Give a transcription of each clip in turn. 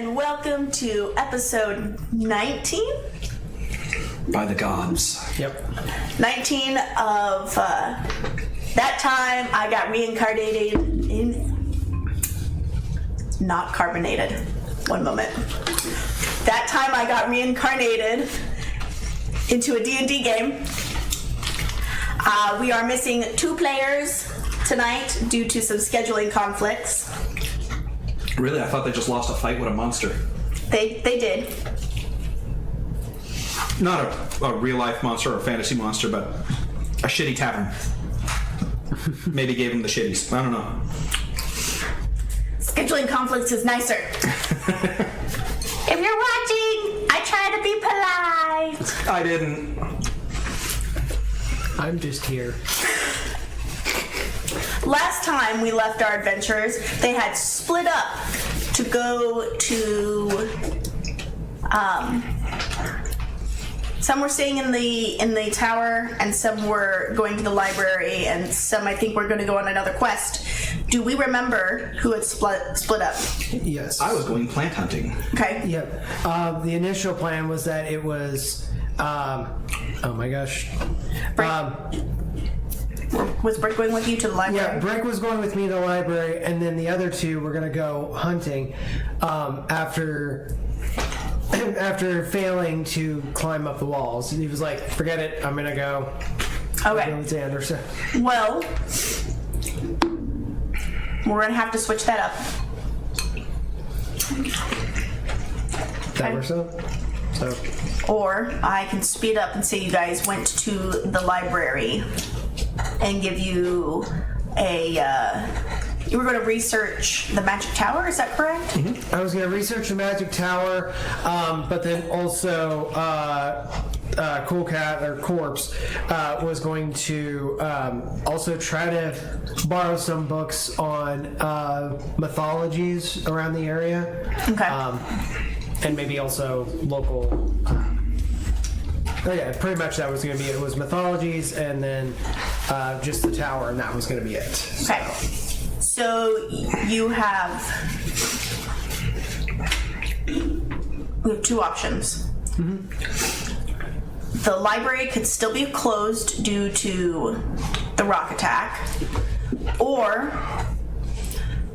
and welcome to episode 19? By the gods. Yep. 19 of that time I got reincarnated in... Not carbonated. One moment. That time I got reincarnated into a D&D game. We are missing 2 players tonight due to some scheduling conflicts. Really? I thought they just lost a fight with a monster. They did. Not a real-life monster or a fantasy monster, but a shitty tavern. Maybe gave him the shitties. I don't know. Scheduling conflicts is nicer. If you're watching, I try to be polite. I didn't. I'm just here. Last time we left our adventurers, they had split up to go to some were staying in the tower, and some were going to the library, and some I think were going to go on another quest. Do we remember who had split up? Yes. I was going plant hunting. Okay. Yep. The initial plan was that it was. Oh my gosh. Was Brick going with you to the library? Yeah, Brick was going with me to the library, and then the other 2 were going to go hunting after failing to climb up the walls. He was like, forget it, I'm going to go. Okay. Go with Xander, so. Well, we're going to have to switch that up. That works out. So. Or I can speed up and say you guys went to the library and give you a... you were going to research the magic tower, is that correct? Mm-hmm. I was going to research the magic tower, but then also Cool Cat, or Corpse, was going to also try to borrow some books on mythologies around the area. Okay. And maybe also local... Oh yeah, pretty much that was going to be it. It was mythologies and then just the tower, and that was going to be it. Okay. So you have... We have 2 options. Mm-hmm. The library could still be closed due to the rock attack, or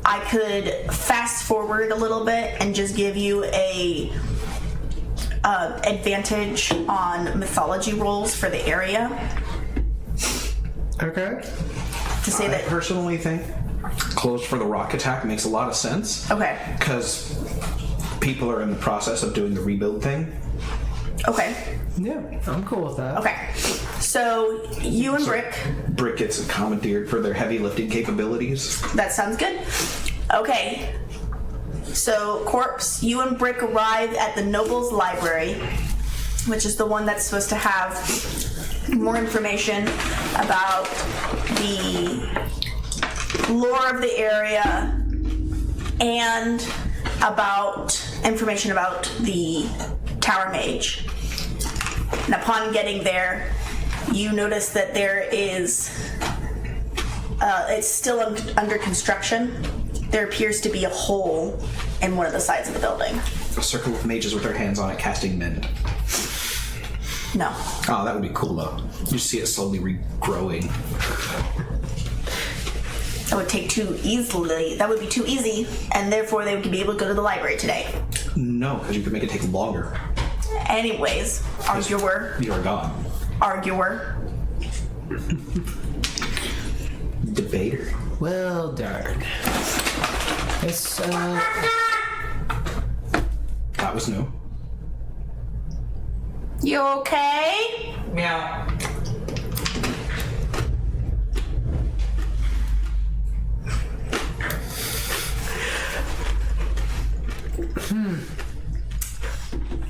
I could fast forward a little bit and just give you a advantage on mythology rolls for the area. Okay. To say I that. personally think closed for the rock attack makes a lot of sense. Okay. Because people are in the process of doing the rebuild thing. Okay. Yeah, I'm cool with that. Okay. So you and Brick. Brick gets commandeered for their heavy lifting capabilities. That sounds good. Okay. So, Corpse, you and Brick arrive at the Noble's Library, which is the one that's supposed to have more information about the lore of the area and about information about the Tower Mage. And upon getting there, you notice that there is... it's still under construction. There appears to be a hole in one of the sides of the building. A circle of mages with their hands on it casting mend. No. Oh, that would be cool though. You see it slowly regrowing. That would take too easily. That would be too easy, and therefore they would be able to go to the library today. No, because you could make it take longer. Anyways, arguer. You are gone. Arguer. Debater. Well, darn. It's, That was new. You okay? Meow.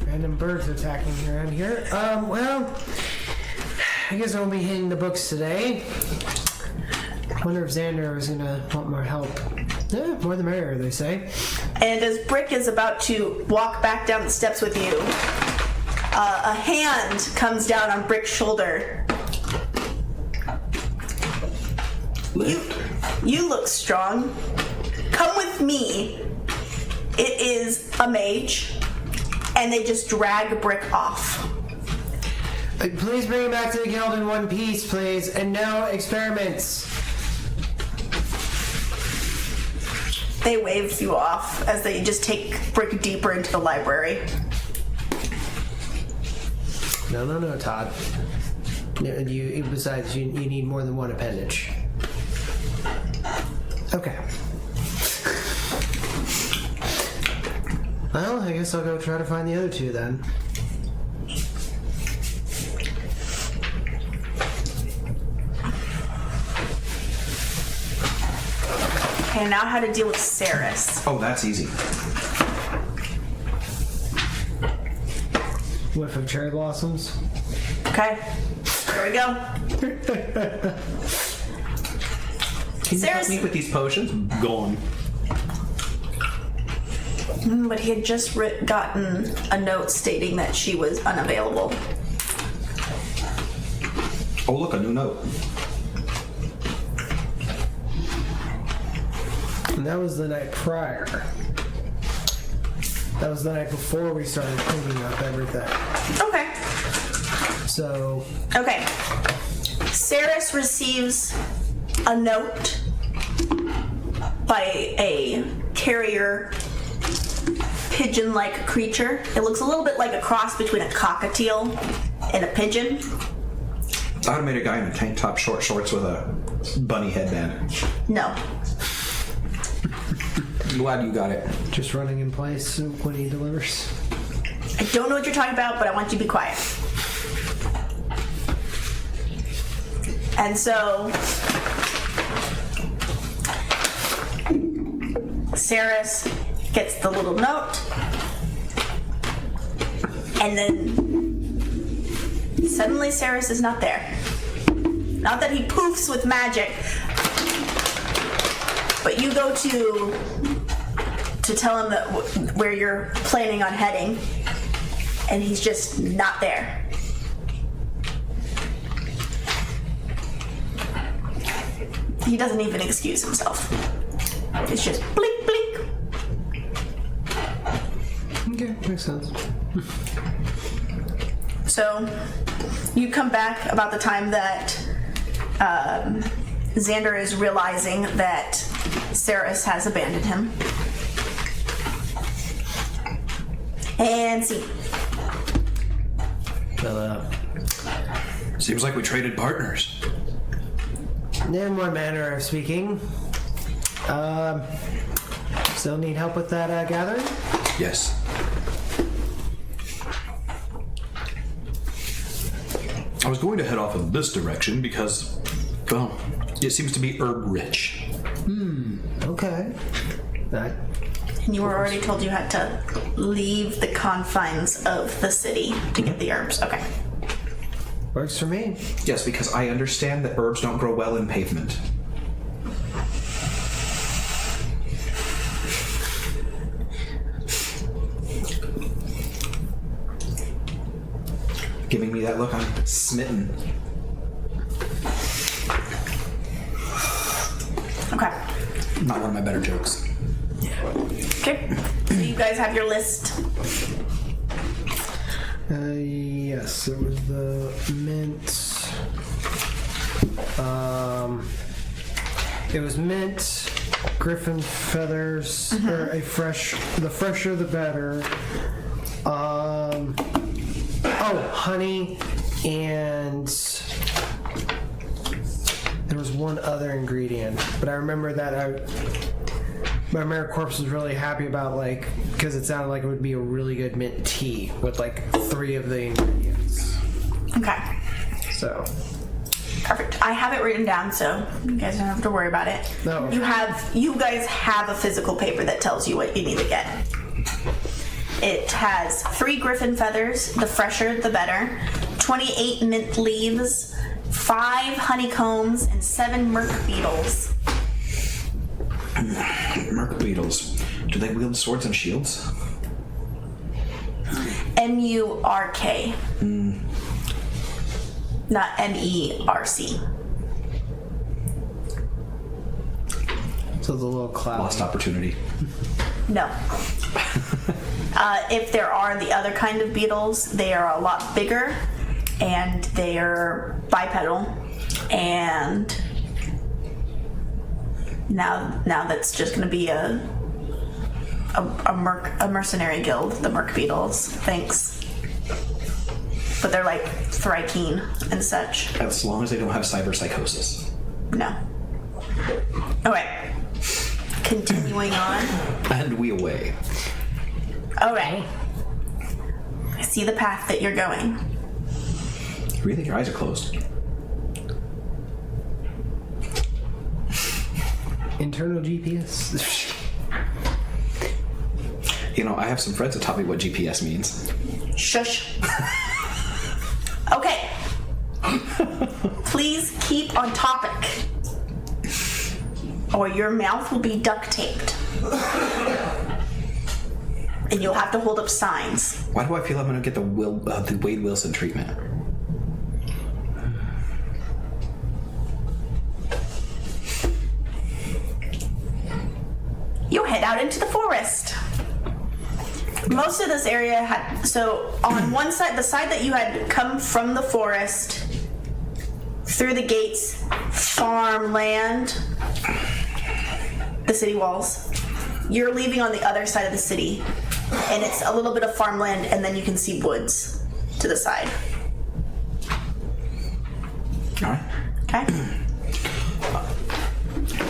Random birds attacking around here. Well, I guess I'll be hitting the books today. Wonder if Xander was gonna want more help. Yeah, more the merrier, they say. And as Brick is about to walk back down the steps with you, a hand comes down on Brick's shoulder. You look strong. Come with me. it is a mage, and they just drag Brick off. Please bring him back to the guild in one piece, please, and no experiments. They wave you off as they just take Brick deeper into the library. No, Todd. Besides, you need more than one appendage. Okay. Well, I guess I'll go try to find the other two then. Okay, now how to deal with Ceres. Oh, that's easy. Whiff of cherry blossoms. Okay, here we go. Can you help me with these potions? Gone. But he had just gotten a note stating that she was unavailable. Oh, look, a new note. And that was the night prior. That was the night before we started cleaning up everything. Okay. So... Okay. Ceres receives a note by a carrier pigeon-like creature. It looks a little bit like a cross between a cockatiel and a pigeon. I would have made a guy in a tank top, short shorts with a bunny headband. No. I'm glad you got it. Just running in place when he delivers. I don't know what you're talking about, but I want you to be quiet. And so Ceres gets the little note, and then suddenly Ceres is not there. Not that he poofs with magic, but you go to tell him that where you're planning on heading, and he's just not there. He doesn't even excuse himself. It's just blink, blink. Okay, makes sense. So, you come back about the time that Xander is realizing that Ceres has abandoned him. And see. Seems like we traded partners. In one manner of speaking. Still need help with that gathering? Yes. I was going to head off in this direction because, well, it seems to be herb rich. Okay. And you were already told you had to leave the confines of the city to get the herbs. Okay. Works for me. Yes, because I understand that herbs don't grow well in pavement. Giving me that look, I'm smitten. Okay. Not one of my better jokes. Okay. So you guys have your list. Yes, it was the mint. It was mint, griffin feathers, or the fresher the better. Honey, and there was one other ingredient, but I remember that my Mare Corpse was really happy about, because it sounded like it would be a really good mint tea with 3 of the ingredients. Okay. So. Perfect. I have it written down, so you guys don't have to worry about it. No. You guys have a physical paper that tells you what you need to get. It has 3 griffin feathers, the fresher the better, 28 mint leaves, 5 honeycombs, and 7 merc beetles. Merc beetles. Do they wield swords and shields? M-U-R-K. Not M-E-R-C. So the little cloud. Lost opportunity. No. If there are the other kind of beetles, they are a lot bigger, and they are bipedal, and now that's just going to be a mercenary guild, the merc beetles. Thanks. But they're like Thrykeen and such. As long as they don't have cyberpsychosis. No. Okay. Continuing on. And we away. Okay. I see the path that you're going. Really? Your eyes are closed. Internal GPS. You know, I have some friends that taught me what GPS means. Shush. Okay. Please keep on topic, or your mouth will be duct taped. And you'll have to hold up signs. Why do I feel I'm going to get the Wade Wilson treatment? You head out into the forest. Most of this area had, so on one side, the side that you had come from the forest, through the gates, farmland, the city walls. You're leaving on the other side of the city, and it's a little bit of farmland, and then you can see woods to the side. All right. Okay?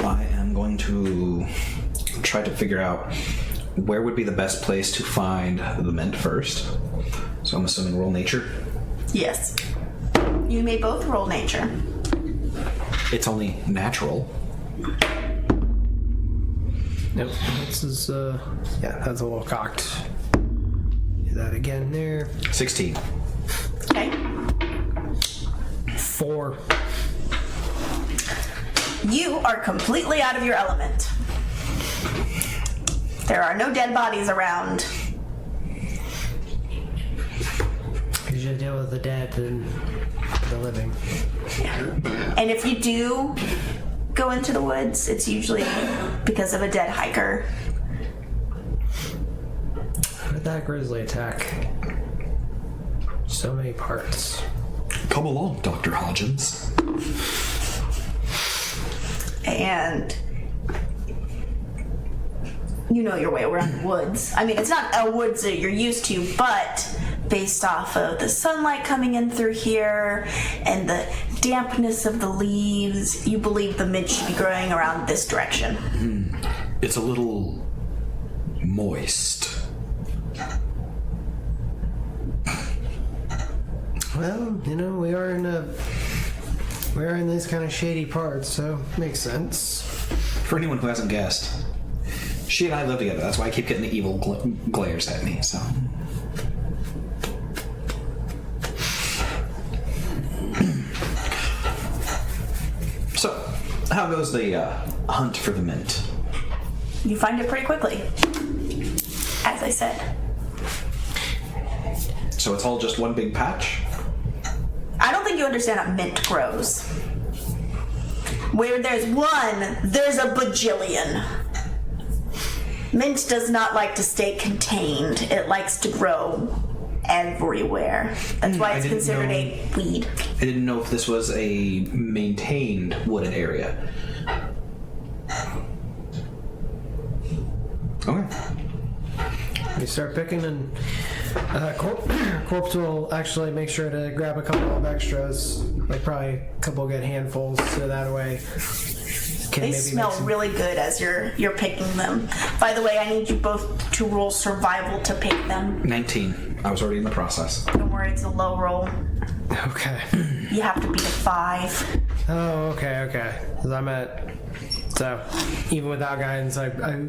I am going to try to figure out where would be the best place to find the mint first. So I'm assuming roll nature. Yes. You may both roll nature. It's only natural. Nope. This is, yeah, that's a little cocked. Do that again there. 16. Okay? 4. You are completely out of your element. There are no dead bodies around. You should deal with the dead and the living. And if you do go into the woods, it's usually because of a dead hiker. How did that grizzly attack? So many parts. Come along, Dr. Hodgins. And you know your way around the woods. I mean, it's not a woods that you're used to, but based off of the sunlight coming in through here and the dampness of the leaves, you believe the mint should be growing around this direction. It's a little moist. Well, you know, we are in these kind of shady parts, so makes sense. For anyone who hasn't guessed, she and I live together. That's why I keep getting the evil glares at me. So, how goes the hunt for the mint? You find it pretty quickly, as I said. So it's all just one big patch? I don't think you understand how mint grows. Where there's one, there's a bajillion. Mint does not like to stay contained. It likes to grow everywhere. That's why it's considered a weed. I didn't know if this was a maintained wooded area. Okay. You start picking, and Corpse will actually make sure to grab a couple of extras, like probably a couple good handfuls, so that way. They smell really good as you're picking them. By the way, I need you both to roll survival to pick them. 19. I was already in the process. Don't worry, it's a low roll. Okay. You have to beat a 5. Oh, okay. Because I'm at, so even without guidance, I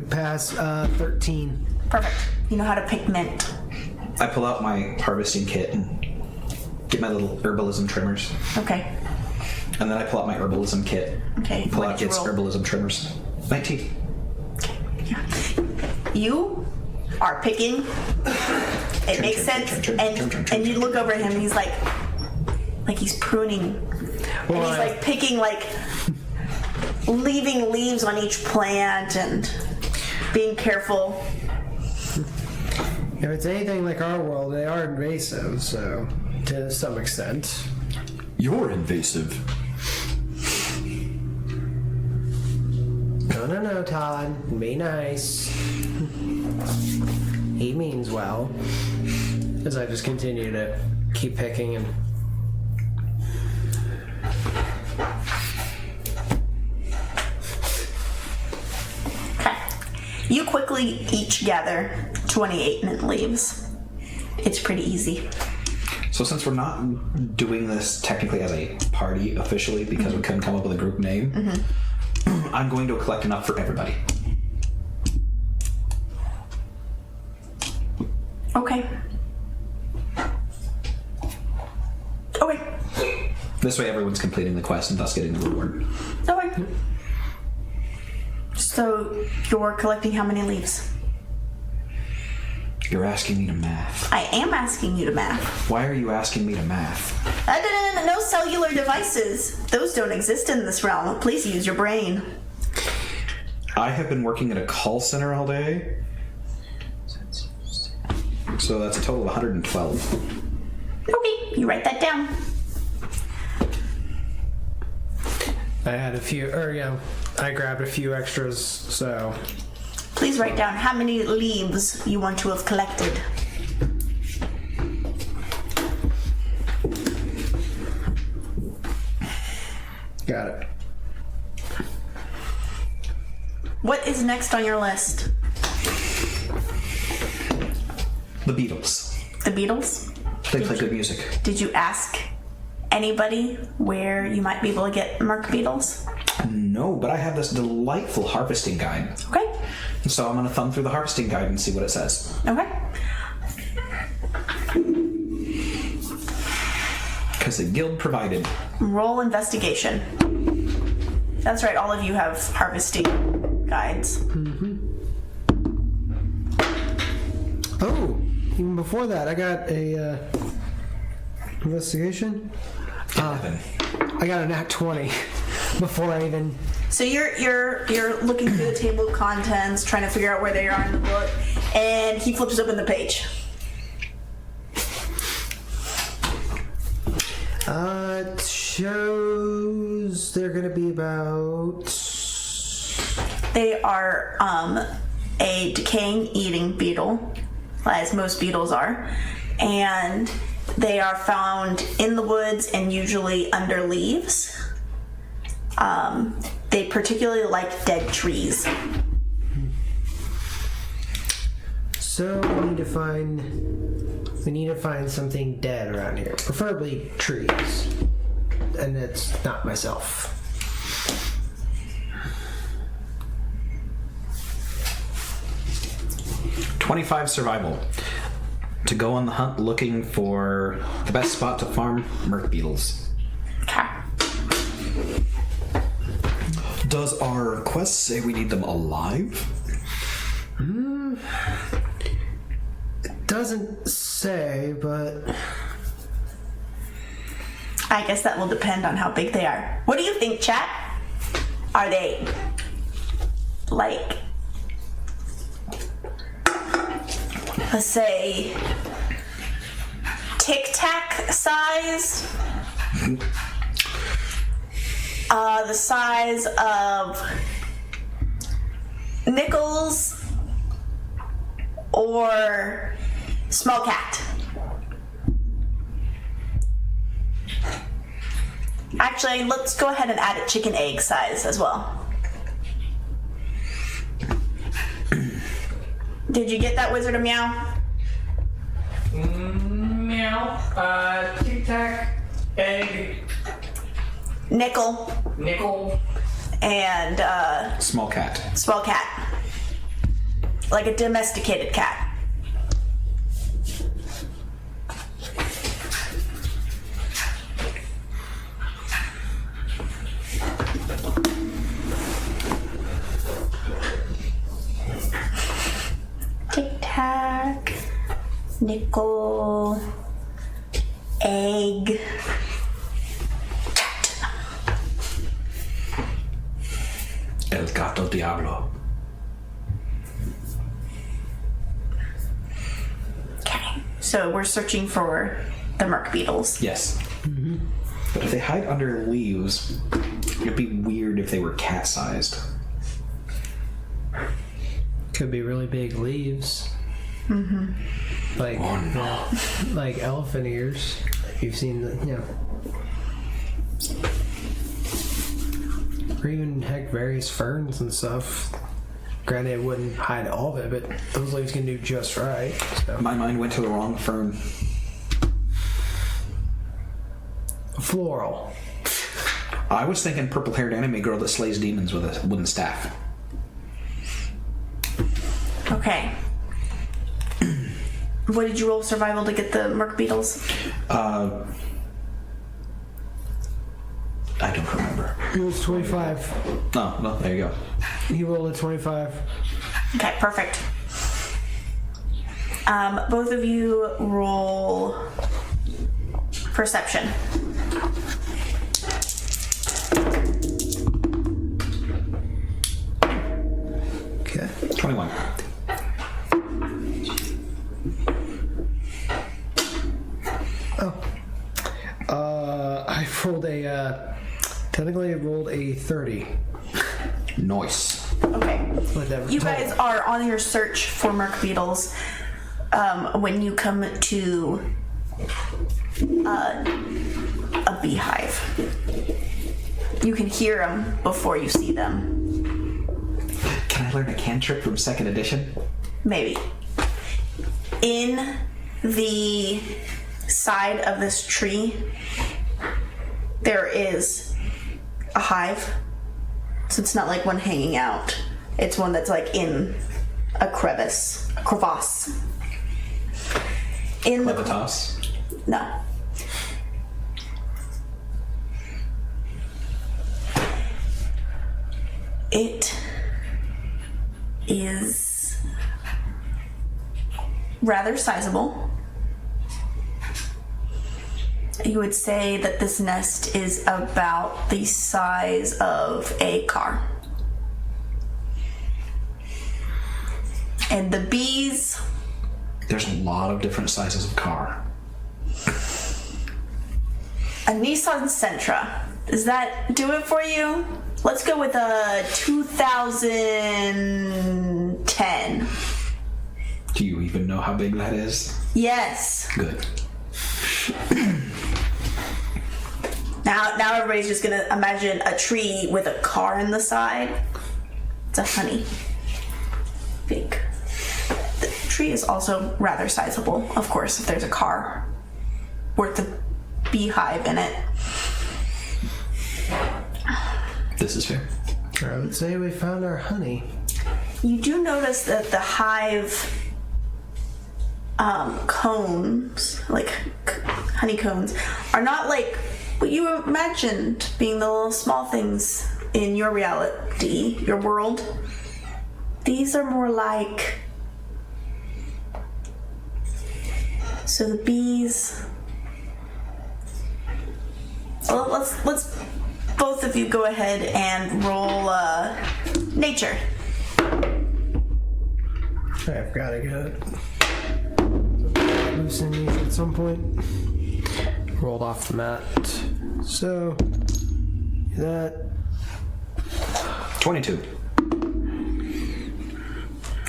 pass 13. Perfect. You know how to pick mint. I pull out my harvesting kit and get my little herbalism trimmers. Okay. And then I pull out my herbalism kit. Okay. Pull what out did you its roll? herbalism trimmers. 19. Yeah. You are picking. It makes sense. And you look over at him and he's like he's pruning. Well, and he's like picking, like leaving leaves on each plant and being careful. If it's anything like our world, they are invasive, so to some extent. You're invasive. No, Todd. Be nice. He means well. As I just continue to keep picking and... Okay. You quickly each gather 28 mint leaves. It's pretty easy. So since we're not doing this technically as a party officially because we couldn't come up with a group name, I'm going to collect enough for everybody. Okay. Okay. This way everyone's completing the quest and thus getting the reward. Okay. So you're collecting how many leaves? You're asking me to math. I am asking you to math. Why are you asking me to math? No cellular devices. Those don't exist in this realm. Please use your brain. I have been working at a call center all day. So that's a total of 112. Okay, you write that down. I had a few, I grabbed a few extras, so... Please write down how many leaves you want to have collected. Got it. What is next on your list? The Beatles. The Beatles? They play good music. Did you ask anybody where you might be able to get Merc beetles? No, but I have this delightful harvesting guide. Okay. So I'm going to thumb through the harvesting guide and see what it says. Okay. Because the guild provided. Roll investigation. That's right, all of you have harvesting guides. Oh, even before that, I got a investigation. 11. I got a nat 20 before I even... So you're looking through the table of contents, trying to figure out where they are in the book, and he flips open the page. It shows they're gonna be about... They are a decaying eating beetle, as most beetles are, and they are found in the woods and usually under leaves. They particularly like dead trees. So we need to find something dead around here, preferably trees, and it's not myself. $25 survival. To go on the hunt looking for the best spot to farm Merc beetles. Okay. Does our quest say we need them alive? It doesn't say, but... I guess that will depend on how big they are. What do you think, chat? Are they like, let's say, Tic Tac size? The size of Nickels or Small Cat? Actually, let's go ahead and add a chicken egg size as well. Did you get that, Wizard of Meow? Meow. Tic Tac. Egg. Nickel. Nickel. And Small cat. small cat. Like a domesticated cat. Tic Tac, nickel, egg. El Gato Diablo. So we're searching for the merc beetles. Yes. But if they hide under leaves, it'd be weird if they were cat-sized. Could be really big leaves. Like, like elephant ears. If you've seen the, or even heck various ferns and stuff. Granted, it wouldn't hide all of it, but those leaves can do just right. So. My mind went to the wrong fern. Floral. I was thinking purple-haired anime girl that slays demons with a wooden staff. Okay. What did you roll survival to get the merc beetles? I don't remember. It was 25. Oh, well, there you go. He rolled a 25. Okay, perfect. Both of you roll perception. Okay. 21. I rolled technically I rolled a 30. Nice. Okay. Whatever. You guys are on your search for merc beetles when you come to a beehive. You can hear them before you see them. Can I learn a cantrip from 2nd edition? Maybe. In the side of this tree, there is a hive. So it's not like one hanging out. It's one that's like in a crevice. In the Levitas? No. It is rather sizable. You would say that this nest is about the size of a car. And the bees... There's a lot of different sizes of car. A Nissan Sentra. Does that do it for you? Let's go with a 2010. Do you even know how big that is? Yes. Good. Now everybody's just gonna imagine a tree with a car in the side. It's a honey big. The tree is also rather sizable, of course, if there's a car worth a beehive in it. This is fair. I would say we found our honey. You do notice that the hive combs, like honeycombs, are not like what you imagined being the little small things in your reality, your world. These are more like... So the bees... Well, let's both of you go ahead and roll nature. I've got to get loosen these at some point. Rolled off the mat. So that 22.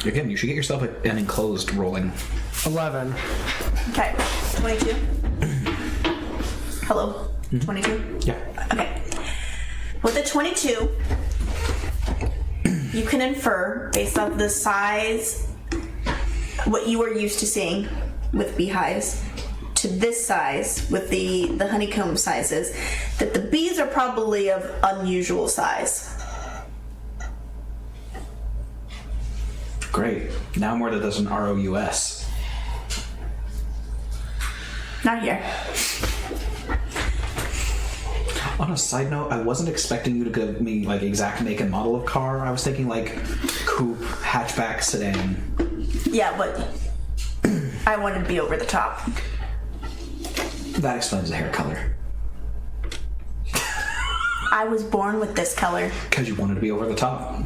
Again, you should get yourself an enclosed rolling. 11. Okay, 22. Hello, 22? Yeah. Okay. With the 22, you can infer, based off the size, what you are used to seeing with beehives, to this size, with the honeycomb sizes, that the bees are probably of unusual size. Great. Now more that there's an ROUS. Not here. On a side note, I wasn't expecting you to give me like exact make and model of car. I was thinking like coupe, hatchback, sedan. Yeah, but I wanted to be over the top. That explains the hair color. I was born with this color. Because you wanted to be over the top.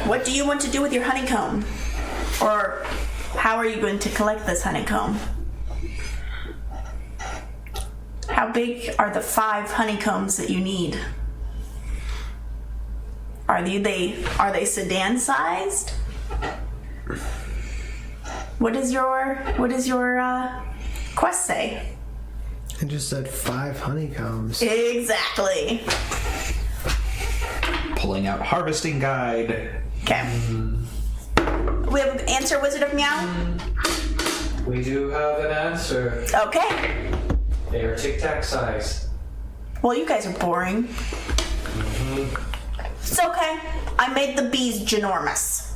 What do you want to do with your honeycomb? Or how are you going to collect this honeycomb? How big are the 5 honeycombs that you need? Are they sedan sized? What does your quest say? It just said 5 honeycombs. Exactly. Pulling out harvesting guide. Okay. We have an answer, Wizard of Meow? We do have an answer. Okay. They are Tic Tac size. Well, you guys are boring. It's okay. I made the bees ginormous.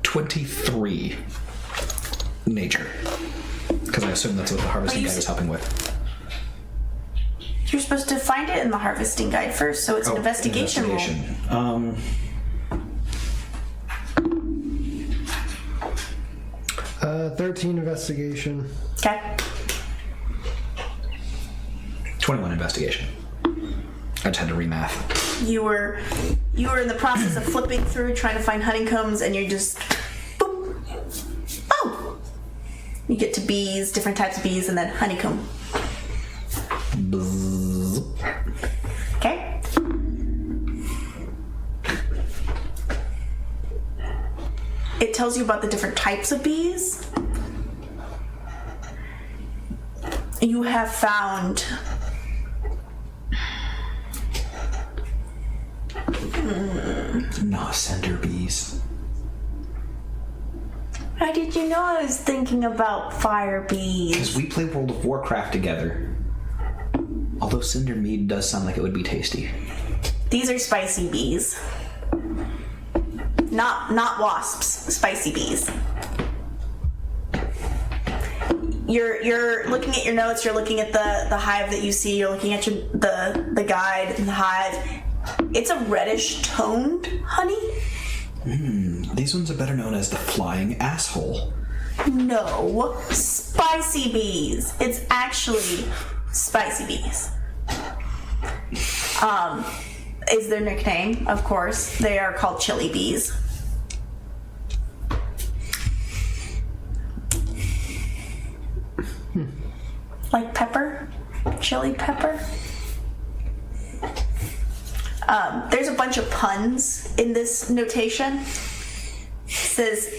23 nature. Because I assume that's what the harvesting guide is helping with. You're supposed to find it in the harvesting guide first, so it's an investigation roll. Investigation. 13 investigation. Okay. 21 investigation. I just had to remath. You were in the process of flipping through trying to find honeycombs, and you're just boop. Oh. You get to bees, different types of bees, and then honeycomb. Bzzz. Okay. It tells you about the different types of bees. You have found Not center bees. How did you know I was thinking about fire bees? Because we play World of Warcraft together. Although cinder mead does sound like it would be tasty. These are spicy bees. Not wasps, spicy bees. You're looking at your notes, you're looking at the hive that you see, you're looking at the guide and the hive. It's a reddish toned honey. These ones are better known as the flying asshole. No, spicy bees. It's actually spicy bees. Is their nickname, of course. They are called chili bees. Like pepper? Chili pepper? There's a bunch of puns in this notation. It says,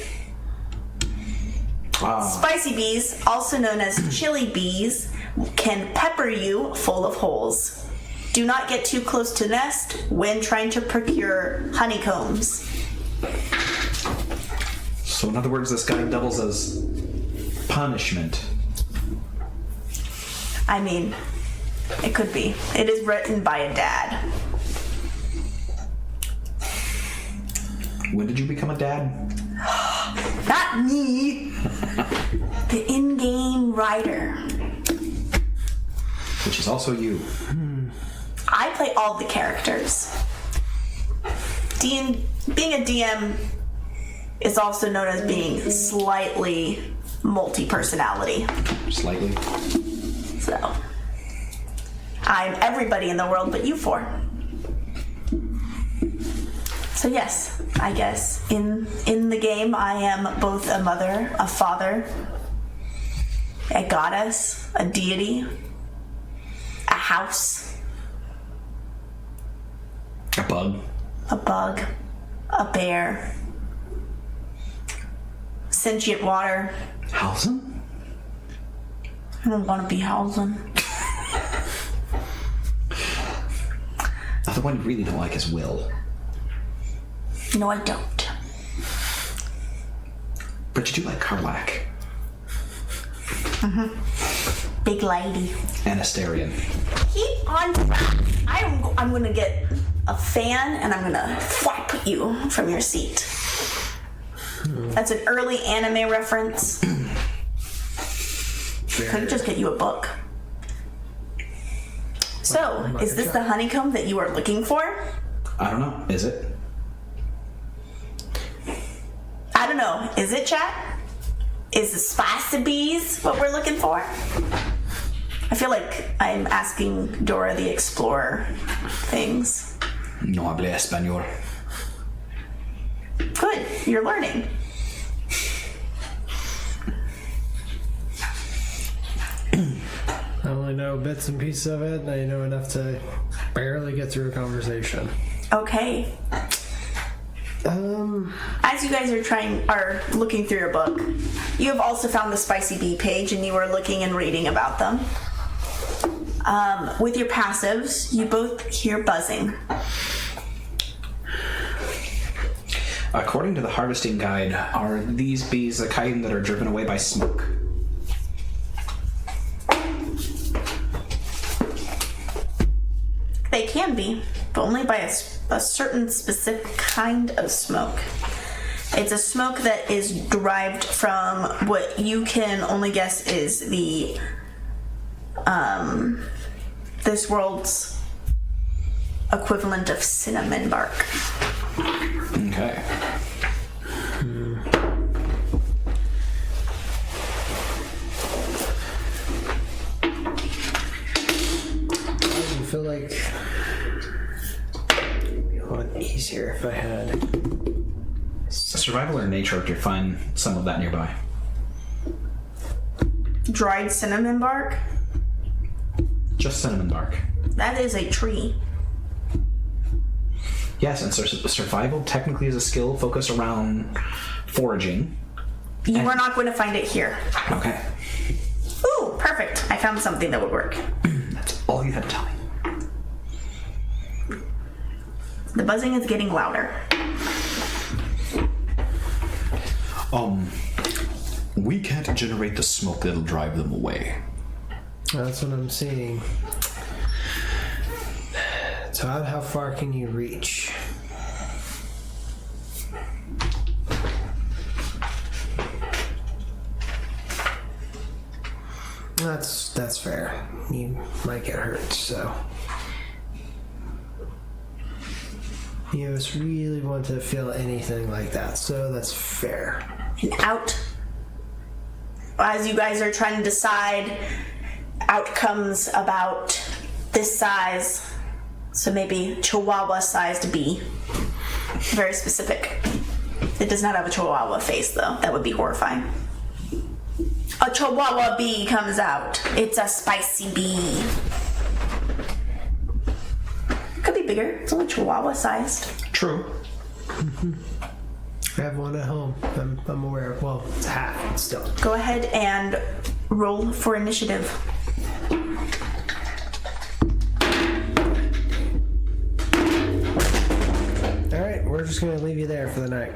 spicy bees, also known as chili bees, can pepper you full of holes. Do not get too close to nest when trying to procure honeycombs. So in other words, this guy doubles as punishment. I mean, it could be. It is written by a dad. When did you become a dad? Not me. The in-game writer. Which is also you. I play all the characters. Being a DM is also known as being slightly multi-personality. Slightly. So, I'm everybody in the world but you 4. So yes, I guess in the game I am both a mother, a father, a goddess, a deity, a house, A bug. a bug, a bear, sentient water. Halson? I don't want to be Howlin'. The one you really don't like is Will. No, I don't. But you do like Karlak. Big lady. Anasterian. Keep on track. I'm gonna get a fan and I'm gonna whap you from your seat. That's an early anime reference. Could just get you a book. So, is this the honeycomb that you are looking for? I don't know. Is it? I don't know. Is it, chat? Is the spicy bees what we're looking for? I feel like I'm asking Dora the Explorer things. No hablo español. Good, you're learning. I only know bits and pieces of it, and I know enough to barely get through a conversation. Okay. As you guys are looking through your book, you have also found the Spicy Bee page, and you are looking and reading about them. With your passives, you both hear buzzing. According to the harvesting guide, are these bees the kind that are driven away by smoke? They can be, but only by a certain specific kind of smoke. It's a smoke that is derived from what you can only guess is the this world's equivalent of cinnamon bark. Okay. I feel like it'd be a lot easier if I had. Survival or nature to find some of that nearby. Dried cinnamon bark? Just cinnamon bark. That is a tree. Yes, and survival technically is a skill focused around foraging. You are not going to find it here. Okay. Ooh, perfect. I found something that would work. That's all you had to tell me. The buzzing is getting louder. We can't generate the smoke that'll drive them away. That's what I'm seeing. Todd, how far can you reach? That's fair. You might get hurt, so. You just really want to feel anything like that, so that's fair. And out, as you guys are trying to decide, out comes about this size, so maybe Chihuahua-sized bee. Very specific. It does not have a Chihuahua face, though. That would be horrifying. A Chihuahua bee comes out. It's a spicy bee. Could be bigger. It's only Chihuahua-sized. True. I have one at home. I'm aware of. Well, it's half still. Go ahead and roll for initiative. All right, we're just gonna leave you there for the night.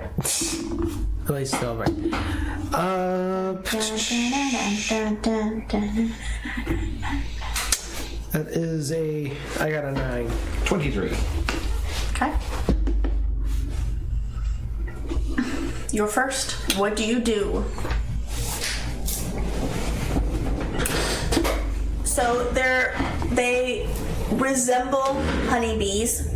At least over. That is I got a 9. 23. Okay. You're first. What do you do? So they resemble honeybees,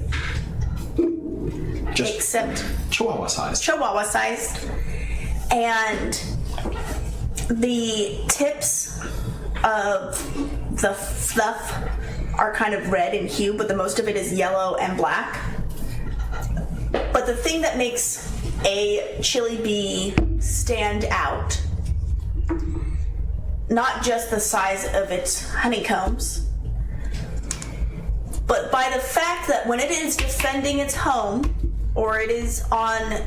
Just except Chihuahua sized. Chihuahua sized, and the tips of the fluff are kind of red in hue, but the most of it is yellow and black. But the thing that makes a chili bee stand out, not just the size of its honeycombs, but by the fact that when it is defending its home or it is on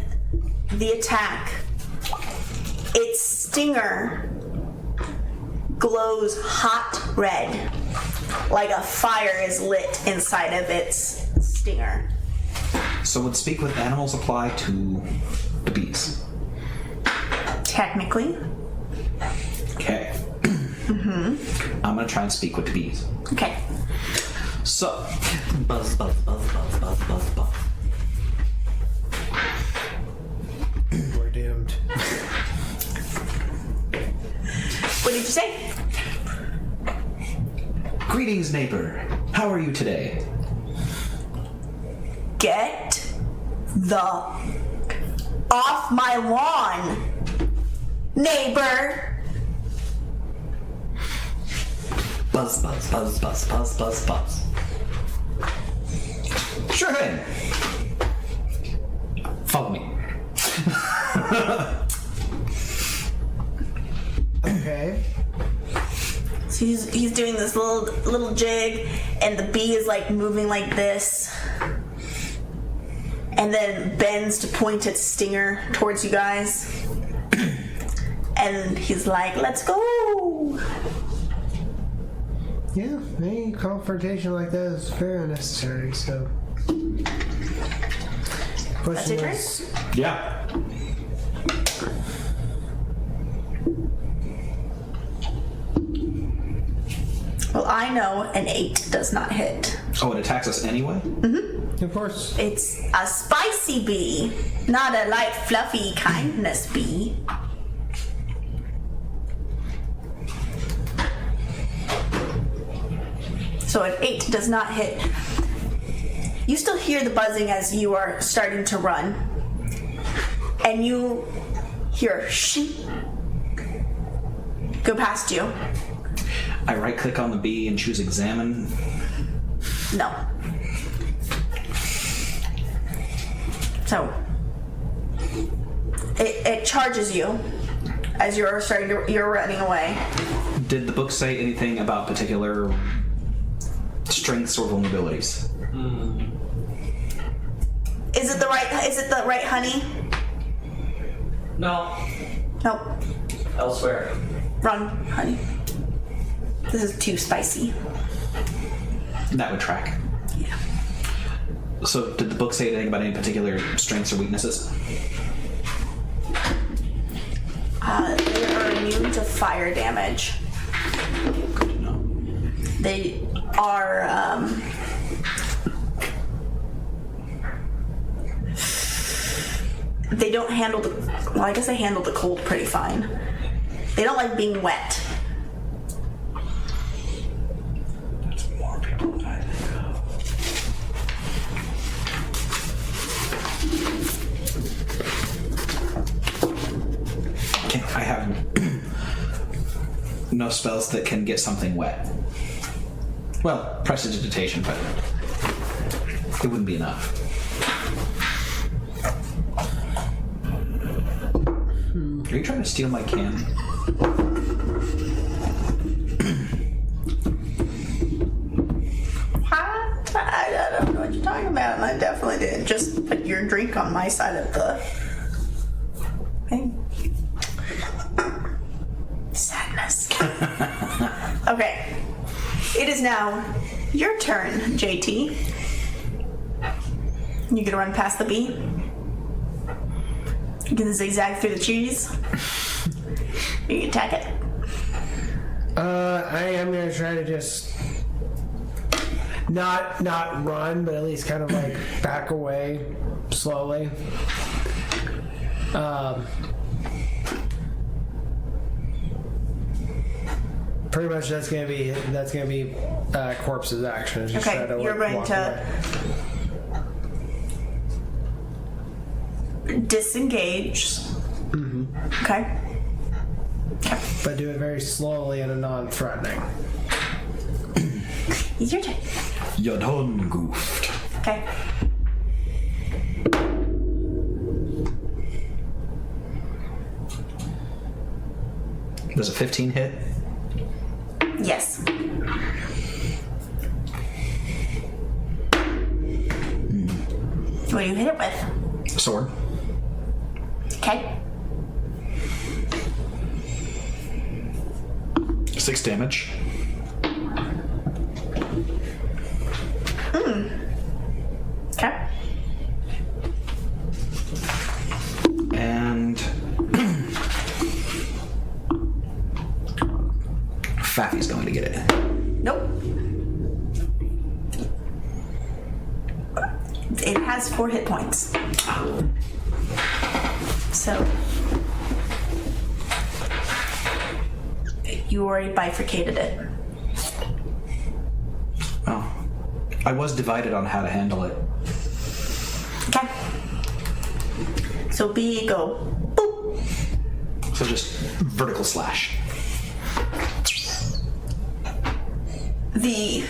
the attack, its stinger glows hot red, like a fire is lit inside of its stinger. So would speak with animals apply to the bees? Technically. Okay. I'm gonna try and speak with the bees. Okay. So, buzz, buzz, buzz, buzz, buzz, buzz, buzz. We're doomed. What did you say? Greetings, neighbor. How are you today? Get the off my lawn, neighbor. Buzz, buzz, buzz, buzz, buzz, buzz, buzz. Sure thing. Follow me. Okay. So he's doing this little jig, and the bee is like moving like this, and then bends to point its stinger towards you guys, and he's like, "Let's go." Yeah, any confrontation like that is very unnecessary, so. That's your turn? Yeah. Well, I know an 8 does not hit. Oh, it attacks us anyway? Of course. It's a spicy bee, not a light, fluffy kindness bee. So an 8 does not hit. You still hear the buzzing as you are starting to run. And you hear shh go past you. I right click on the bee and choose examine. No. So it charges you as you're running away. Did the book say anything about particular strengths or vulnerabilities? Is it the right honey? No. Nope. Elsewhere. Wrong honey. This is too spicy. That would track. Yeah. So, did the book say anything about any particular strengths or weaknesses? They are immune to fire damage. Good to know. They are they don't handle the, well, I guess they handle the cold pretty fine. They don't like being wet. That's more people than I think of. Okay, I have no spells that can get something wet. Well, prestidigitation, but it wouldn't be enough. Are you trying to steal my candy? I don't know what you're talking about, and I definitely didn't just put your drink on my side of the thing. Sadness. Okay. It is now your turn, JT. You gonna run past the bee? You can zigzag through the cheese? You can attack it? I am gonna try to just not run, but at least kind of like back away slowly. Pretty much that's gonna be Corpse's action. Just Okay, try to, you're like, going walk to disengage. Okay. away. But do it very slowly and a non-threatening. It's your turn. You're done goofed. Okay. Does a 15 hit? Yes. What do you hit it with? Sword. Okay. 6 damage. Okay. And Faffy's going to get it. Nope. It has 4 hit points. So you already bifurcated it. Oh. I was divided on how to handle it. Okay. So B, go. Boop. So just vertical slash. The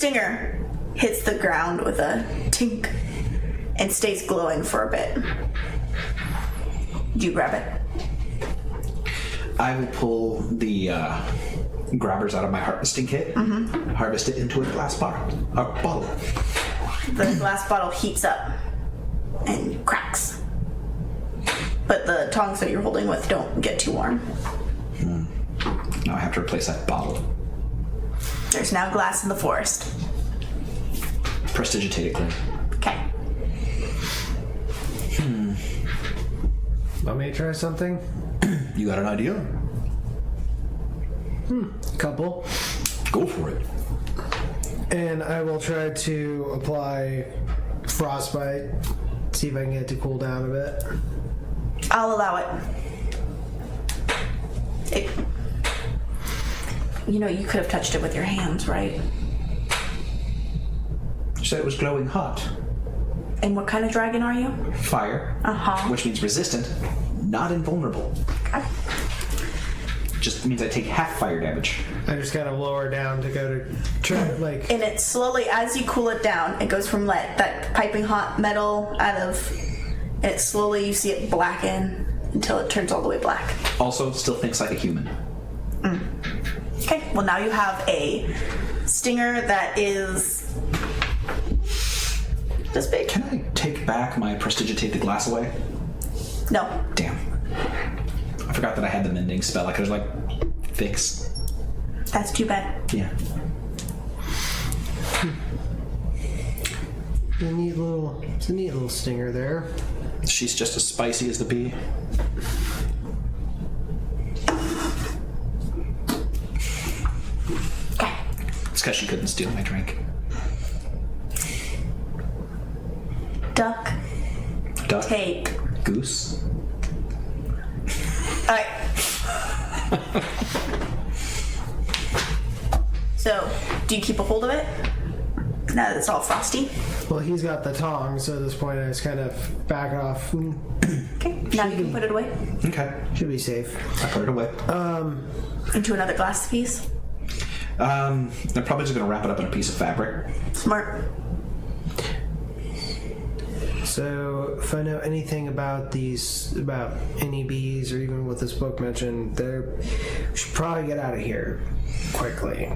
stinger hits the ground with a tink and stays glowing for a bit. Do you grab it? I will pull the grabbers out of my harvesting kit, harvest it into a glass bottle. The glass bottle heats up and cracks. But the tongs that you're holding with don't get too warm. Now I have to replace that bottle. There's now glass in the forest. Prestigitate it, Glenn. Okay. Want me to try something? You got an idea? Couple. Go for it. And I will try to apply frostbite. See if I can get it to cool down a bit. I'll allow it. You know, you could have touched it with your hands, right? You said it was glowing hot. And what kind of dragon are you? Fire. Uh-huh. Which means resistant, not invulnerable. Okay. Just means I take half fire damage. I just gotta lower down to go to try like. And it slowly, as you cool it down, it goes from that piping hot metal and it slowly, you see it blacken until it turns all the way black. Also, still thinks like a human. Okay, well now you have a stinger that is this big. Can I take back my prestigitate the glass away? No. Damn. I forgot that I had the mending spell. I could have, fix. That's too bad. Yeah. It's a neat little stinger there. She's just as spicy as the bee. Okay. It's because she couldn't steal my drink. Duck. Take. Goose. Alright. So, do you keep a hold of it? Now that it's all frosty? Well, he's got the tongs, so at this point I just kind of back off. Okay, now you can put it away Okay. Should be safe. I put it away. into another glass piece. I'm probably just going to wrap it up in a piece of fabric. Smart. So, if I know anything about any bees, or even what this book mentioned, we should probably get out of here quickly.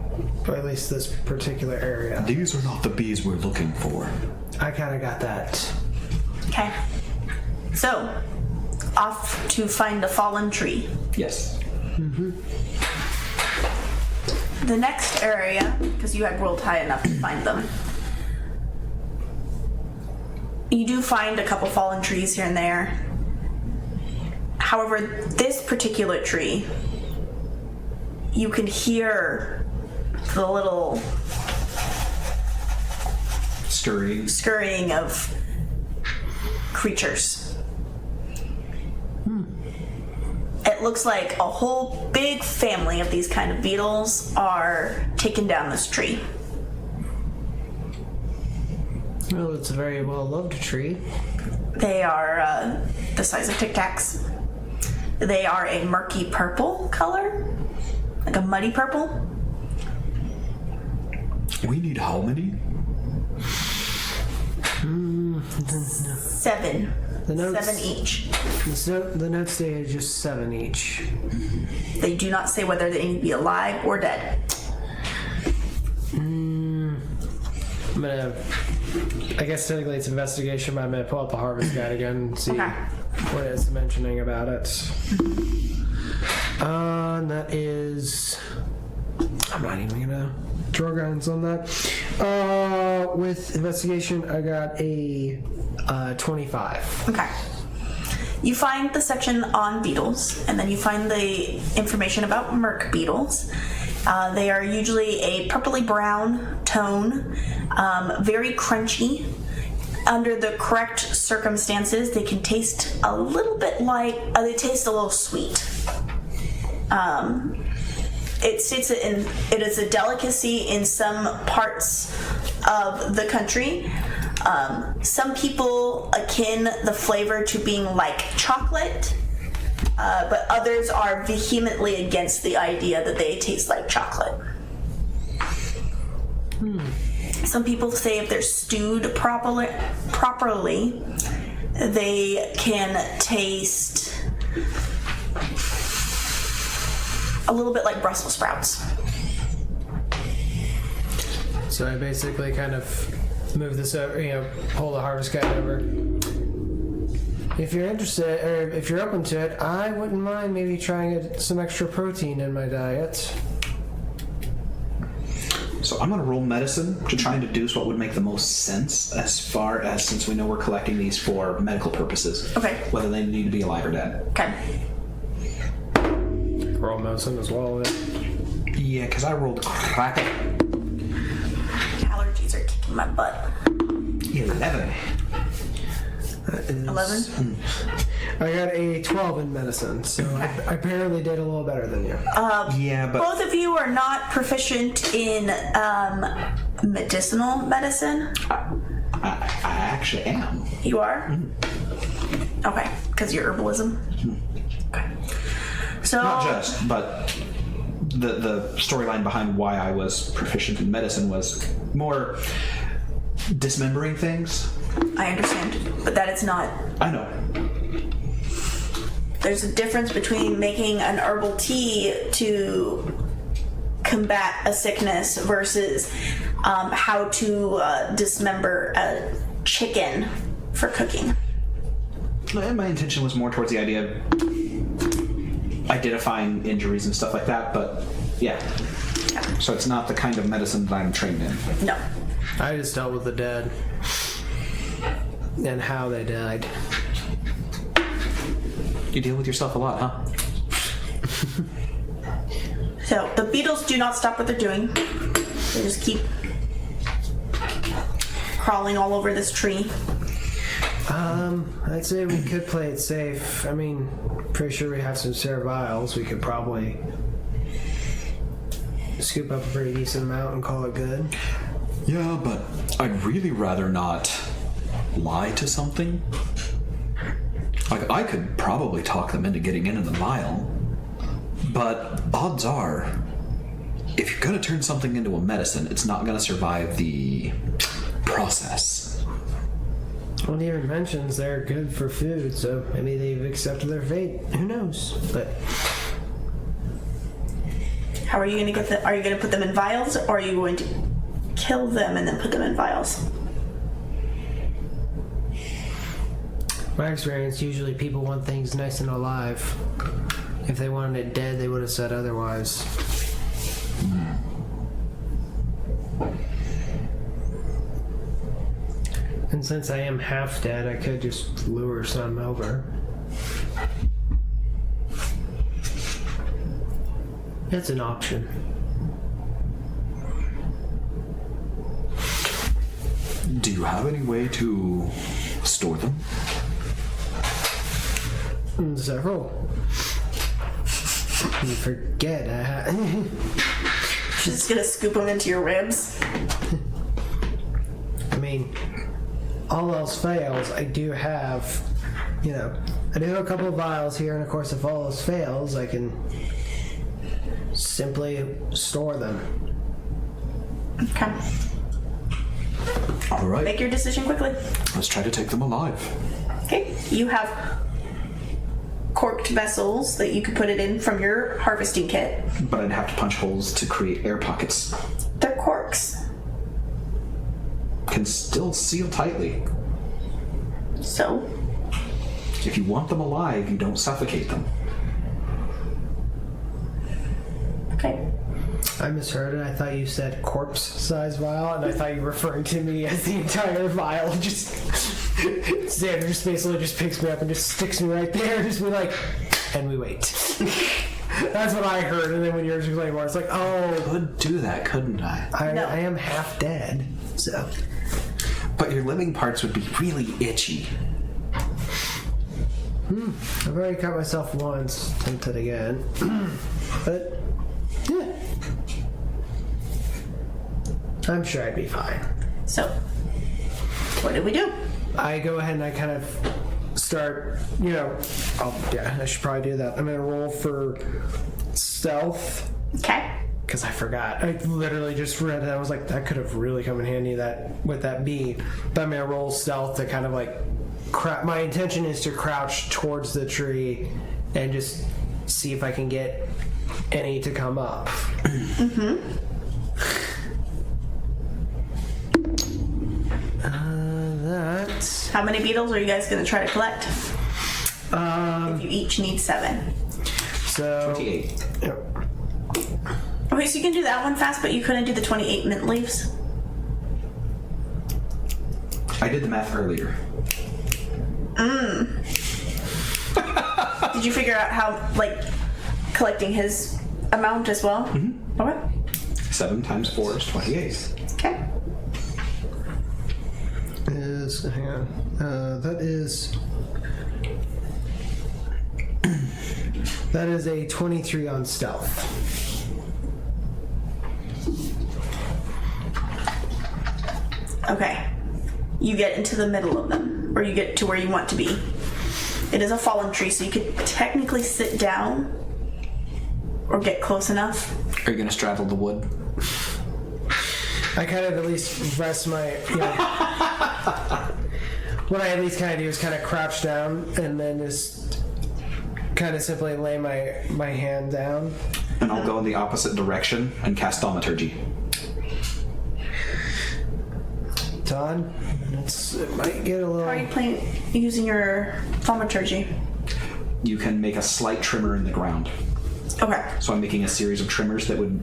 Or at least this particular area. These are not the bees we're looking for. I kind of got that. Okay. So, off to find a fallen tree. Yes. The next area, because you had rolled high enough to find them, you do find a couple fallen trees here and there. However, this particular tree, you can hear the little scurrying of creatures. It looks like a whole big family of these kind of beetles are taking down this tree. Well, it's a very well-loved tree. They are the size of Tic Tacs. They are a murky purple color, like a muddy purple. We need how many? 7. The notes, 7 each. The notes say are just 7 each. They do not say whether they need to be alive or dead. I'm gonna, I guess technically it's investigation, but I'm gonna pull up the harvest guide again and see what it's mentioning about it. And that is, I'm not even gonna draw guidance on that. With investigation, I got a 25. Okay. You find the section on beetles, and then you find the information about merc beetles. They are usually a purpley brown tone, very crunchy. Under the correct circumstances, they can taste a little bit like, they taste a little sweet. It states it is a delicacy in some parts of the country. Some people akin the flavor to being like chocolate, but others are vehemently against the idea that they taste like chocolate. Some people say if they're stewed properly, they can taste a little bit like Brussels sprouts. So I basically kind of move this over, pull the harvest guide over. If you're interested, or if you're open to it, I wouldn't mind maybe trying some extra protein in my diet. So I'm going to roll medicine to try and deduce what would make the most sense as far as, since we know we're collecting these for medical purposes. Okay. Whether they need to be alive or dead. Okay. Roll medicine as well. Yeah, because I rolled crappy. Allergies are kicking my butt. 11. 11? I got a 12 in medicine, so I apparently did a little better than you. Yeah, but... Both of you are not proficient in medicinal medicine. I actually am. You are? Okay, because you're herbalism. Okay. So Not just, but the storyline behind why I was proficient in medicine was more dismembering things. I understand, but that is not. I know. There's a difference between making an herbal tea to combat a sickness versus how to dismember a chicken for cooking. And my intention was more towards the idea of identifying injuries and stuff like that, but yeah. So it's not the kind of medicine that I'm trained in. No. I just dealt with the dead and how they died. You deal with yourself a lot, huh? So the beetles do not stop what they're doing. They just keep crawling all over this tree. I'd say we could play it safe. I mean, pretty sure we have some serviles. We could probably scoop up a pretty decent amount and call it good. Yeah, but I'd really rather not lie to something. Like, I could probably talk them into getting into the vial, but odds are, if you're gonna turn something into a medicine, it's not gonna survive the process. Well, it even mentions they're good for food, so maybe they've accepted their fate. Who knows? But How are you going to get the? Are you going to put them in vials, or are you going to kill them and then put them in vials? my experience, usually people want things nice and alive. If they wanted it dead, they would have said otherwise. And since I am half dead, I could just lure some over. That's an option. Do you have any way to store them? Several. You forget. She's just gonna scoop them into your ribs. I mean, all else fails, I do have, I do have a couple of vials here, and of course, if all else fails, I can simply store them. Okay. All right. Make your decision quickly. Let's try to take them alive. Okay. You have corked vessels that you could put it in from your harvesting kit. But I'd have to punch holes to create air pockets. They're corks. Can still seal tightly. So? If you want them alive, you don't suffocate them. Okay. I misheard it. I thought you said corpse-size vial, and I thought you were referring to me as the entire vial. Just Xander just basically just picks me up and just sticks me right there, and just be like, and we wait. That's what I heard, and then when yours explained more, it's like, oh, Could do that, couldn't I? No. I am half dead, so. But your living parts would be really itchy. I've already cut myself once, tempted again. But, yeah. I'm sure I'd be fine. So, what did we do? I go ahead and I kind of start, I should probably do that. I'm going to roll for stealth. Okay. because I forgot. I literally just read it. I was like, that could have really come in handy with that bee. But I'm gonna roll stealth to kind of like. My intention is to crouch towards the tree and just see if I can get any to come up. That. How many beetles are you guys going to try to collect? If you each need 7. So 28. Yep. Okay, so you can do that one fast, but you couldn't do the 28 mint leaves. I did the math earlier. Did you figure out how, like, collecting his amount as well? Mm-hmm. Okay. 7 times 4 is 28. Okay. Hang on. That is a 23 on stealth. Okay. You get into the middle of them, or you get to where you want to be. It is a fallen tree, so you could technically sit down or get close enough. Are you going to straddle the wood? I kind of at least rest my. What I at least kind of do is kind of crouch down and then just kind of simply lay my hand down. And I'll go in the opposite direction and cast Thaumaturgy. Todd, it might get a little. How are you using your thaumaturgy? You can make a slight tremor in the ground. Okay. So I'm making a series of tremors that would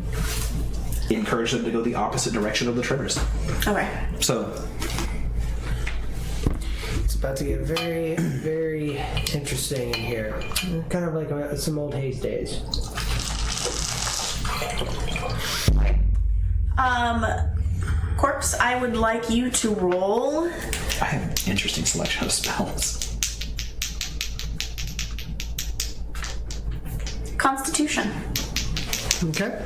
encourage them to go the opposite direction of the tremors. Okay. So It's about to get very, very interesting in here. Kind of like some old Haze days. Corpse, I would like you to roll. I have an interesting selection of spells. Constitution. Okay.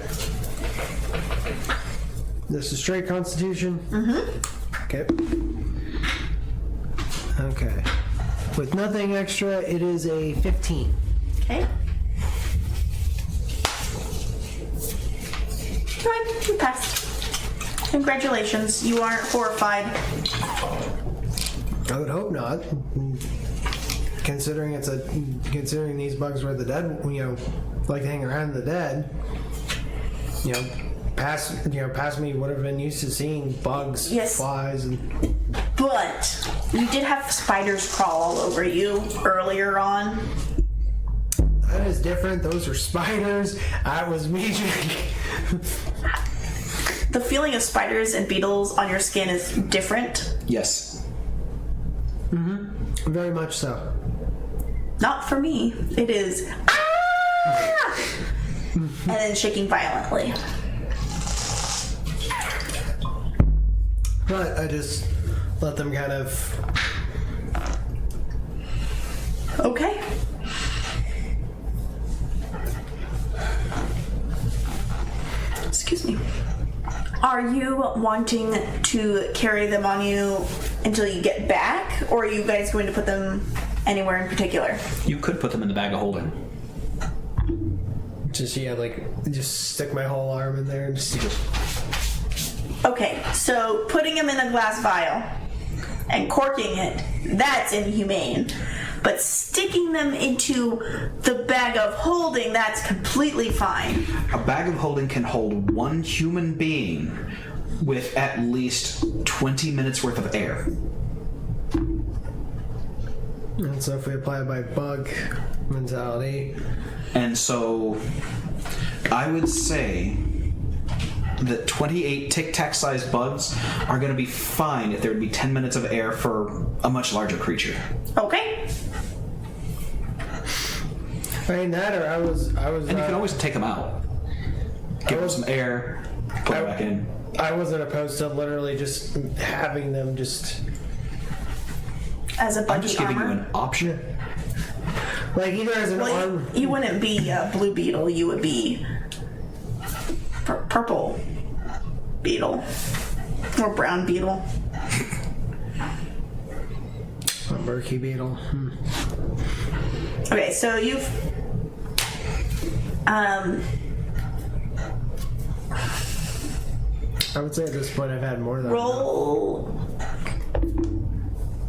This is straight Constitution? Mm-hmm. Okay. Okay. With nothing extra, it is a 15. Okay. Good. You passed. Congratulations. You aren't horrified. I would hope not. Considering these bugs were the dead, like to hang around the dead. Past me would have been used to seeing bugs, Yes. flies, and. But you did have spiders crawl all over you earlier on. That is different. Those are spiders. That was me. The feeling of spiders and beetles on your skin is different. Yes. Very much so. Not for me. It is ah! And then shaking violently. But I just let them kind of. Okay. Excuse me. Are you wanting to carry them on you until you get back, or are you guys going to put them anywhere in particular? You could put them in the bag of holding. Just stick my whole arm in there and just. Okay, so putting them in a glass vial and corking it, that's inhumane. But sticking them into the bag of holding, that's completely fine. A bag of holding can hold one human being with at least 20 minutes worth of air. And so if we apply my bug mentality. And so I would say that 28 tic-tac-sized bugs are going to be fine if there would be 10 minutes of air for a much larger creature. Okay. I mean that, or I was. And you can always take them out. Give them some air, put them back in. I wasn't opposed to literally just having them just. As a buggy I'm just giving armor. you an option. Like either as an arm. You wouldn't be a blue beetle, you would be purple beetle. Or brown beetle. A murky beetle. Okay, so you've I would say at this point I've had more than Roll.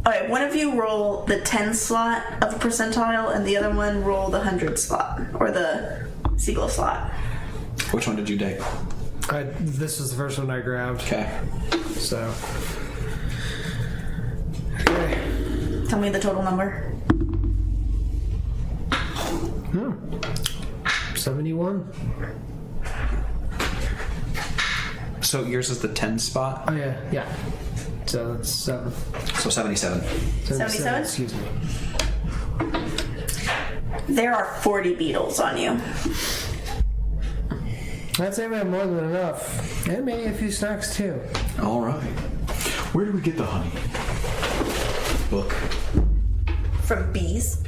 Alright, one of you roll the 10 slot of a percentile, and the other one roll the 100 slot, or the seagull slot. Which one did you take? This was the first one I grabbed. Okay. So. Okay. Tell me the total number. 71. So yours is the 10 spot? Oh yeah, yeah. So that's 7. So 77. 77? Excuse me. There are 40 beetles on you. I'd say we have more than enough. And maybe a few snacks too. All right. Where do we get the honey? Book. From bees.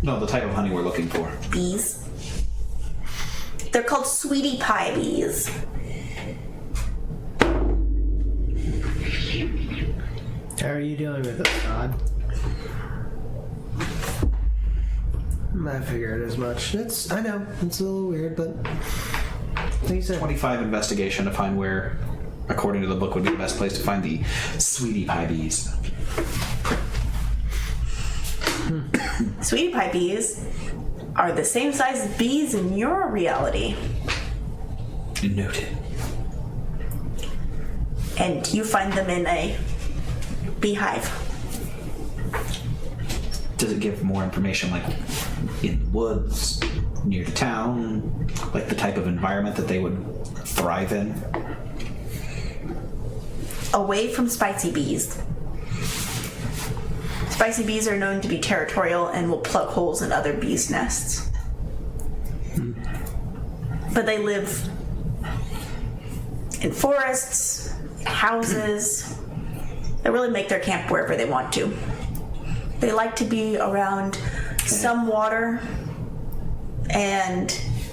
No, the type of honey we're looking for. Bees. They're called sweetie pie bees. How are you dealing with it, Todd? I figured as much. I know, it's a little weird, but like you said, 25 investigation to find where, according to the book, would be the best place to find the sweetie pie bees. Sweetie pie bees are the same size as bees in your reality. Noted. And you find them in a beehive. Does it give more information, like in the woods, near the town, like the type of environment that they would thrive in? Away from spicy bees. Spicy bees are known to be territorial and will plug holes in other bees' nests. But they live in forests, houses. They really make their camp wherever they want to. They like to be around some water and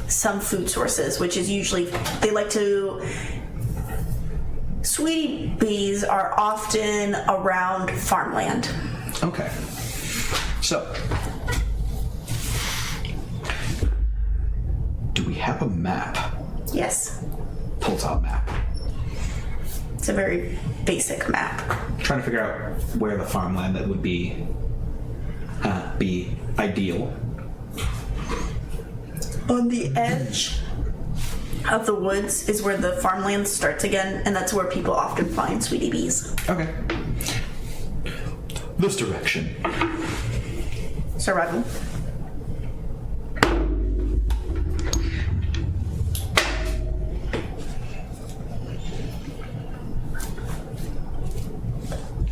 some food sources, which is usually, they like to, sweetie bees are often around farmland. Okay. So, do we have a map? Yes, Pull-top map. it's a very basic map. Trying to figure out where the farmland that would be ideal. On the edge of the woods is where the farmland starts again, and that's where people often find sweetie bees. Okay. This direction. Survival.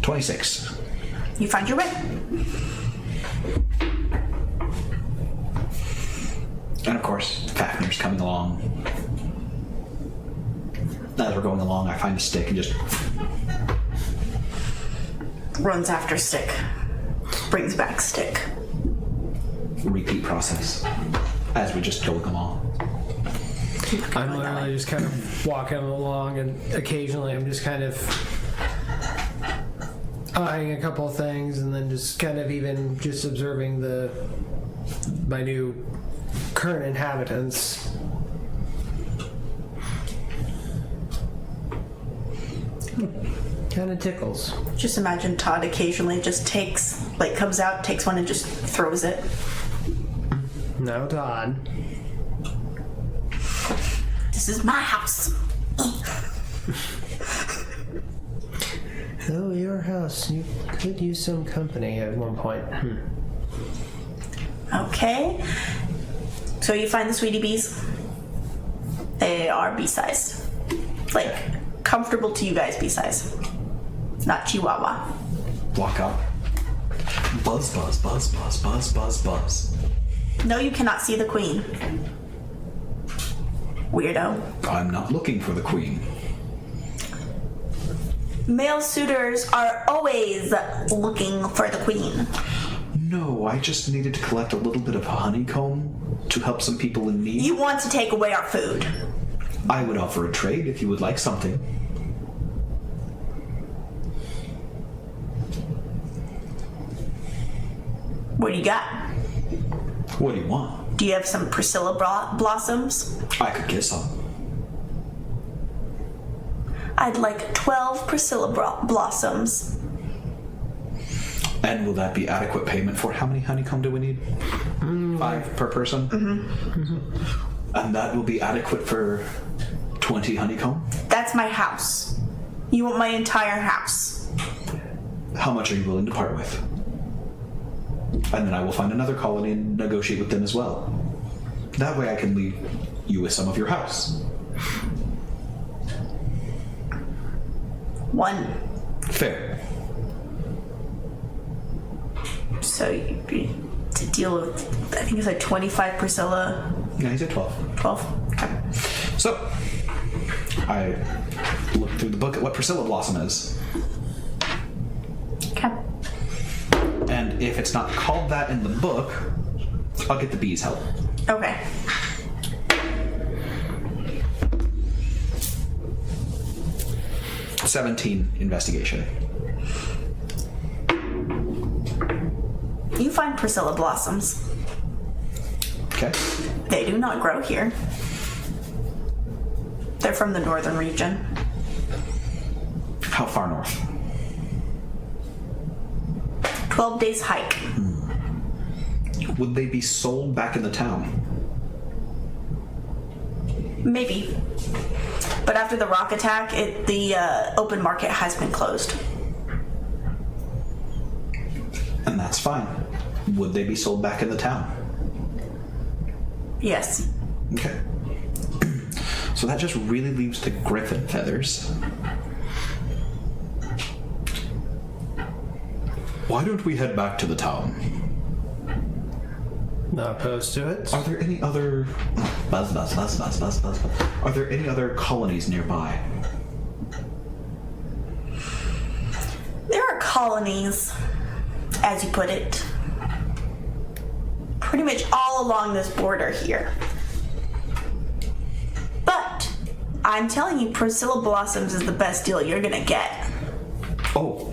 $26. You find your way. And of course, Fafner's coming along. As we're going along, I find a stick and just Runs after stick. Brings back stick. repeat process as we just go along. I'm literally just kind of walking along, and occasionally I'm just kind of eyeing a couple of things, and then just kind of even just observing my new current inhabitants. Kind of tickles. Just imagine Todd occasionally just comes out, takes one, and just throws it. No, Todd. This is my house. Oh, your house. You could use some company at one point. Okay. So you find the sweetie bees. They are bee size. Like, comfortable to you guys bee size. Not Chihuahua. Walk up. Buzz, buzz, buzz, buzz, buzz, buzz, buzz. No, you cannot see the queen. Weirdo. I'm not looking for the queen. Male suitors are always looking for the queen. No, I just needed to collect a little bit of honeycomb to help some people in need. You want to take away our food. I would offer a trade if you would like something. What do you got? What do you want? Do you have some Priscilla blossoms? I could get some. I'd like 12 Priscilla blossoms. And will that be adequate payment for how many honeycomb do we need? 5 per person? And that will be adequate for 20 honeycomb? That's my house. You want my entire house. How much are you willing to part with? And then I will find another colony and negotiate with them as well. That way I can leave you with some of your house. 1. Fair. So you'd be to deal with, I think it's like 25 Priscilla. Yeah, he's at 12. 12? Okay. So, I look through the book at what Priscilla Blossom is. Okay. And if it's not called that in the book, I'll get the bees help. Okay. $17 investigation. You find Priscilla blossoms. Okay. They do not grow here. They're from the northern region. How far north? 12 days hike. Would they be sold back in the town? Maybe. But after the rock attack, the open market has been closed. And that's fine. Would they be sold back in the town? Yes. Okay. So that just really leaves the griffin feathers. Why don't we head back to the town? Not opposed to it. Are there any other... Buzz. Are there any other colonies nearby? There are colonies, as you put it, pretty much all along this border here. But I'm telling you, Priscilla Blossoms is the best deal you're gonna get. Oh,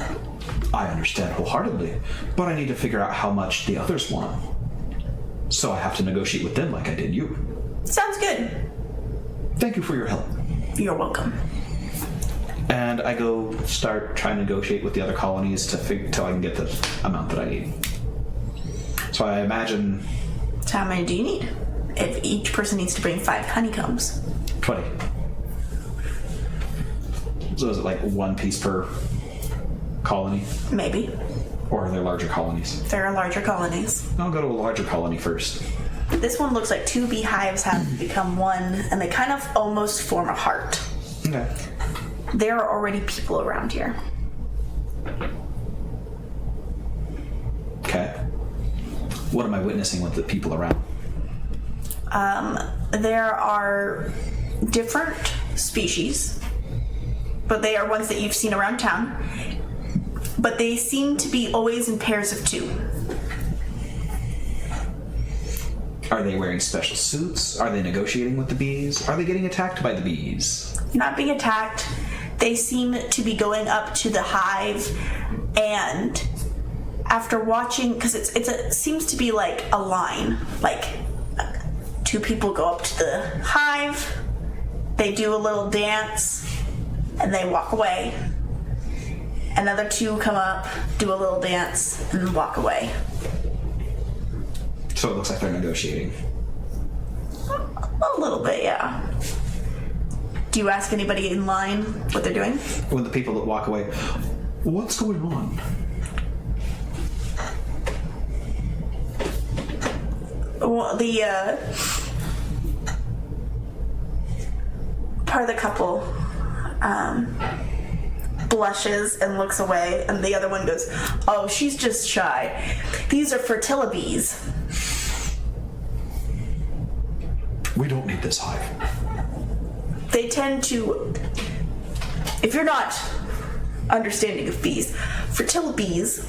I understand wholeheartedly, but I need to figure out how much the others want. So I have to negotiate with them like I did you. Sounds good. Thank you for your help. You're welcome. And I go start trying to negotiate with the other colonies to till I can get the amount that I need. So I imagine... So how many do you need? If each person needs to bring 5 honeycombs. 20. So is it like 1 piece per colony? Maybe. Or are there larger colonies? There are larger colonies. I'll go to a larger colony first. This one looks like 2 beehives have become one, and they kind of almost form a heart. Okay. There are already people around here. Okay. What am I witnessing with the people around? There are different species, but they are ones that you've seen around town. But they seem to be always in pairs of 2. Are they wearing special suits? Are they negotiating with the bees? Are they getting attacked by the bees? Not being attacked. They seem to be going up to the hive, and after watching, because it seems to be like a line, like 2 people go up to the hive, they do a little dance, and they walk away. Another 2 come up, do a little dance, and then walk away. So it looks like they're negotiating. A little bit, yeah. Do you ask anybody in line what they're doing? When the people that walk away, what's going on? Well, the part of the couple blushes and looks away, and the other one goes, "Oh, she's just shy. These are fertila bees." We don't need this hive. They tend to, if you're not understanding of bees, fertila bees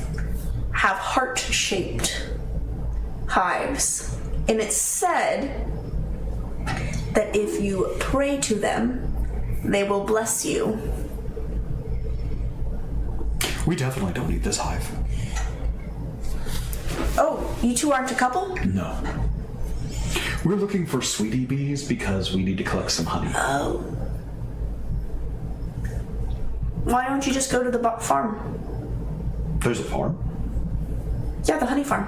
have heart-shaped hives, and it's said that if you pray to them, they will bless you. We definitely don't need this hive. Oh, you 2 aren't a couple? No. We're looking for sweetie bees because we need to collect some honey. Oh. why don't you just go to the farm? There's a farm? Yeah, the honey farm.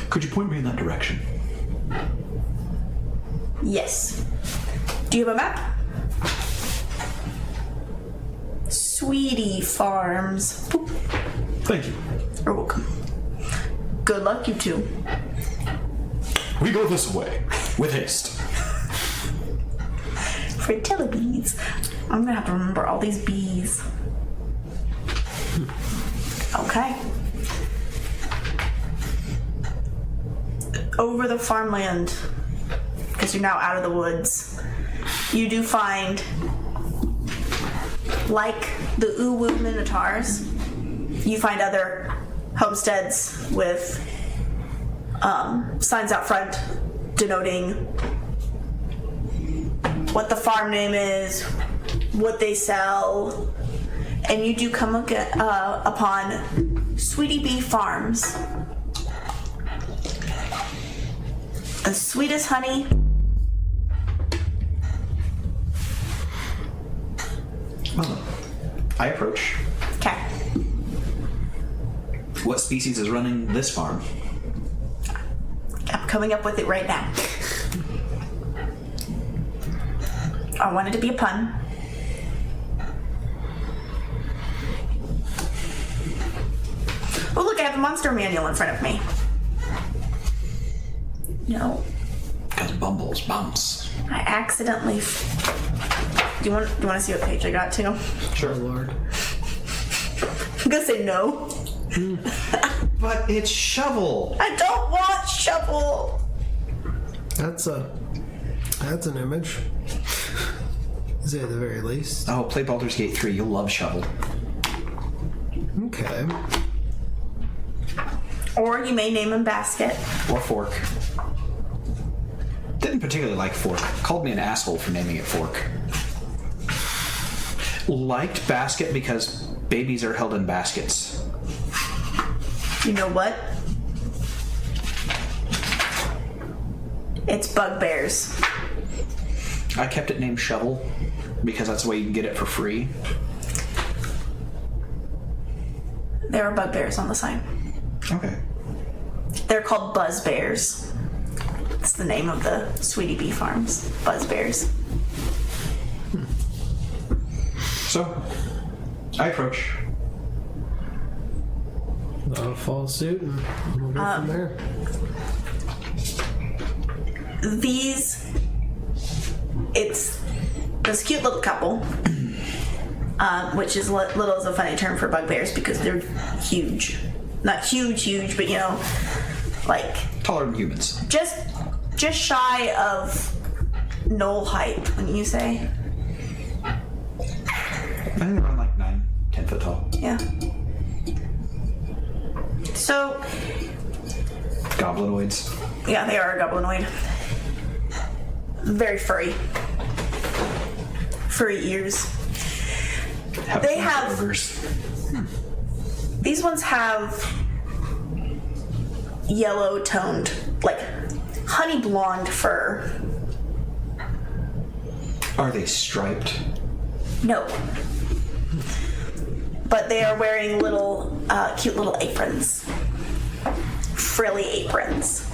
Could you point me in that direction? Yes. Do you have a map? Sweetie Farms. Boop. Thank you. You're welcome. Good luck, you two. We go this way, with haste. Fritilla bees. I'm gonna have to remember all these bees. Okay. Over the farmland, because you're now out of the woods, you do find, like the Uwu Minotaurs, you find other homesteads with signs out front denoting what the farm name is, what they sell, and you do come upon Sweetie Bee Farms. The sweetest honey. I approach. Okay. What species is running this farm? I'm coming up with it right now. I wanted to be a pun. Oh, look, I have the monster manual in front of me. No, Because Bumbles bumps. I accidentally. Do you want to see what page I got to? Sure, Lord. I'm gonna say no. But it's shovel. I don't want shovel. That's an image. Is it at the very least? Oh, play Baldur's Gate 3. You'll love shovel. Okay. Or you may name him Basket. Or fork. Didn't particularly like fork. Called me an asshole for naming it fork. Liked basket because babies are held in baskets. You know what? It's bugbears. I kept it named shovel because that's the way you can get it for free. There are bugbears on the sign. Okay. They're called buzzbears. It's the name of the Sweetie Bee Farms. Buzzbears. So, I approach. I'll follow suit and we'll go from there. It's this cute little couple, which is little is a funny term for bugbears because they're huge. Not huge, but like Taller than humans. just shy of knoll height, wouldn't you say? I think they're around like 9-10 foot tall. Yeah. So, Goblinoids. yeah, they are a goblinoid. Very furry. Furry ears. They have- ogres. These ones have yellow toned, like honey blonde fur. Are they striped? No. But they are wearing little, cute little aprons. Frilly aprons.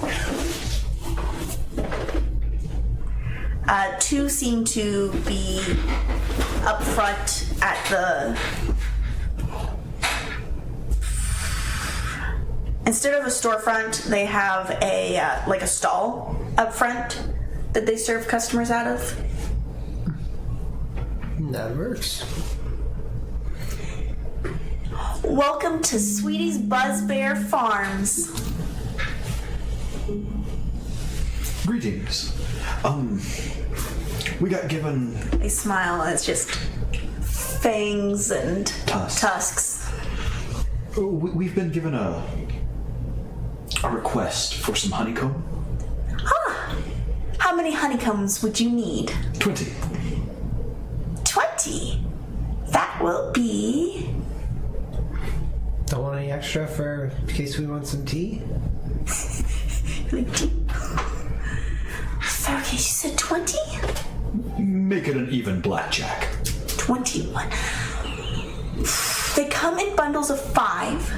Two seem to be up front at the... Instead of a storefront, they have a like a stall up front that they serve customers out of. That works. Welcome to Sweetie's Buzzbear Farms. Greetings. We got given They smile and it's just fangs and tusks. We've been given a request for some honeycomb. How many honeycombs would you need? 20. 20. That will be... Don't want any extra for in case we want some tea? Okay, you said 20? Make it an even blackjack. 21. They come in bundles of 5.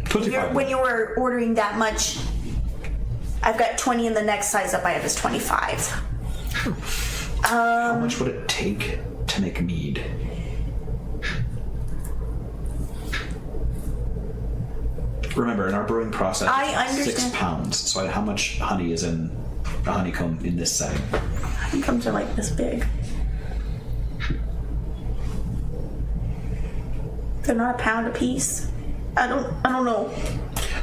25. When you were ordering that much, I've got 20, and the next size up I have is 25. How much would it take to make mead? Remember, in our brewing process, I it's 6 understand. pounds. So how much honey is in a honeycomb in this setting? Honeycombs are like this big. They're not a pound a piece. I don't know.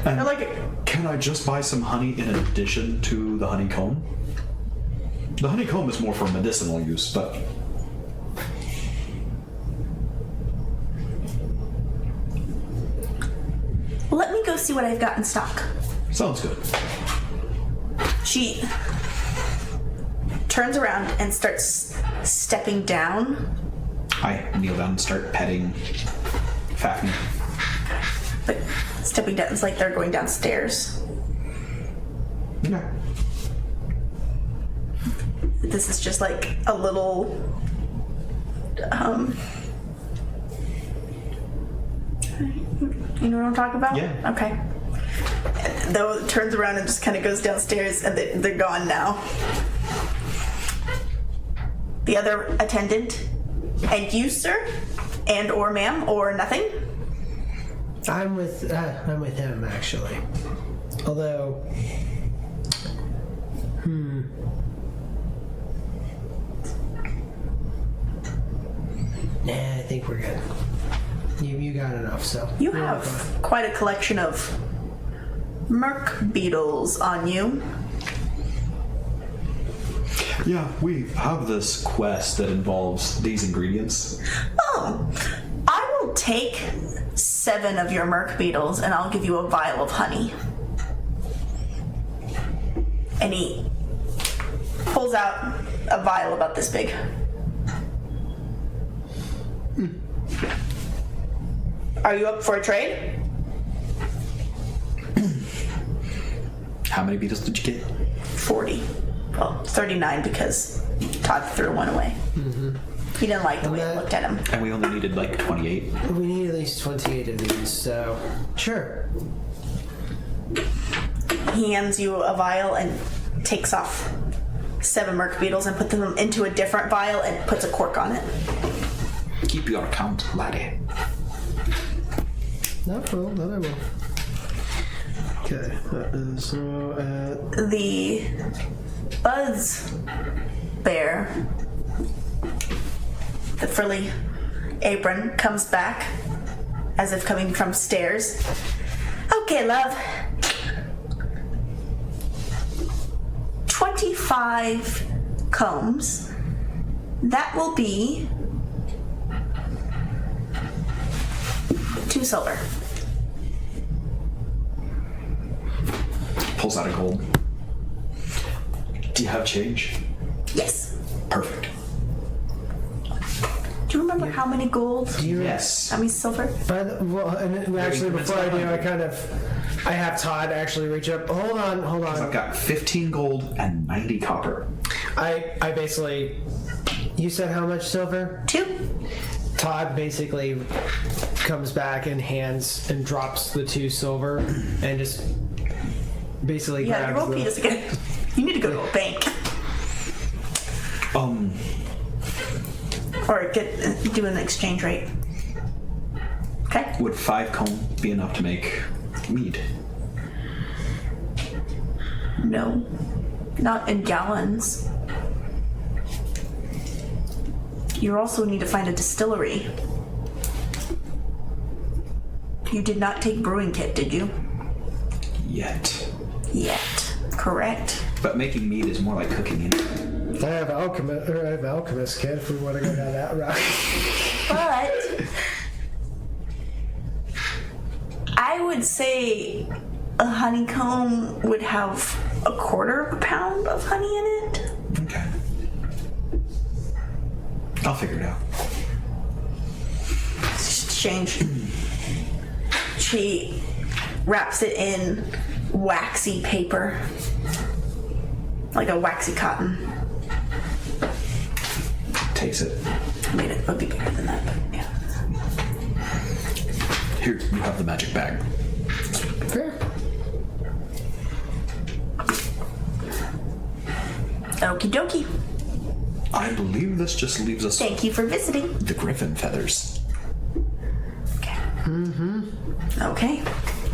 And They're like can I just buy some honey in addition to the honeycomb? The honeycomb is more for medicinal use, but let me go see what I've got in stock. sounds good. She turns around and starts stepping down, I kneel down and start petting Fafnir. but stepping down is like they're going downstairs. Yeah. This is just like a little you know what I'm talking about? Yeah. Okay. Though it turns around and just kind of goes downstairs, and they're gone now. The other attendant, and you, sir, and or ma'am, or nothing. I'm with him actually. Although, nah, I think we're good. You got enough, so You we're have fine. quite a collection of merc beetles on you. Yeah, we have this quest that involves these ingredients. Oh, I will take 7 of your merc beetles, and I'll give you a vial of honey. And he pulls out a vial about this big. Are you up for a trade? How many beetles did you get? 40. Well, 39 because Todd threw one away. He didn't like the way it looked at him. And we only needed like 28. We need at least 28 of these, so sure. He hands you a vial and takes off 7 merc beetles and puts them into a different vial and puts a cork on it. Keep your account, laddie. That I will. Okay, that is so The Buzz Bear, the frilly apron, comes back as if coming from stairs. Okay, love. 25 combs. That will be 2 silver. Pulls out a gold. Do you have change? Yes. Perfect. Do you remember how many gold? Yes. How many silver? and actually, before I do, I have Todd actually reach up. Hold on. I've got 15 gold and 90 copper. I basically, you said how much silver? 2. Todd basically comes back and hands and drops the 2 silver and just basically Yeah, grabs roll Peters again. You need to go to a bank. Or do an exchange rate. Okay. Would 5 comb be enough to make mead? No. Not in gallons. You also need to find a distillery. You did not take brewing kit, did you? Yet. Yet. Correct. But making mead is more like cooking anyway. I have alchemist kit if we want to go down that route. But I would say a honeycomb would have 1/4 pound of honey in it. Okay. I'll figure it out. Exchange. She wraps it in waxy paper, like a waxy cotton. Takes it. I made it would be bigger than that, but yeah. Here, you have the magic bag. Fair. Okie dokie. I believe this just leaves us Thank you for visiting. the griffin feathers. Okay. Okay.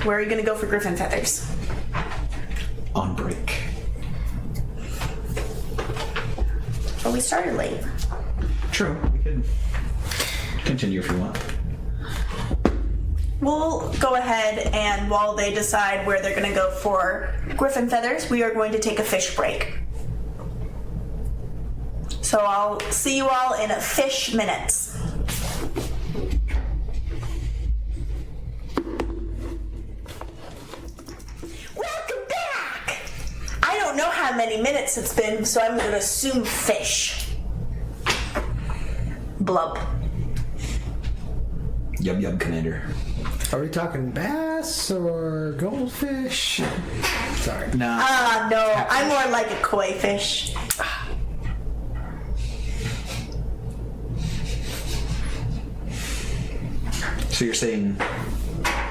Where are you gonna go for griffin feathers? On break. Well, we started late. True. We could continue if you want. We'll go ahead and while they decide where they're gonna go for griffin feathers, we are going to take a fish break. So I'll see you all in a fish minutes. Welcome back! I don't know how many minutes it's been, so I'm gonna assume fish. Blub. Yub, Commander. Are we talking bass or goldfish? Sorry. Nah. No, I'm more like a koi fish. So you're saying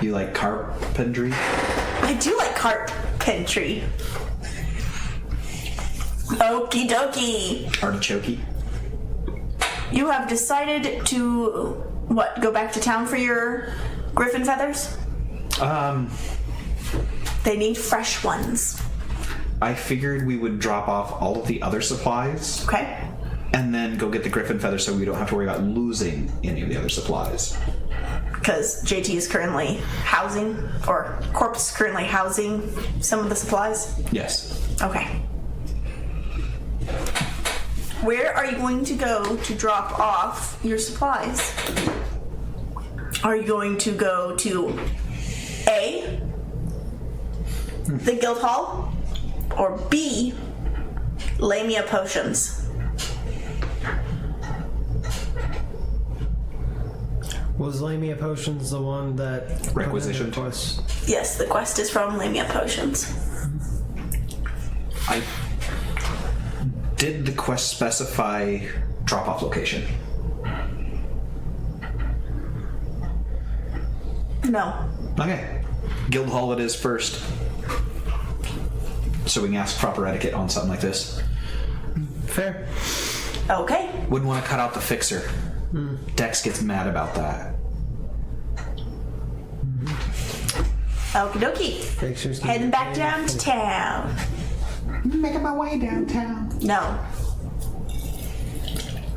you like carpentry? I do like carpentry. Okie dokie. Artichoke? You have decided to, what, go back to town for your griffin feathers? They need fresh ones. I figured we would drop off all of the other supplies Okay? and then go get the griffin feathers so we don't have to worry about losing any of the other supplies. Because JT is currently housing, or Corpse is currently housing some of the supplies. Yes. Okay. Where are you going to go to drop off your supplies? Are you going to go to A, the guild hall, or B, Lamia potions? Was Lamia Potions the one that Requisitioned. put in the quest? Yes, the quest is from Lamia potions. Did the quest specify drop-off location? No. Okay. Guild hall it is first. So we can ask proper etiquette on something like this. Fair. Okay. Wouldn't want to cut out the fixer. Dex gets mad about that. Okie dokie. Fixers can Heading be back paid. down to town. Making my way downtown. No.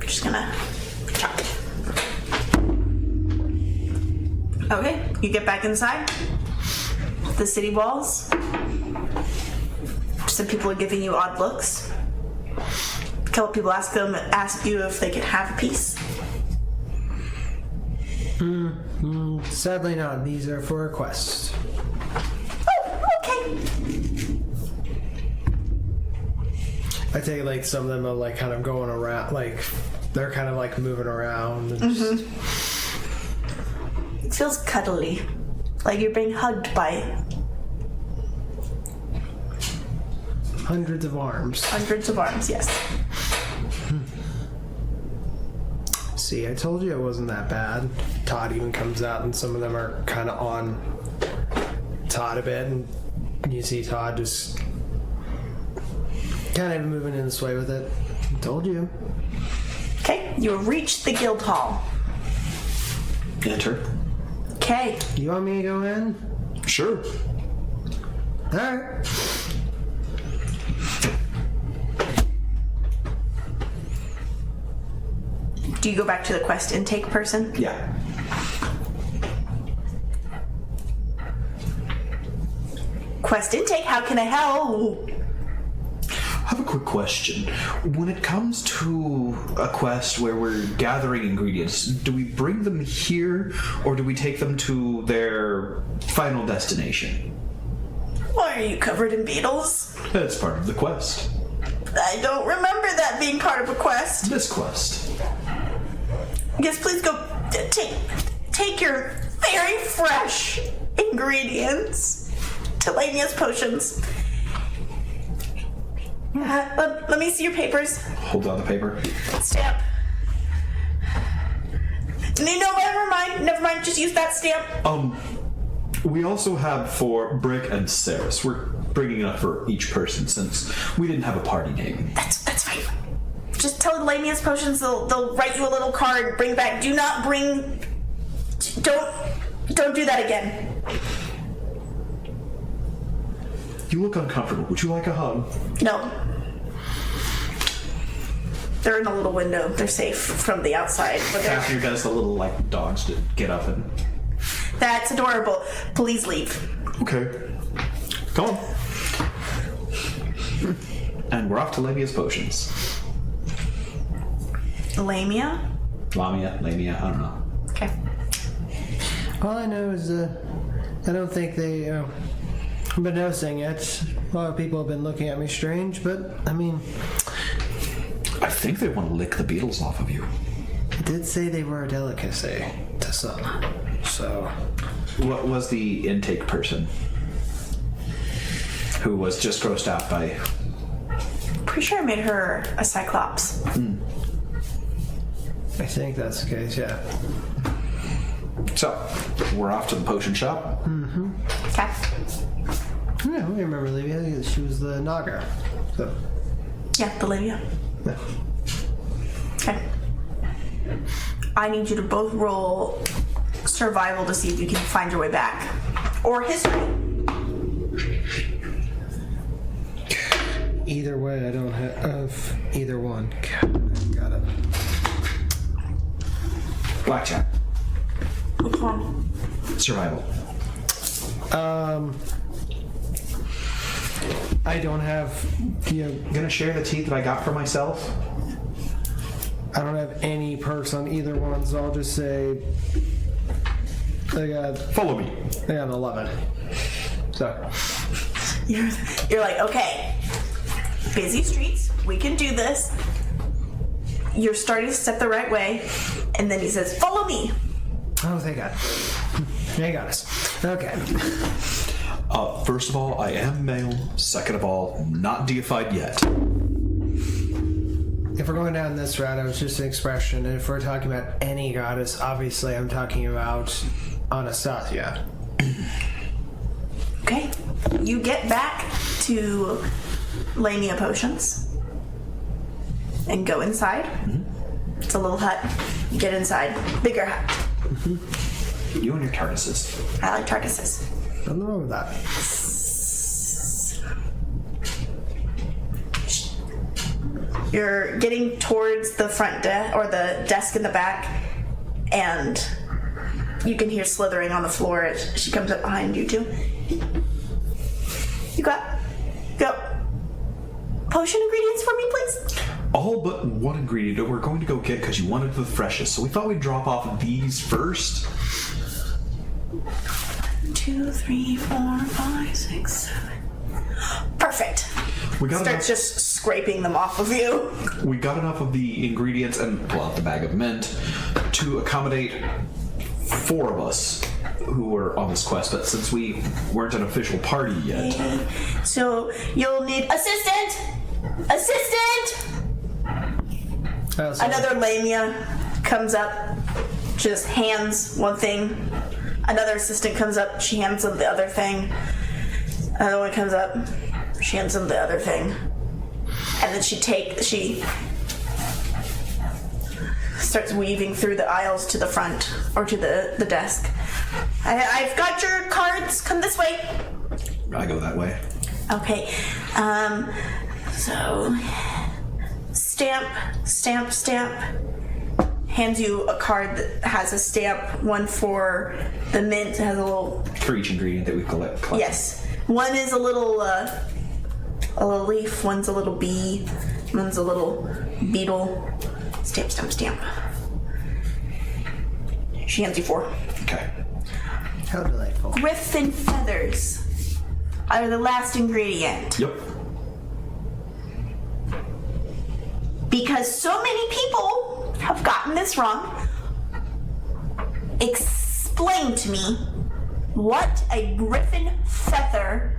Just gonna chop. Okay, you get back inside the city walls. Some people are giving you odd looks. A couple people ask you if they can have a piece. Sadly not. These are for a quest. Oh, okay. I take like some of them are like kind of going around, like they're kind of like moving around. And just, It feels cuddly, like you're being hugged by hundreds of arms. hundreds of arms. Yes. See, I told you it wasn't that bad. Todd even comes out, and some of them are kind of on Todd a bit, and you see Todd just kind of moving in this way with it. I told you. Okay, you have reached the guild hall. Enter. Okay. You want me to go in? Sure. All right. Do you go back to the quest intake person? Yeah. Quest intake, how can I help? I have a quick question. When it comes to a quest where we're gathering ingredients, do we bring them here or do we take them to their final destination? Why are you covered in beetles? That's part of the quest. I don't remember that being part of a quest. This quest. Yes, please go take your very fresh ingredients to Lania's potions. Let me see your papers. Hold on the paper. Stamp. You know what mind. Just use that stamp. We also have for Brick and Saris. We're bringing it up for each person since we didn't have a party name. That's fine. Just tell Lamia's Potions they'll write you a little card, bring back. Do not bring... Don't do that again. You look uncomfortable. Would you like a hug? No. They're in a little window. They're safe from the outside. But After you guys, the little like dogs to get up and. that's adorable. Please leave. Okay. Come on. And we're off to Lamia's Potions. Lamia? Lamia, I don't know. Okay. All I know is I don't think they have been noticing it. A lot of people have been looking at me strange, but I mean, I think they want to lick the beetles off of you. I did say they were a delicacy to some. So, What was the intake person? Who was just grossed out by. Pretty sure I made her a Cyclops. I think that's the case, yeah. So, we're off to the potion shop. Okay. Yeah, we remember Livia. She was the Naga. So, Yeah, the Lamia. yeah. Okay. I need you to both roll survival to see if you can find your way back. Or history. Either way, I don't have either one. God, got it. Blackjack. Which one? Survival. I don't have, I'm gonna share the teeth that I got for myself. I don't have any perks on either one, so I'll just say I got Follow me. 11. So, You're like, okay, busy streets, we can do this. You're starting to step the right way, and then he says, follow me. oh, thank God. They got us. Okay. First of all, I am male. Second of all, not deified yet. If we're going down this route, it was just an expression. And if we're talking about any goddess, obviously I'm talking about Anastasia. Okay, you get back to Lamia Potions and go inside. It's a little hut. You get inside. Bigger hut. You and your TARDISes. I like TARDISes. Nothing wrong with that. You're getting towards the front desk or the desk in the back, and you can hear slithering on the floor. She comes up behind you too. You got potion ingredients for me, please? All but one ingredient that we're going to go get because you wanted the freshest. So we thought we'd drop off these first. 2, 3, 4, 5, 6, 7. Perfect. We got Starts just scraping them off of you. We got enough of the ingredients and pull out the bag of mint to accommodate 4 of us who were on this quest. But since we weren't an official party yet, So you'll need assistant. Another Lamia comes up, just hands one thing. Another assistant comes up, she hands them the other thing. Another one comes up, she hands them the other thing. And then she starts weaving through the aisles to the front, or to the desk. I've got your cards, come this way. I go that way. Okay, so stamp. Hands you a card that has a stamp. One for the mint has a little. For each ingredient that we collect. Yes, one is a little leaf. One's a little bee. One's a little beetle. Stamp. She hands you 4. Okay. How delightful. Griffin feathers are the last ingredient. yep. Because so many people have gotten this wrong. Explain to me what a griffin feather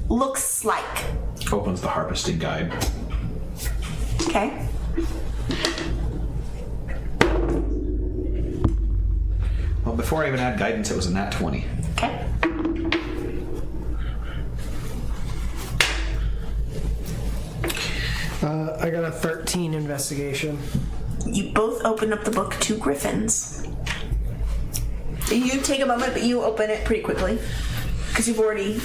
looks like. Opens the harvesting guide. Okay. before I even had guidance, it was a nat 20. Okay. I got a 13 investigation. You both open up the book to griffins. You take a moment, but you open it pretty quickly. Because you've already...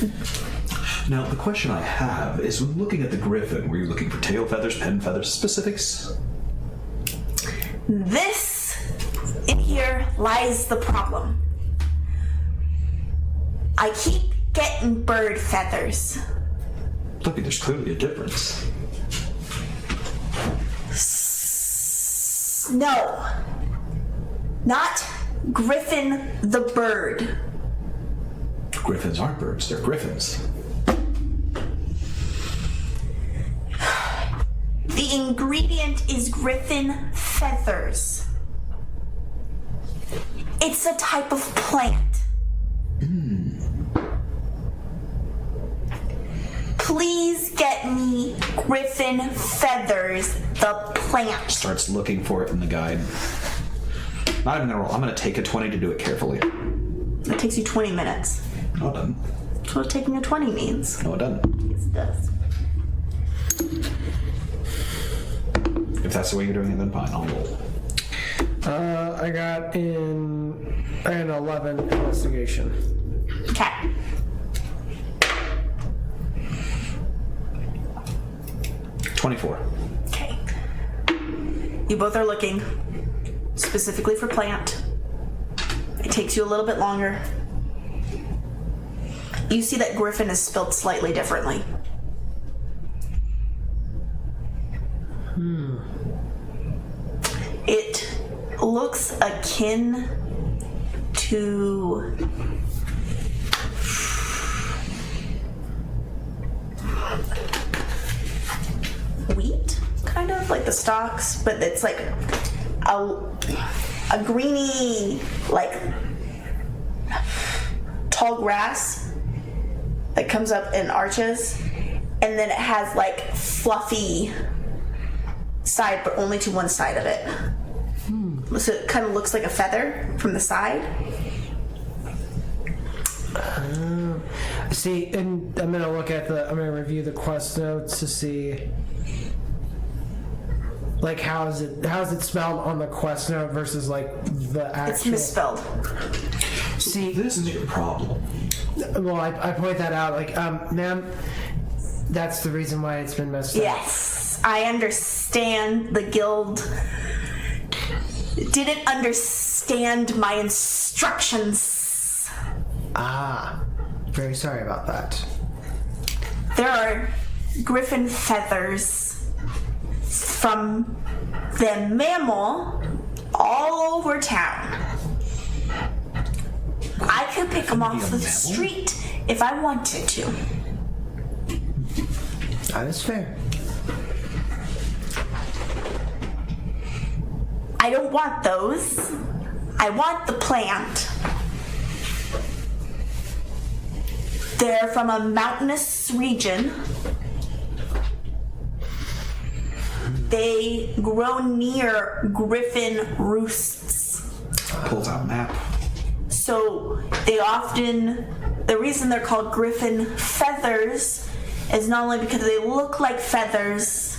Now, the question I have is, when looking at the griffin, were you looking for tail feathers, pen feathers, specifics? This, in here, lies the problem. I keep getting bird feathers. Look, there's clearly a difference. No. Not Griffin the bird. Griffins aren't birds, they're griffins. The ingredient is griffin feathers. It's a type of plant. Please get me griffin feathers, the plant. Starts looking for it in the guide. Not even gonna roll. I'm gonna take a 20 to do it carefully. It takes you 20 minutes. No, it doesn't. That's what taking a 20 means. No, it doesn't. Yes, it does. If that's the way you're doing it, then fine, I'll roll. I got an 11 investigation. Okay. $24. Okay. You both are looking specifically for plant. It takes you a little bit longer. You see that griffin is spelled slightly differently. It looks akin to wheat, kind of like the stalks, but it's like a greeny, like tall grass that comes up in arches, and then it has like fluffy side, but only to one side of it. So it kind of looks like a feather from the side. See, and I'm gonna review the quest notes to see, like, how is it spelled on the quest note versus like the actual. It's misspelled. See, This is your problem. well, I point that out. Like, ma'am, that's the reason why it's been messed up. Yes, I understand. The guild didn't understand my instructions. Ah, very sorry about that. There are griffin feathers from the mammal all over town. I could pick them off the street if I wanted to. That is fair. I don't want those. I want the plant. They're from a mountainous region. They grow near griffin roosts. Pulls out a map. So they often, the reason they're called griffin feathers is not only because they look like feathers,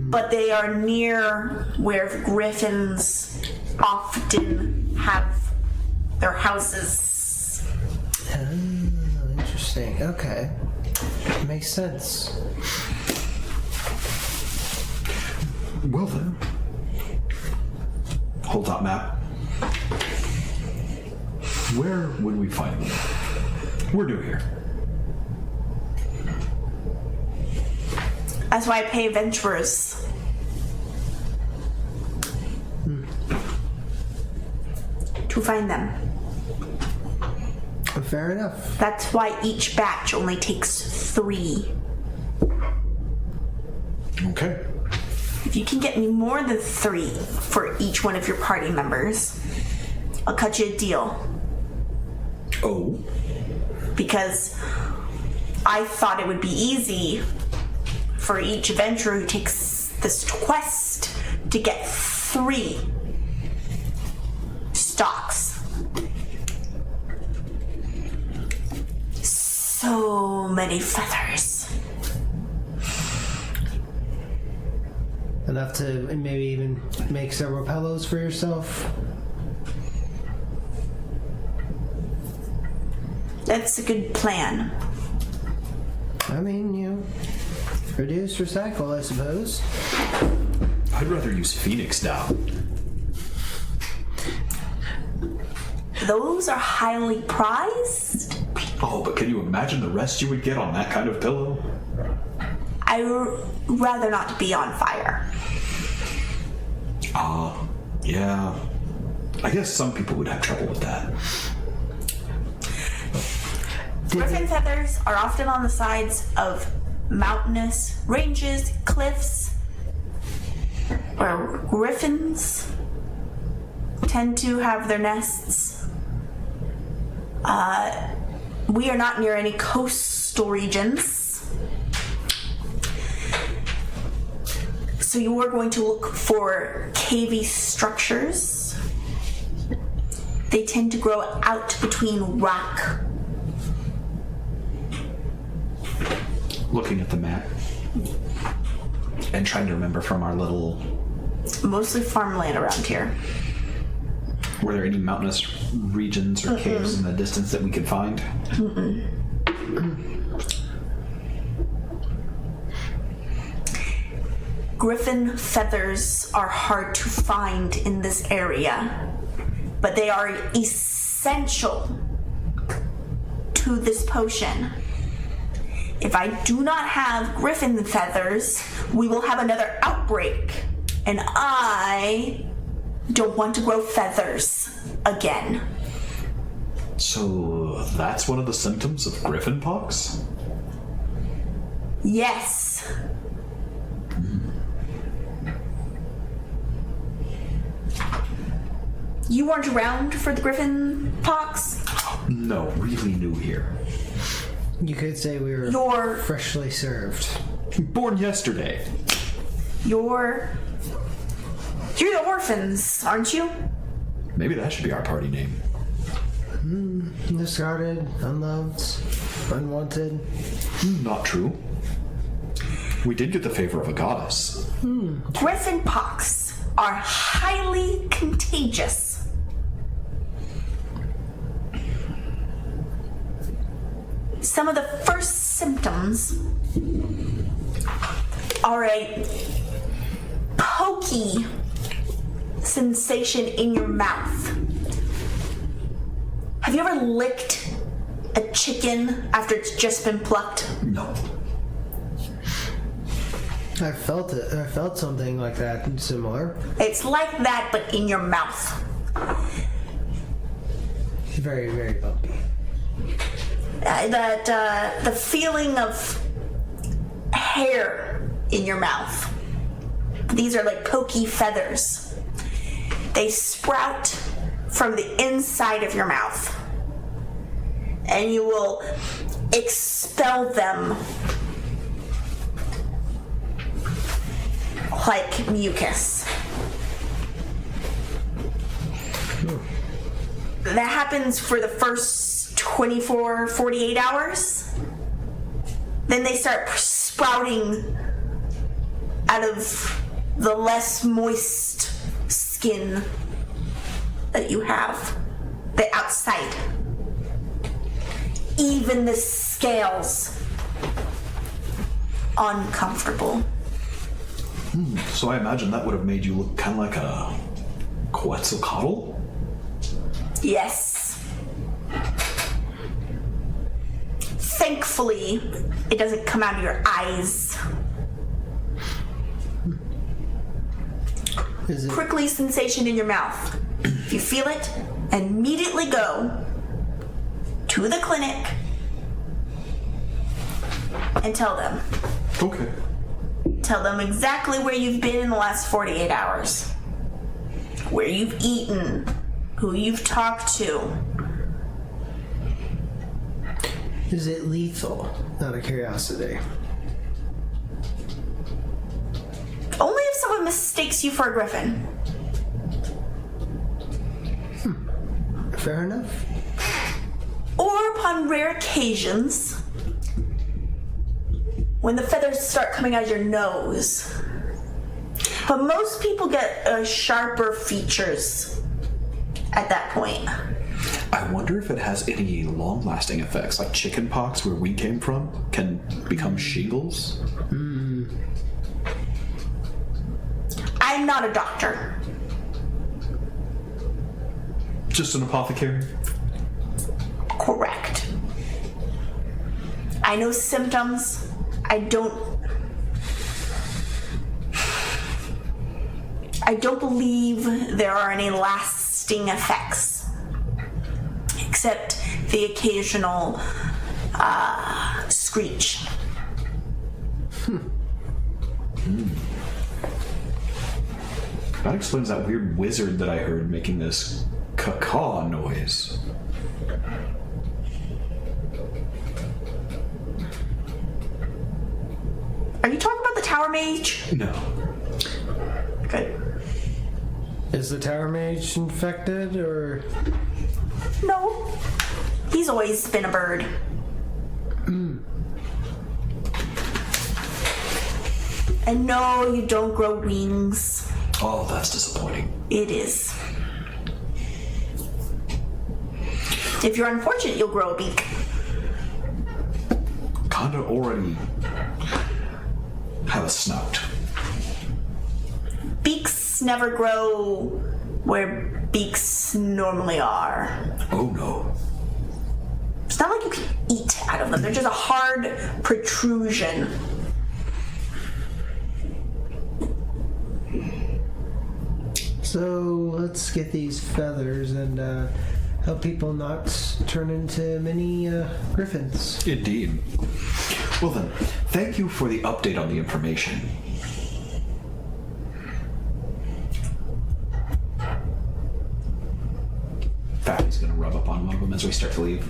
but they are near where griffins often have their houses. Oh, interesting. Okay. Makes sense. Well then. Holds out map. Where would we find them? We're new here. That's why I pay adventurers. To find them. Fair enough. That's why each batch only takes 3. Okay. If you can get me more than 3 for each one of your party members, I'll cut you a deal. Oh. Because I thought it would be easy for each adventurer who takes this quest to get 3 stocks. so many feathers. Enough to maybe even make several pillows for yourself. That's a good plan. I mean, reduce, recycle, I suppose. I'd rather use Phoenix down. Those are highly prized. Oh, but can you imagine the rest you would get on that kind of pillow? I'd rather not be on fire. Yeah. I guess some people would have trouble with that. Griffin feathers are often on the sides of mountainous ranges, cliffs, where griffins tend to have their nests. We are not near any coastal regions. So you are going to look for cavey structures. They tend to grow out between rock. Looking at the map and trying to remember from our little... Mostly farmland around here. Were there any mountainous regions or caves in the distance that we could find? Griffin feathers are hard to find in this area, but they are essential to this potion. If I do not have griffin feathers, we will have another outbreak, and I don't want to grow feathers again. So that's one of the symptoms of griffin pox? Yes. You weren't around for the griffin pox? No, really new here. You could say we were You're freshly served. Born yesterday. You're the orphans, aren't you? Maybe that should be our party name. Discarded, unloved, unwanted. Not true. We did get the favor of a goddess. Griffin pox are highly contagious. Some of the first symptoms are a pokey sensation in your mouth. Have you ever licked a chicken after it's just been plucked? No. I felt it. I felt something like that, similar. It's like that, but in your mouth. Very, very bumpy. The feeling of hair in your mouth. These are like pokey feathers. They sprout from the inside of your mouth, and you will expel them like mucus. That happens for the first 24, 48 hours. Then they start sprouting out of the less moist skin that you have, the outside. Even the scales uncomfortable. So I imagine that would have made you look kind of like a Quetzalcoatl? Yes. Thankfully, it doesn't come out of your eyes. Is it? Prickly sensation in your mouth. If you feel it, immediately go to the clinic and tell them. Okay. Tell them exactly where you've been in the last 48 hours. Where you've eaten. Who you've talked to. Is it lethal? Out of curiosity. Only if someone mistakes you for a griffin. Fair enough. Or upon rare occasions, when the feathers start coming out of your nose. But most people get sharper features at that point. I wonder if it has any long-lasting effects, like chickenpox, where we came from, can become shingles. I'm not a doctor. Just an apothecary. Correct. I know symptoms. I don't believe there are any lasting effects, except the occasional screech. That explains that weird wizard that I heard making this caw noise. Are you talking about the Tower Mage? No. Good. Is the Tower Mage infected, or? No. He's always been a bird. And no, you don't grow wings. Oh, that's disappointing. It is. If you're unfortunate, you'll grow a beak. Kinda already have a snout. Beaks never grow where beaks normally are. Oh no. It's not like you can eat out of them. They're just a hard protrusion. So let's get these feathers and help people not turn into mini griffins. Indeed. Well then, thank you for the update on the information. Fatty's gonna rub up on one of them as we start to leave.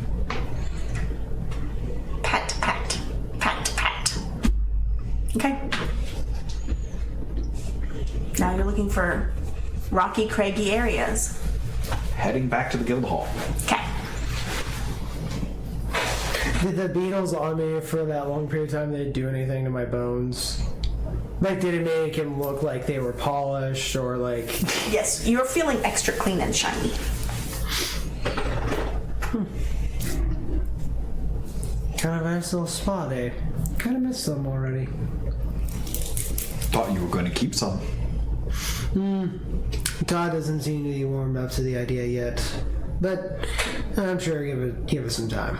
Pat, pat, pat, pat. Okay. Now you're looking for rocky, craggy areas. Heading back to the guild hall. Okay. Did the beetles on me for that long period of time, did it do anything to my bones? Like, did it make them look like they were polished, or like... Yes, you're feeling extra clean and shiny. Kind of a nice little spot, eh? Kind of missed them already. Thought you were going to keep some. Todd doesn't seem to be warmed up to the idea yet, but I'm sure give it some time.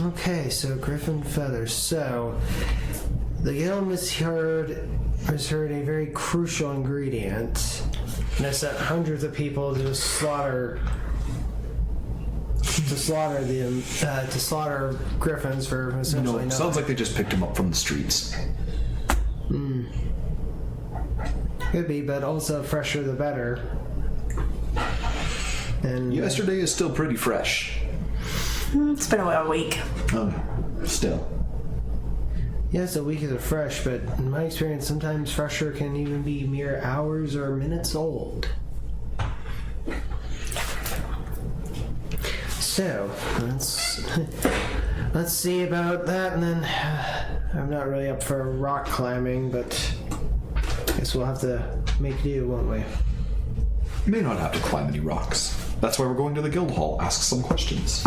Okay, so griffin feathers. So the guild misheard a very crucial ingredient, and it sent hundreds of people to slaughter griffins for essentially No, nothing. sounds like they just picked him up from the streets. Could be, but also fresher the better. And Yesterday is still pretty fresh. It's been a week. Still. yes, a week is fresh, but in my experience, sometimes fresher can even be mere hours or minutes old. So let's see about that, and then I'm not really up for rock climbing, but I guess we'll have to make do, won't we? You may not have to climb any rocks. That's why we're going to the guild hall. Ask some questions.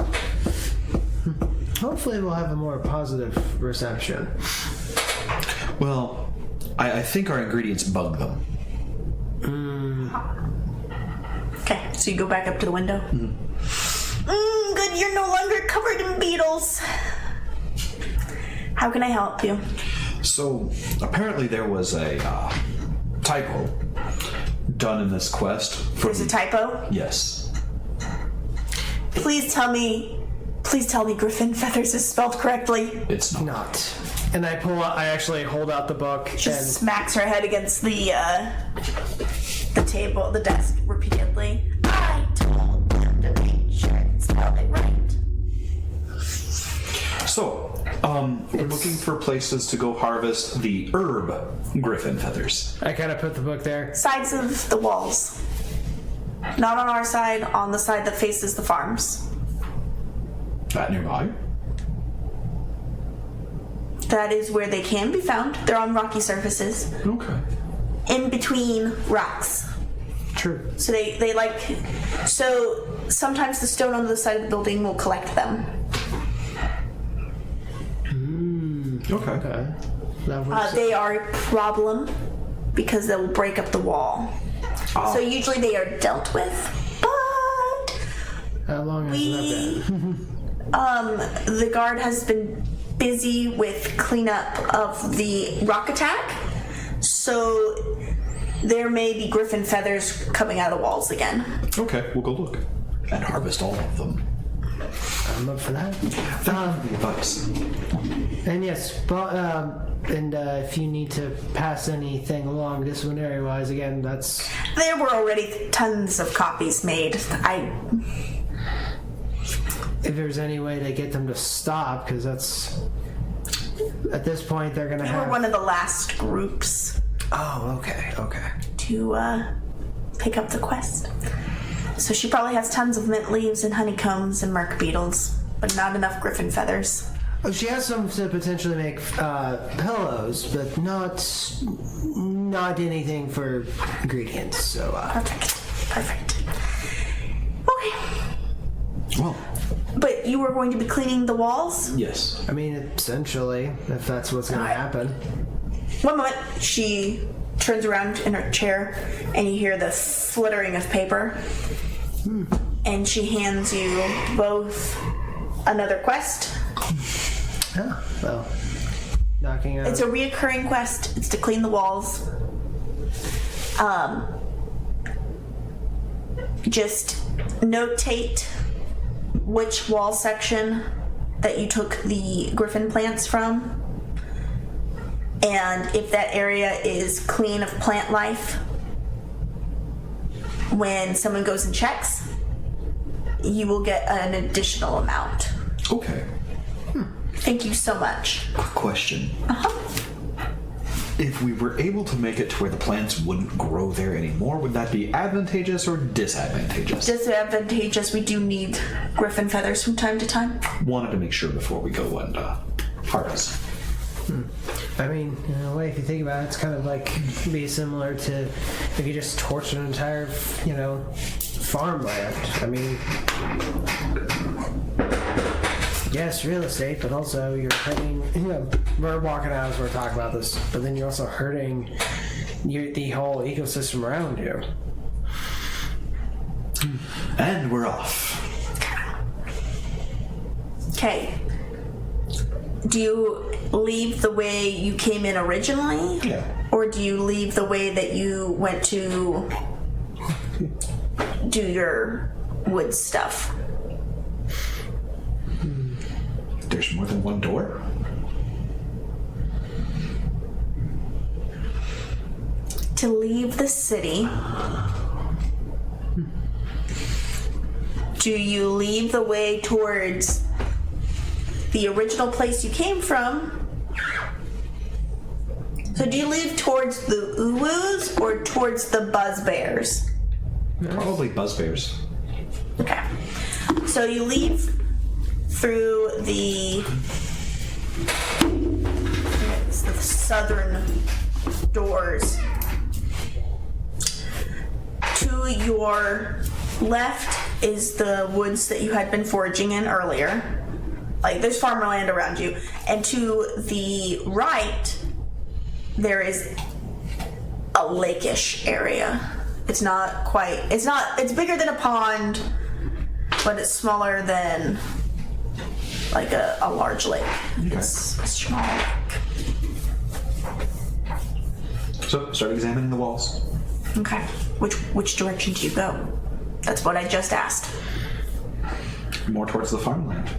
Hopefully we'll have a more positive reception. Well, I think our ingredients bug them. Okay, so you go back up to the window. Good, you're no longer covered in beetles. How can I help you? So, apparently there was a typo done in this quest. There's a typo? Yes. Please tell me Griffin Feathers is spelled correctly. It's not. Not. And I actually hold out the book She and smacks her head against the table, the desk, repeatedly. I told them to make sure it's spelled it right. So, we're looking for places to go harvest the herb griffin feathers. I kind of put the book there. Sides of the walls. Not on our side, on the side that faces the farms. That nearby? That is where they can be found. They're on rocky surfaces, Okay. in between rocks. True. So they like. So sometimes the stone on the side of the building will collect them. Okay. Okay. That works. They are a problem because they will break up the wall. So usually they are dealt with, but How long has that been? the guard has been busy with cleanup of the rock attack, so there may be griffin feathers coming out of the walls again. Okay, we'll go look. And harvest all of them. I'm up for that. Advice. And yes, but if you need to pass anything along disciplinary-wise, again, that's There were already tons of copies made. if there's any way to get them to stop, because that's at this point they're gonna They have. were one of the last groups Oh, okay. to pick up the quest. So she probably has tons of mint leaves and honeycombs and merc beetles, but not enough griffin feathers. Oh, she has some to potentially make pillows, but not anything for ingredients. So Perfect. Okay. Well, But you were going to be cleaning the walls? yes. I mean, essentially, if that's what's gonna happen. One moment, she turns around in her chair and you hear the fluttering of paper. And she hands you both another quest. Yeah. Well, knocking out. It's a reoccurring quest. It's to clean the walls. Just notate which wall section that you took the griffin plants from. And if that area is clean of plant life, when someone goes and checks, you will get an additional amount. Okay. Thank you so much. Quick question. If we were able to make it to where the plants wouldn't grow there anymore, would that be advantageous or disadvantageous? Disadvantageous, we do need griffin feathers from time to time. Wanted to make sure before we go and harvest. I mean, in a way, if you think about it, it's kind of like be similar to if you just torch an entire, farmland. I mean, yes, real estate, but also you're hurting. We're walking out as we're talking about this, but then you're also hurting the whole ecosystem around you. And we're off. Okay. Do you leave the way you came in originally? Yeah. Or do you leave the way that you went to do your wood stuff? There's more than one door? To leave the city, do you leave the way towards the original place you came from? So do you leave towards the Uwus or towards the Buzzbears? Probably buzzbears. Okay. So you leave through the southern doors. To your left is the woods that you had been foraging in earlier. Like, there's farmland around you. And to the right, there is a lake-ish area. It's bigger than a pond, but it's smaller than, like, a large lake. It's a small lake. So, start examining the walls. Okay. Which direction do you go? That's what I just asked. More towards the farmland.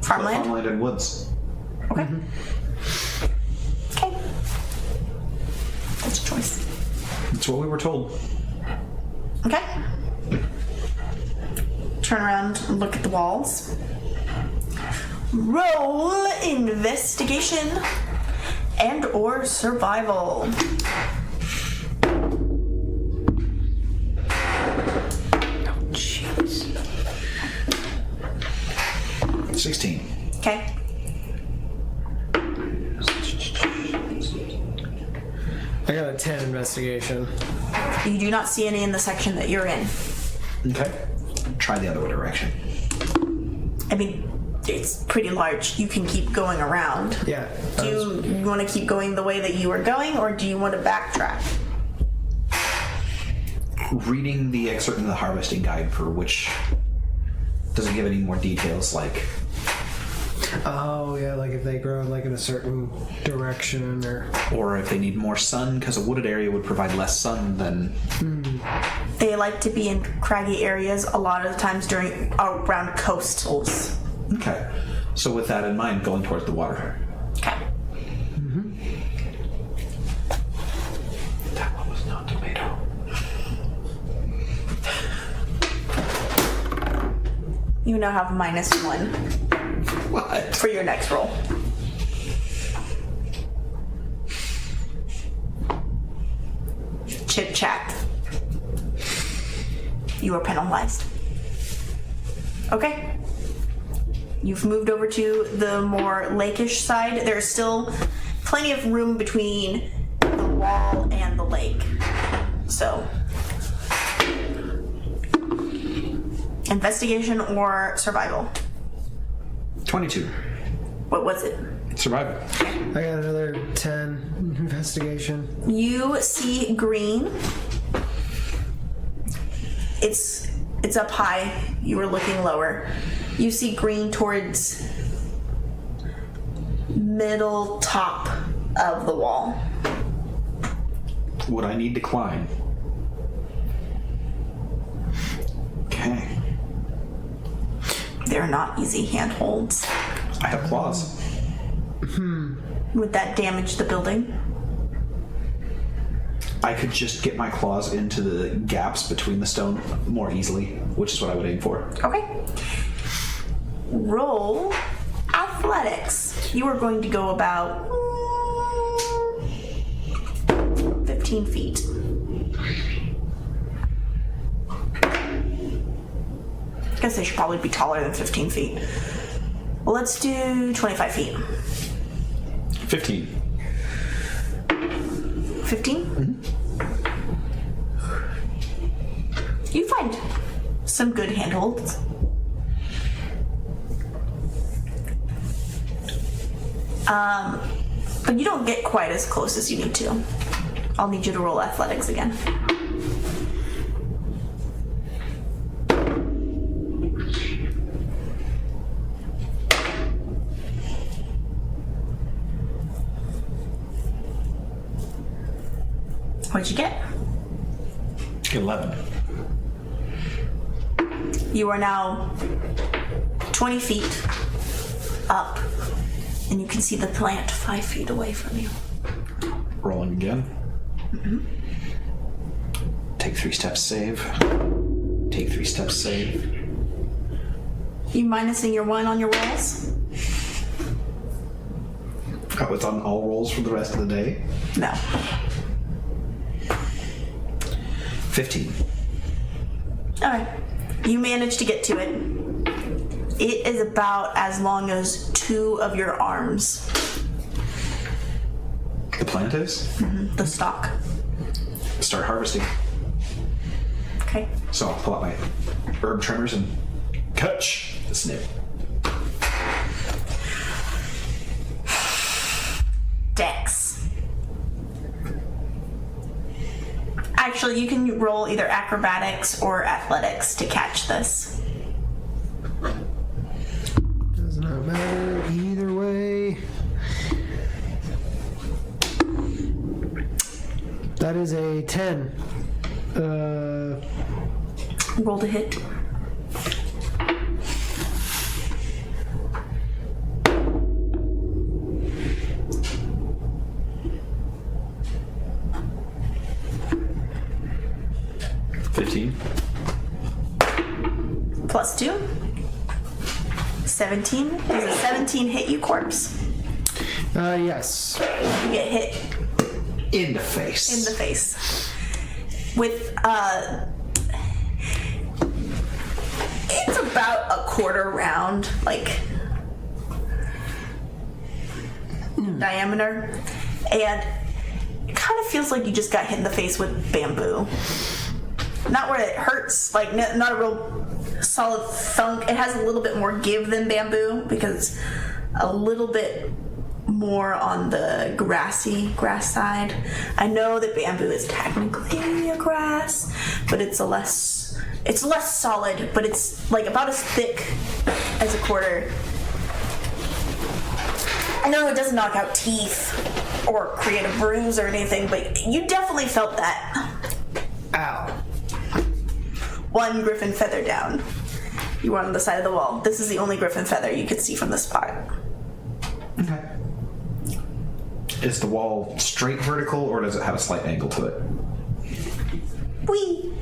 Farmland? Farmland and woods. Okay. Okay. That's a choice. That's what we were told. Okay. Turn around and look at the walls. Roll investigation and or survival. Jeez. 16. Okay. I got a 10 investigation. You do not see any in the section that you're in. Okay. Try the other direction. I mean, it's pretty large. You can keep going around. Yeah. Do you want to keep going the way that you were going, or do you want to backtrack? Reading the excerpt in the harvesting guide for which doesn't give any more details, like Oh, yeah, like if they grow like in a certain direction or if they need more sun, because a wooded area would provide less sun than. They like to be in craggy areas a lot of the times around coastals. Okay. So with that in mind, going towards the water. Okay. That one was not tomato. You now have -1 What? for your next roll. Chit chat. You are penalized. Okay. You've moved over to the more lakeish side. There's still plenty of room between the wall and the lake. So, investigation or survival? 22. What was it? Survival. I got another 10 investigation. You see green. It's up high. You were looking lower. You see green towards middle top of the wall. Would I need to climb? Okay. They're not easy handholds. I have claws. Would that damage the building? I could just get my claws into the gaps between the stone more easily, which is what I would aim for. Okay. Roll athletics. You are going to go about 15 feet. I guess they should probably be taller than 15 feet. Well, let's do 25 feet. 15. 15? You find some good handholds. But you don't get quite as close as you need to. I'll need you to roll athletics again. What'd you get? 11. You are now 20 feet up, and you can see the plant 5 feet away from you. Rolling again. Take 3 steps, save. Take 3 steps, save. You minusing your 1 on your rolls? Oh, it's on all rolls for the rest of the day? No. 15. Alright. You manage to get to it. It is about as long as 2 of your arms. The plant is? The stalk. Start harvesting. Okay. So I'll pull out my herb trimmers and catch the snip. Dex. Actually, you can roll either acrobatics or athletics to catch this. Does not matter either way. That is a 10. Roll to hit. Plus 2. 17. Does a 17 hit you, corpse? Yes. You get hit In the face. in the face with it's about a quarter round, like diameter, and it kind of feels like you just got hit in the face with bamboo. Not where it hurts, like not a real solid thunk. It has a little bit more give than bamboo because it's a little bit more on the grass side. I know that bamboo is technically a grass, but it's less solid, but it's like about as thick as a quarter. I know it doesn't knock out teeth or create a bruise or anything, but you definitely felt that. Ow. One griffin feather down. You were on the side of the wall. This is the only griffin feather you could see from this spot. Okay. Is the wall straight vertical, or does it have a slight angle to it? Whee!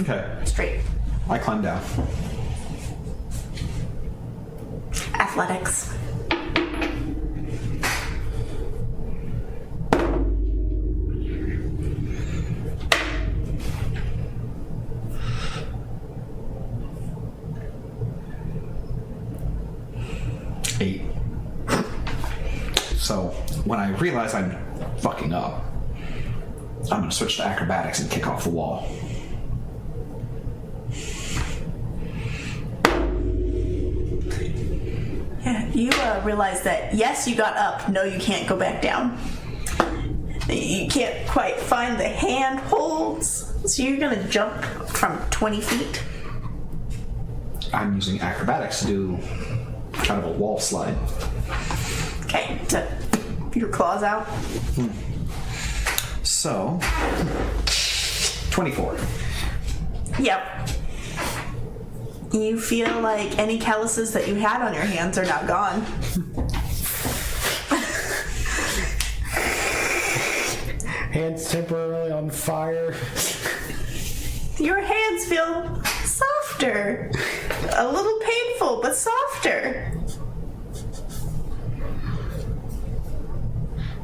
Okay. Straight. I climb down. Athletics. Eight. So when I realize I'm fucking up, I'm gonna switch to acrobatics and kick off the wall. Yeah, you realize that yes, you got up. No, you can't go back down. You can't quite find the handholds, so you're gonna jump from 20 feet. I'm using acrobatics to do kind of a wall slide. Okay, to your claws out. So 24. Yep. You feel like any calluses that you had on your hands are now gone. Hands temporarily on fire. Your hands feel softer. A little painful, but softer.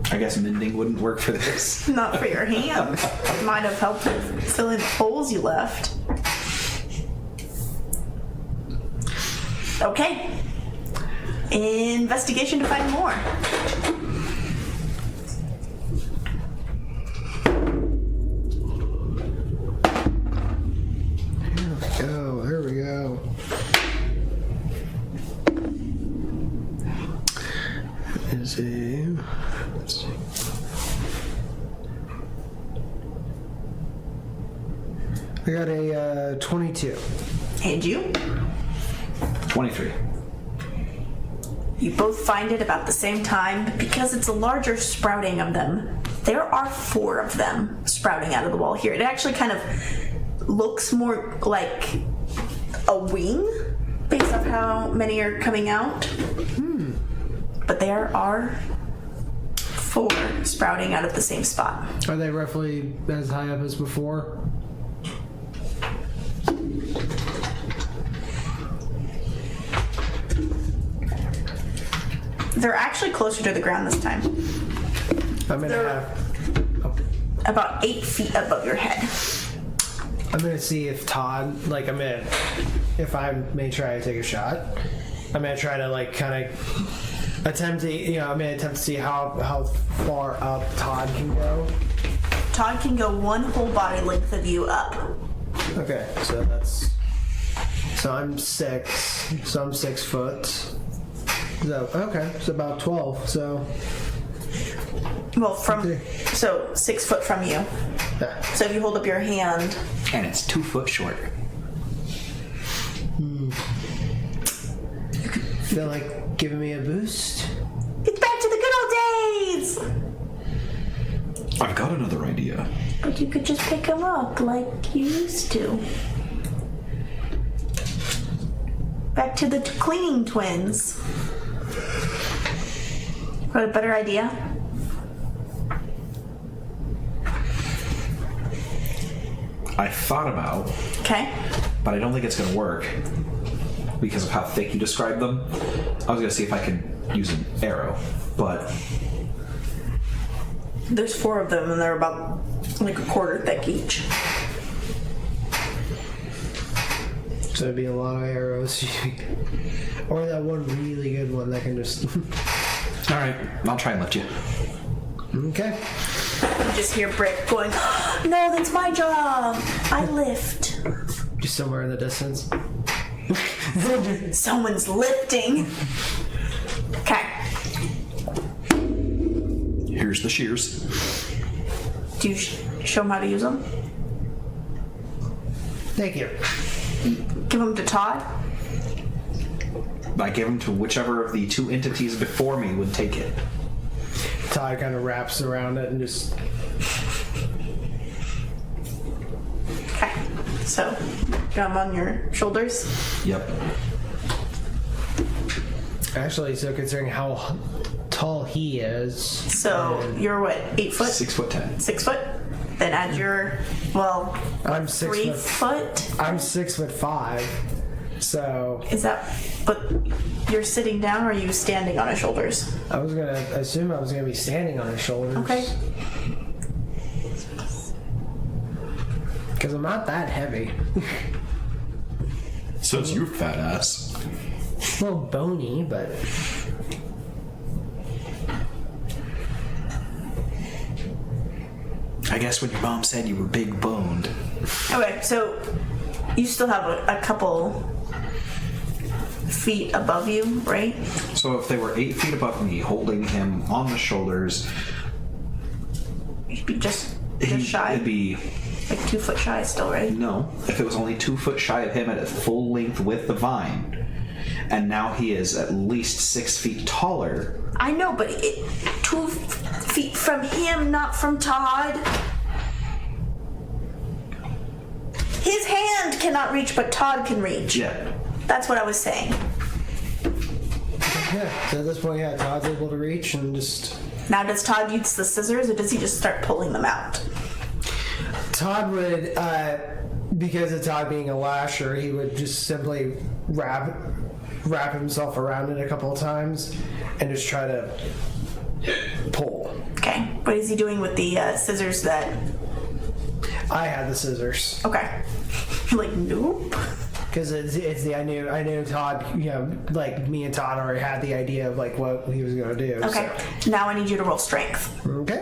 I guess mending wouldn't work for this. Not for your hand. It might have helped fill in the holes you left. Okay. Investigation to find more. Here we go. Let's see. I got a 22. And you? 23. You both find it about the same time, but because it's a larger sprouting of them, there are 4 of them sprouting out of the wall here. It actually kind of looks more like a wing based off how many are coming out. But there are 4 sprouting out of the same spot. Are they roughly as high up as before? They're actually closer to the ground this time. I'm gonna have. About 8 feet above your head. I'm gonna see if Todd, if I may try to take a shot. I'm gonna try to kind of attempt to, I'm gonna attempt to see how far up Todd can go. Todd can go 1 whole body length of you up. Okay, so I'm 6. So I'm 6 foot. So okay, so about 12. So. Well, so 6 foot from you. Yeah. So if you hold up your hand, And it's 2 foot short. Feel like giving me a boost? it's back to the good old days. I've got another idea. But you could just pick him up like you used to. Back to the cleaning twins. Got a better idea? I thought about, Okay. but I don't think it's going to work because of how thick you described them. I was going to see if I could use an arrow, but There's 4 of them and they're about like a quarter thick each. So it'd be a lot of arrows. Or that one really good one that can just. All right, I'll try and lift you. Okay. You just hear Brick going, no, that's my job. I lift. Just somewhere in the distance. Someone's lifting. Okay. Here's the shears. Do you show him how to use them? Thank you. Give them to Todd? I give him to whichever of the two entities before me would take it. Todd kind of wraps around it and just... Okay. So, got them on your shoulders. Yep. Actually, so considering how tall he is... So, you're what, 8 foot? 6'10". 6 foot? Then add your, well, I'm 6 3 foot... foot? I'm 6'5", so... Is that, but you're sitting down or are you standing on his shoulders? I was gonna assume I was gonna be standing on his shoulders. Okay. Because I'm not that heavy. So it's your fat ass. A little bony, but... I guess when your mom said you were big boned. Okay, so you still have a couple feet above you, right? So if they were 8 feet above me, holding him on the shoulders, You'd be just it'd shy. be Like 2 foot shy still, right? no. If it was only 2 foot shy of him at a full length with the vine, and now he is at least 6 feet taller. I know, but 2 feet from him, not from Todd. His hand cannot reach, but Todd can reach. Yeah. That's what I was saying. Yeah, so at this point, yeah, Todd's able to reach and just... Now, does Todd use the scissors, or does he just start pulling them out? Todd would, because of Todd being a lasher, he would just simply wrap himself around it a couple of times and just try to pull. Okay. What is he doing with the scissors that... I had the scissors. Okay. You're like, nope. Because I knew Todd, you know, like me and Todd already had the idea of like what he was going to do. Okay. Now I need you to roll strength. So. Okay.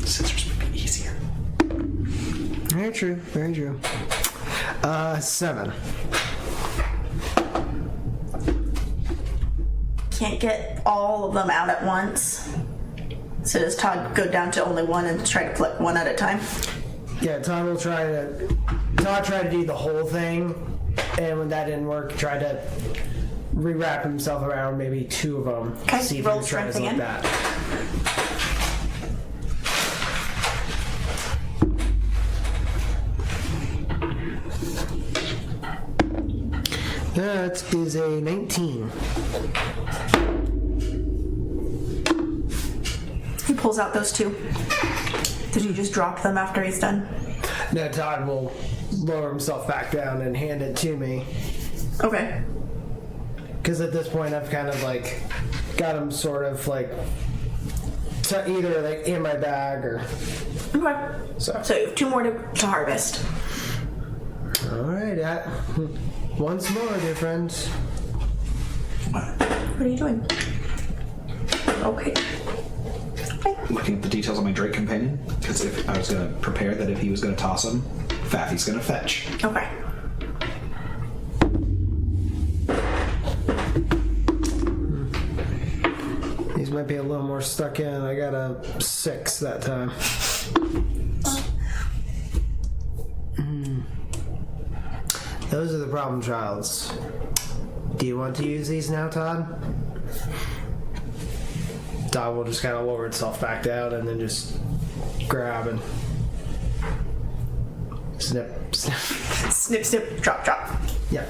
Scissors would be easier. Very true. Very true. 7. Can't get all of them out at once. So does Todd go down to only one and try to collect one at a time? Yeah, Todd tried to do the whole thing, and when that didn't work, tried to rewrap himself around maybe 2 of them. Okay, See if roll he was trying to strength look again. that. That is a 19. He pulls out those 2. Did you just drop them after he's done? No, Todd will lower himself back down and hand it to me. Okay. Because at this point, I've kind of like got him sort of like either like in my bag or. Okay. So So you have 2 more to harvest. all right, once more, dear friends. What are you doing? Okay. Looking at the details of my Drake companion, because if I was going to prepare that if he was going to toss him, Faffy's going to fetch. Okay. These might be a little more stuck in. I got a 6 that time. Those are the problem childs. Do you want to use these now, Todd? Todd will just kind of lower itself back down and then just grab and snip, snip. Snip, snip, drop, drop. Yeah.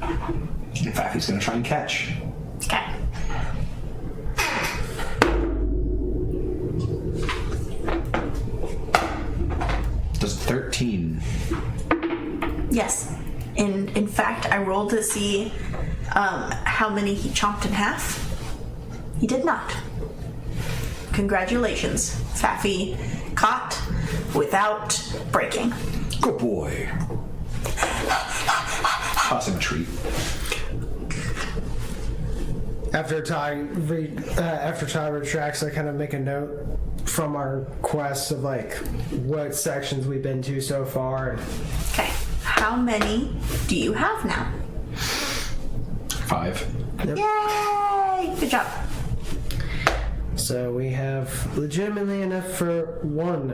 And Faffy's going to try and catch. Okay. Does 13. Yes. In fact, I rolled to see how many he chomped in half. He did not. Congratulations. Faffy caught without breaking. Good boy. Toss him a treat. After Ty retracts, I kind of make a note from our quest of like what sections we've been to so far. Okay. How many do you have now? 5. Yay! Good job. So we have legitimately enough for one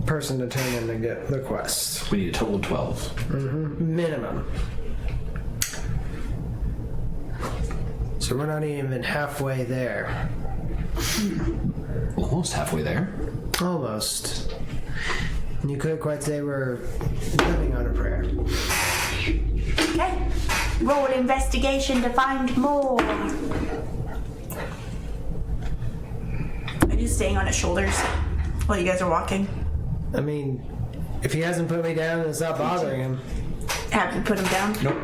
person to turn in to get the quest. We need a total of 12. Minimum. So we're not even halfway there. Almost halfway there. Almost. You couldn't quite say we're living on a prayer. Okay. Roll an investigation to find more. Are you staying on his shoulders while you guys are walking? I mean, if he hasn't put me down, it's not bothering him. Have you put him down? Nope.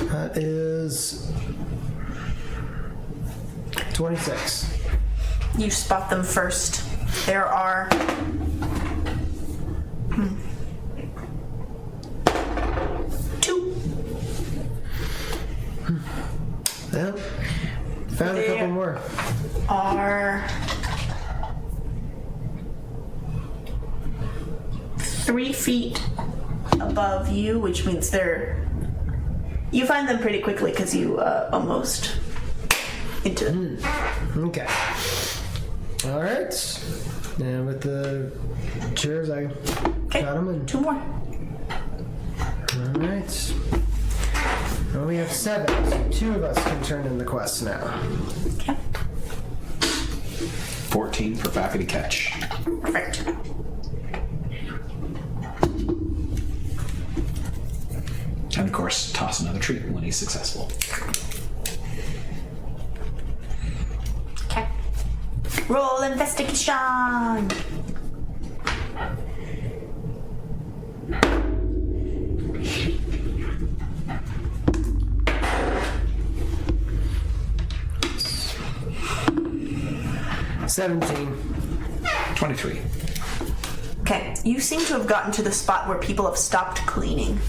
That is 26. You spot them first. There are... two. Well, found a couple more. Are 3 feet above you, which means they're... You find them pretty quickly because you almost into it. Okay. All right. And with the chairs, I Okay, got them in. 2 more. All right. Well, we have 7. So 2 of us can turn in the quest now. Okay, 14 for faculty catch. perfect. And of course, toss another treat when he's successful. Okay. Roll investigation. $17. 23. Okay, you seem to have gotten to the spot where people have stopped cleaning.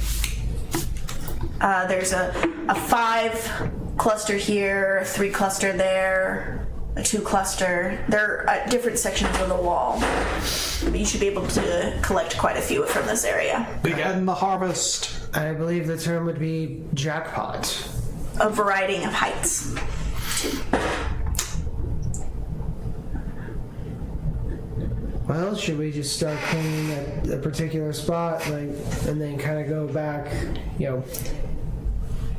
There's a 5 cluster here, a 3 cluster there, a 2 cluster. They're at different sections of the wall. But you should be able to collect quite a few from this area. Begin the harvest. I believe the term would be jackpot. A variety of heights. Well, should we just start cleaning at a particular spot, like, and then kind of go back,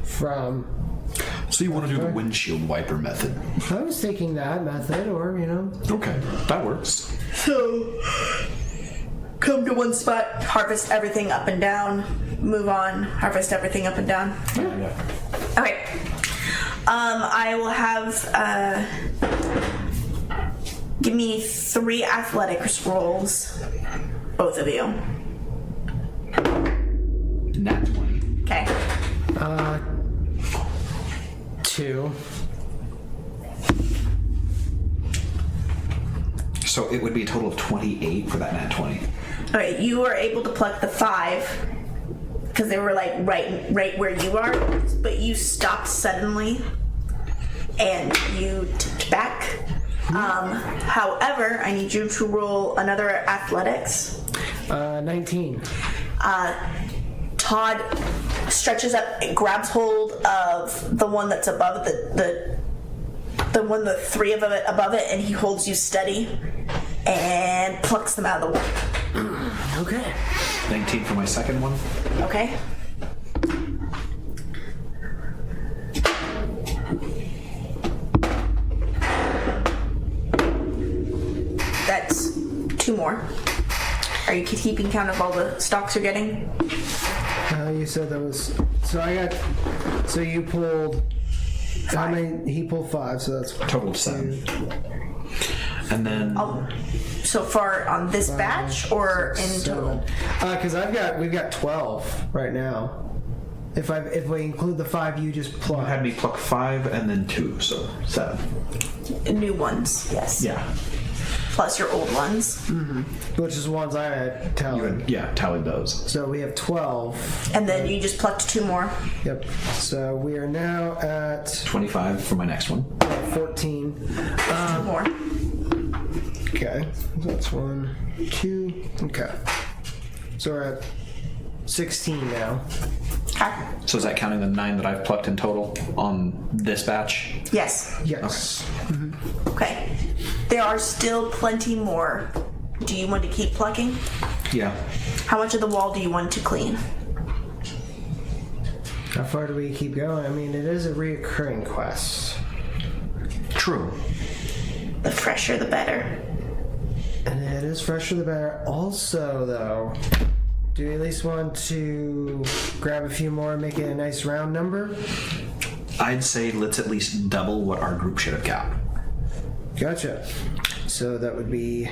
from... So you want to do the windshield wiper method? I was thinking that method, or, Okay, that works. So, come to one spot, harvest everything up and down, move on, harvest everything up and down. Yeah. Okay. I will have, give me 3 athletics rolls, both of you. Nat 20. Okay. 2. So it would be a total of 28 for that nat 20. Okay, you were able to pluck the 5 because they were like right where you are, but you stopped suddenly and you tipped back. However, I need you to roll another athletics. 19. Todd stretches up and grabs hold of the one that's above the the 3 of it above it, and he holds you steady and plucks them out of the wall. Okay. 19 for my second one. Okay. That's 2 more. Are you keeping count of all the stalks you're getting? You said that was... So you pulled... How many? He pulled 5, so that's... Total of 7. And then... So far on this batch or in total? Because we've got 12 right now. If we include the 5 you just You plucked. had me pluck 5 and then 2, so 7. New ones, yes. Yeah. plus your old ones. Which is the ones I had tallied. Yeah, tallied those. So we have 12. And then you just plucked 2 more. Yep. So we are now at 25 for my next one. 14. 2 more. Okay. That's 1, 2. Okay. So we're at 16 now. Okay. So is that counting the 9 that I've plucked in total on this batch? Yes. Yes. Okay. There are still plenty more. Do you want to keep plucking? Yeah. How much of the wall do you want to clean? How far do we keep going? I mean, it is a reoccurring quest. True. The fresher, the better. And it is fresher the better. Also, though, do you at least want to grab a few more and make it a nice round number? I'd say let's at least double what our group should have got. Gotcha. So that would be...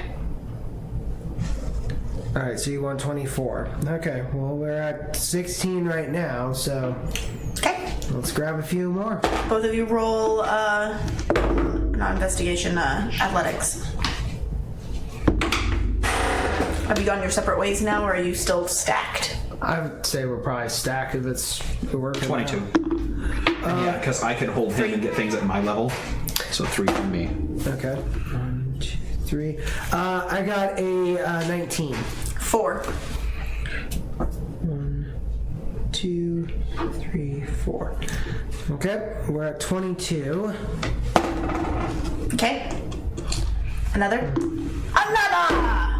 Alright, so you want 24. Okay, well, we're at 16 right now, so Okay. let's grab a few more. Both of you roll, not investigation, athletics. Have you gone your separate ways now, or are you still stacked? I would say we're probably stacked if it's working. 22. And yeah, because I could hold him and get things at my level. So 3 from me. Okay. 1, 2, 3. I got a 19. 4. 1, 2, 3, 4. Okay, we're at 22. Okay. Another. Another!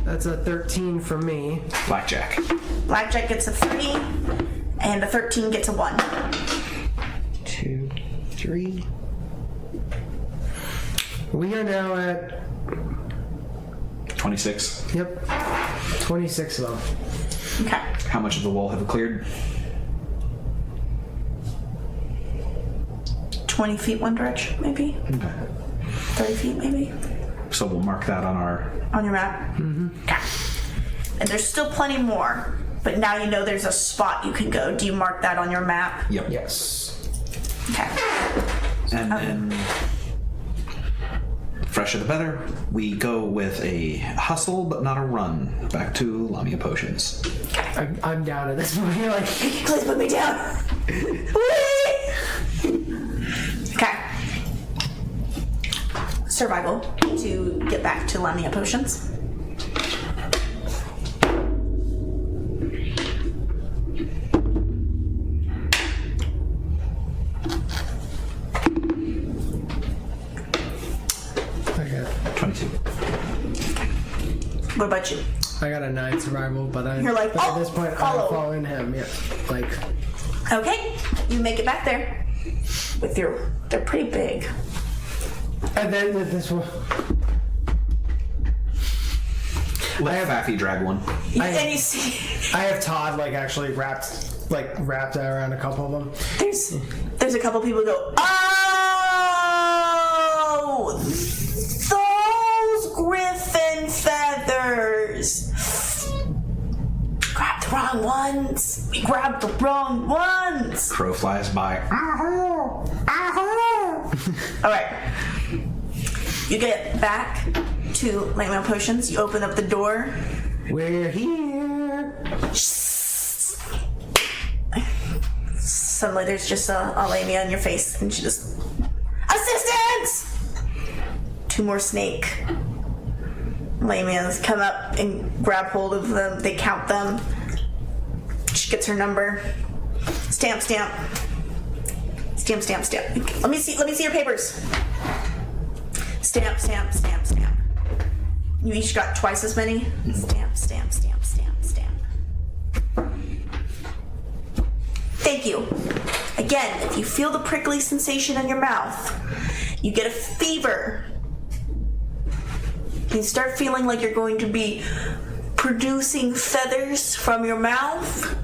That's a 13 for me. Blackjack. Blackjack gets a 3, and a 13 gets a 1. 2, 3. We are now at 26. 26 of them. Okay. How much of the wall have we cleared? 20 feet one direction, maybe? Okay. 30 feet, maybe? So we'll mark that on our... On your map? Okay. And there's still plenty more, but now you know there's a spot you can go. Do you mark that on your map? Yep. Yes. Okay. And then... Fresher the better. We go with a hustle, but not a run. Back to Lamia potions. I'm down at this point. You're like, Please put me down. Okay. Survival to get back to Lamia potions. I got 22. What about you? I got a 9 survival, but You're like, but oh, at this point, follow. I'm following him. Yeah, like, Okay, you make it back there with your. They're pretty big. and then with this one, Let Faffy drag one. And you see, I have Todd like actually wrapped around a couple of them. there's a couple people who go, oh, those griffin feathers. Grabbed the wrong ones. We grabbed the wrong ones. Crow flies by. All right. You get back to Lamia Potions. You open up the door. We're here. Suddenly there's just a Lamia in your face, and she just, assistance! 2 more snake Lamias come up and grab hold of them. They count them. She gets her number. Stamp, stamp. Stamp, stamp, stamp. Let me see your papers. Stamp, stamp, stamp, stamp. You each got twice as many. Stamp, stamp, stamp, stamp, stamp. Thank you. Again, if you feel the prickly sensation in your mouth, you get a fever. You start feeling like you're going to be producing feathers from your mouth.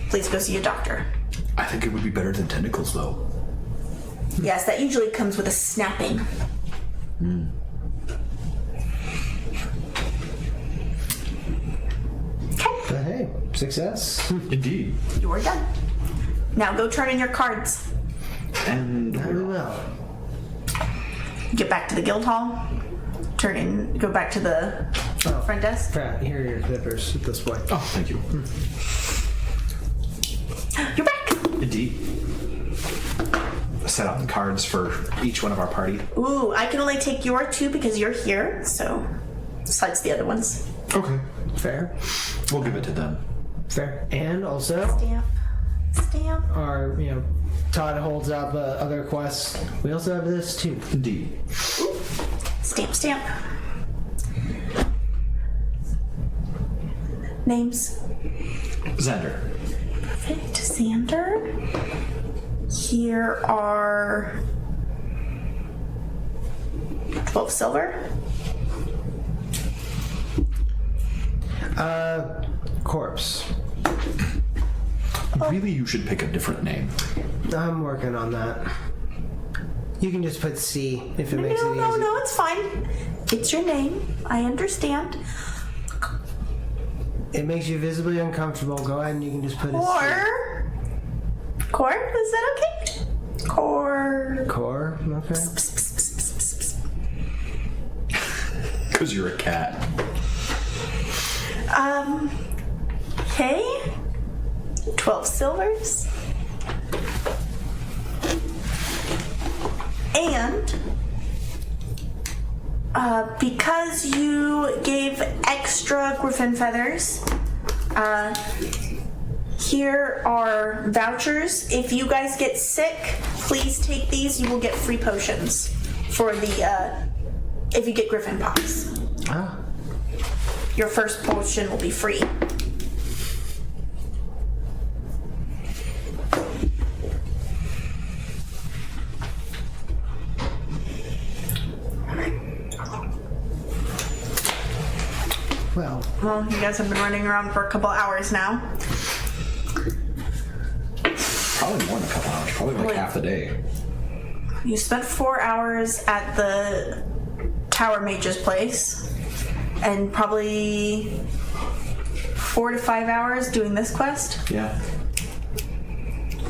Please go see a doctor. I think it would be better than tentacles, though. Yes, that usually comes with a snapping. But hey, success. Indeed. You are done. Now go turn in your cards. And Very well. Get back to the guild hall. Go back to the front desk. Crap, here are your clippers at this point. Oh, thank you. You're back. indeed. Set out the cards for each one of our party. Ooh, I can only take your 2 because you're here, so besides the other ones. Okay. Fair. We'll give it to them. Fair. And also, Stamp. our, Todd holds out the other quests. We also have this too. Indeed. Stamp. Names. Xander. Perfect. Xander. Here are 12 silver. Corpse. Really, you should pick a different name. I'm working on that. You can just put C if it makes it easy. No, it's fine. It's your name. I understand. It makes you visibly uncomfortable. Go ahead and you can just put a Core, is that okay? Core. Core, okay. Because you're a cat. Okay. 12 silvers. And because you gave extra griffin feathers, here are vouchers. If you guys get sick, please take these. You will get free potions for the if you get griffin pox. Ah. Your first potion will be free. Well, you guys have been running around for a couple hours now. Probably more than a couple hours. Probably like half the day. You spent 4 hours at the Tower Mage's place, and probably 4 to 5 hours doing this quest. Yeah.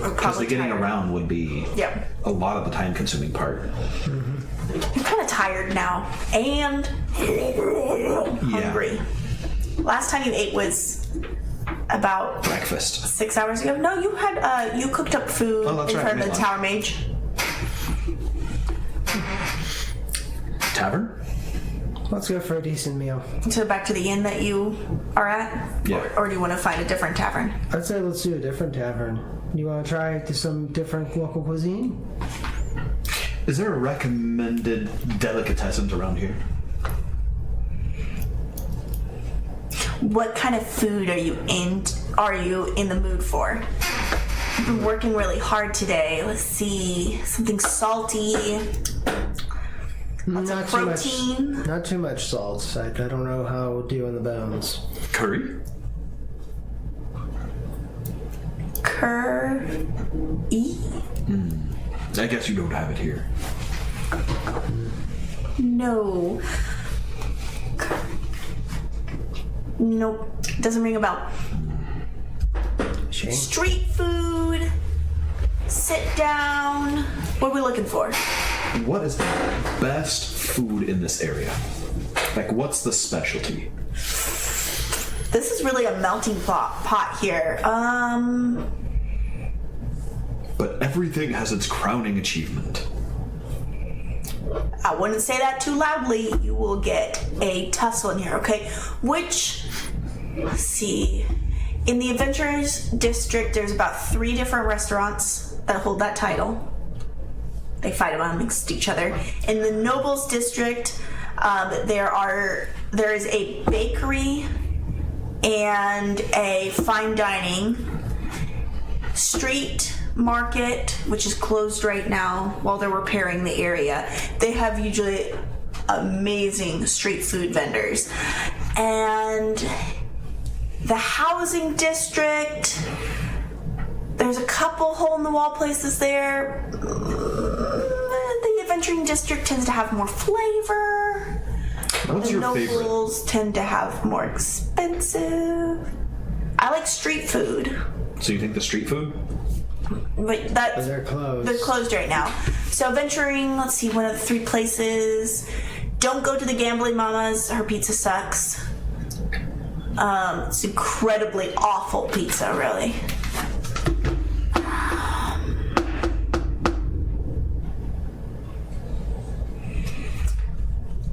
Because the getting around would be a lot of the time-consuming part. You're kind of tired now, and hungry. Last time you ate was about Breakfast. 6 hours ago. No, you had you cooked up food in front of the Tower Mage. Tavern? Let's go for a decent meal. So back to the inn that you are at? Yeah. Or do you want to find a different tavern? I'd say let's do a different tavern. You want to try some different local cuisine? Is there a recommended delicatessens around here? What kind of food are you in the mood for? I've been working really hard today. Let's see. Something salty. Lots of protein. Not too much salt. I don't know how we'll do on the bones. Curry? Curry? I guess you don't have it here. No. Nope. Doesn't ring a bell. Shame. Street food. Sit down. What are we looking for? What is the best food in this area? Like, what's the specialty? This is really a melting pot here. But everything has its crowning achievement. I wouldn't say that too loudly. You will get a tussle in here, okay? Let's see. In the Adventurers District, there's about 3 different restaurants that hold that title. They fight amongst each other. In the Nobles District, there is a bakery and a fine dining street market, which is closed right now while they're repairing the area. They have usually amazing street food vendors. And the housing district, there's a couple hole-in-the-wall places there. The adventuring district tends to have more flavor. What's your favorite? The nobles tend to have more expensive. I like street food. So you think the street food? But that's They're closed. They're closed right now. So venturing, let's see, one of the 3 places. Don't go to the Gambling Mama's. Her pizza sucks. It's incredibly awful pizza, really.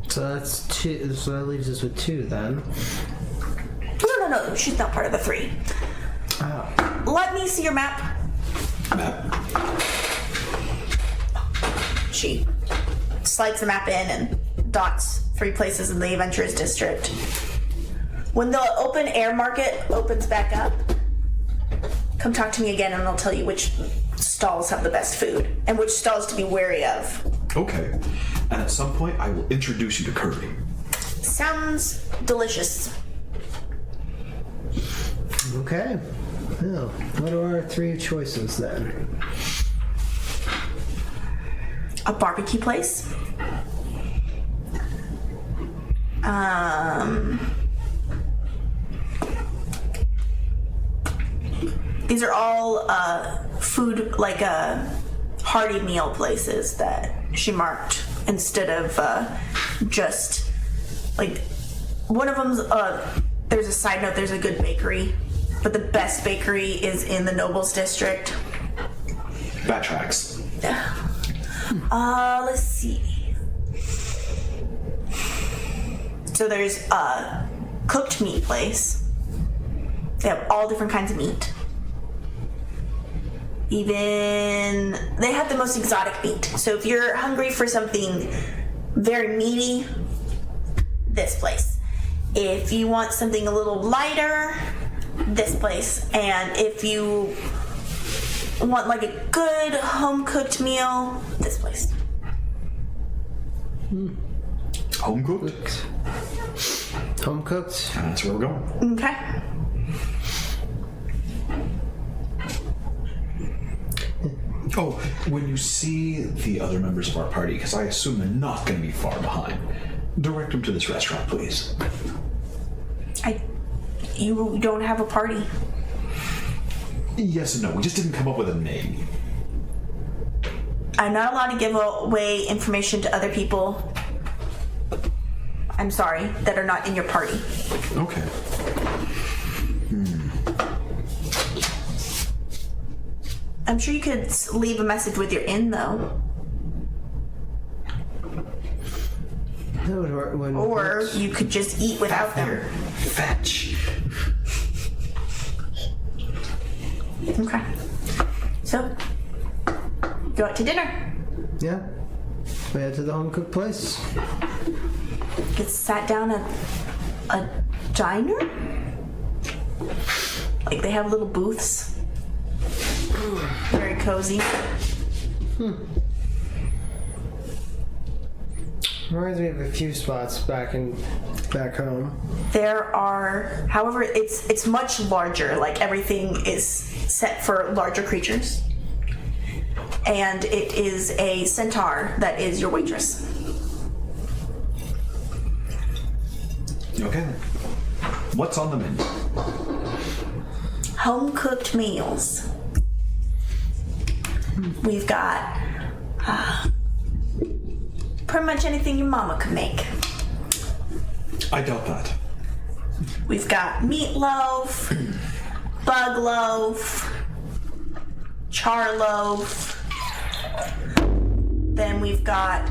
So that's 2. So that leaves us with 2 then. No. She's not part of the 3. Oh. Let me see your map. Map. She slides the map in and dots 3 places in the Adventurers District. When the open air market opens back up, come talk to me again and I'll tell you which stalls have the best food and which stalls to be wary of. Okay. And at some point, I will introduce you to curry. Sounds delicious. Okay. Well, what are our 3 choices then? A barbecue place. These are all food, like hearty meal places that she marked instead of just like one of them's. There's a side note. There's a good bakery, but the best bakery is in the Nobles District. That tracks. Let's see. So there's a cooked meat place. They have all different kinds of meat. Even they have the most exotic meat. So if you're hungry for something very meaty, this place. If you want something a little lighter, this place. And if you want like a good home cooked meal, this place. Home cooked? Home cooked? That's where we're going. Okay. Oh, when you see the other members of our party, because I assume they're not going to be far behind, direct them to this restaurant, please. You don't have a party. Yes and no. We just didn't come up with a name. I'm not allowed to give away information to other people. I'm sorry, that are not in your party. Okay. I'm sure you could leave a message with your inn, though. Or you could just eat without them. Fetch. Okay. So, go out to dinner. Yeah. We head to the home cooked place. Get sat down at a diner? Like they have little booths. Very cozy. Reminds me of a few spots back home. There are, however, it's much larger. Like everything is set for larger creatures. And it is a centaur that is your waitress. Okay. What's on the menu? Home cooked meals. We've got pretty much anything your mama could make. I doubt that. We've got meatloaf, bug loaf, char loaf. Then we've got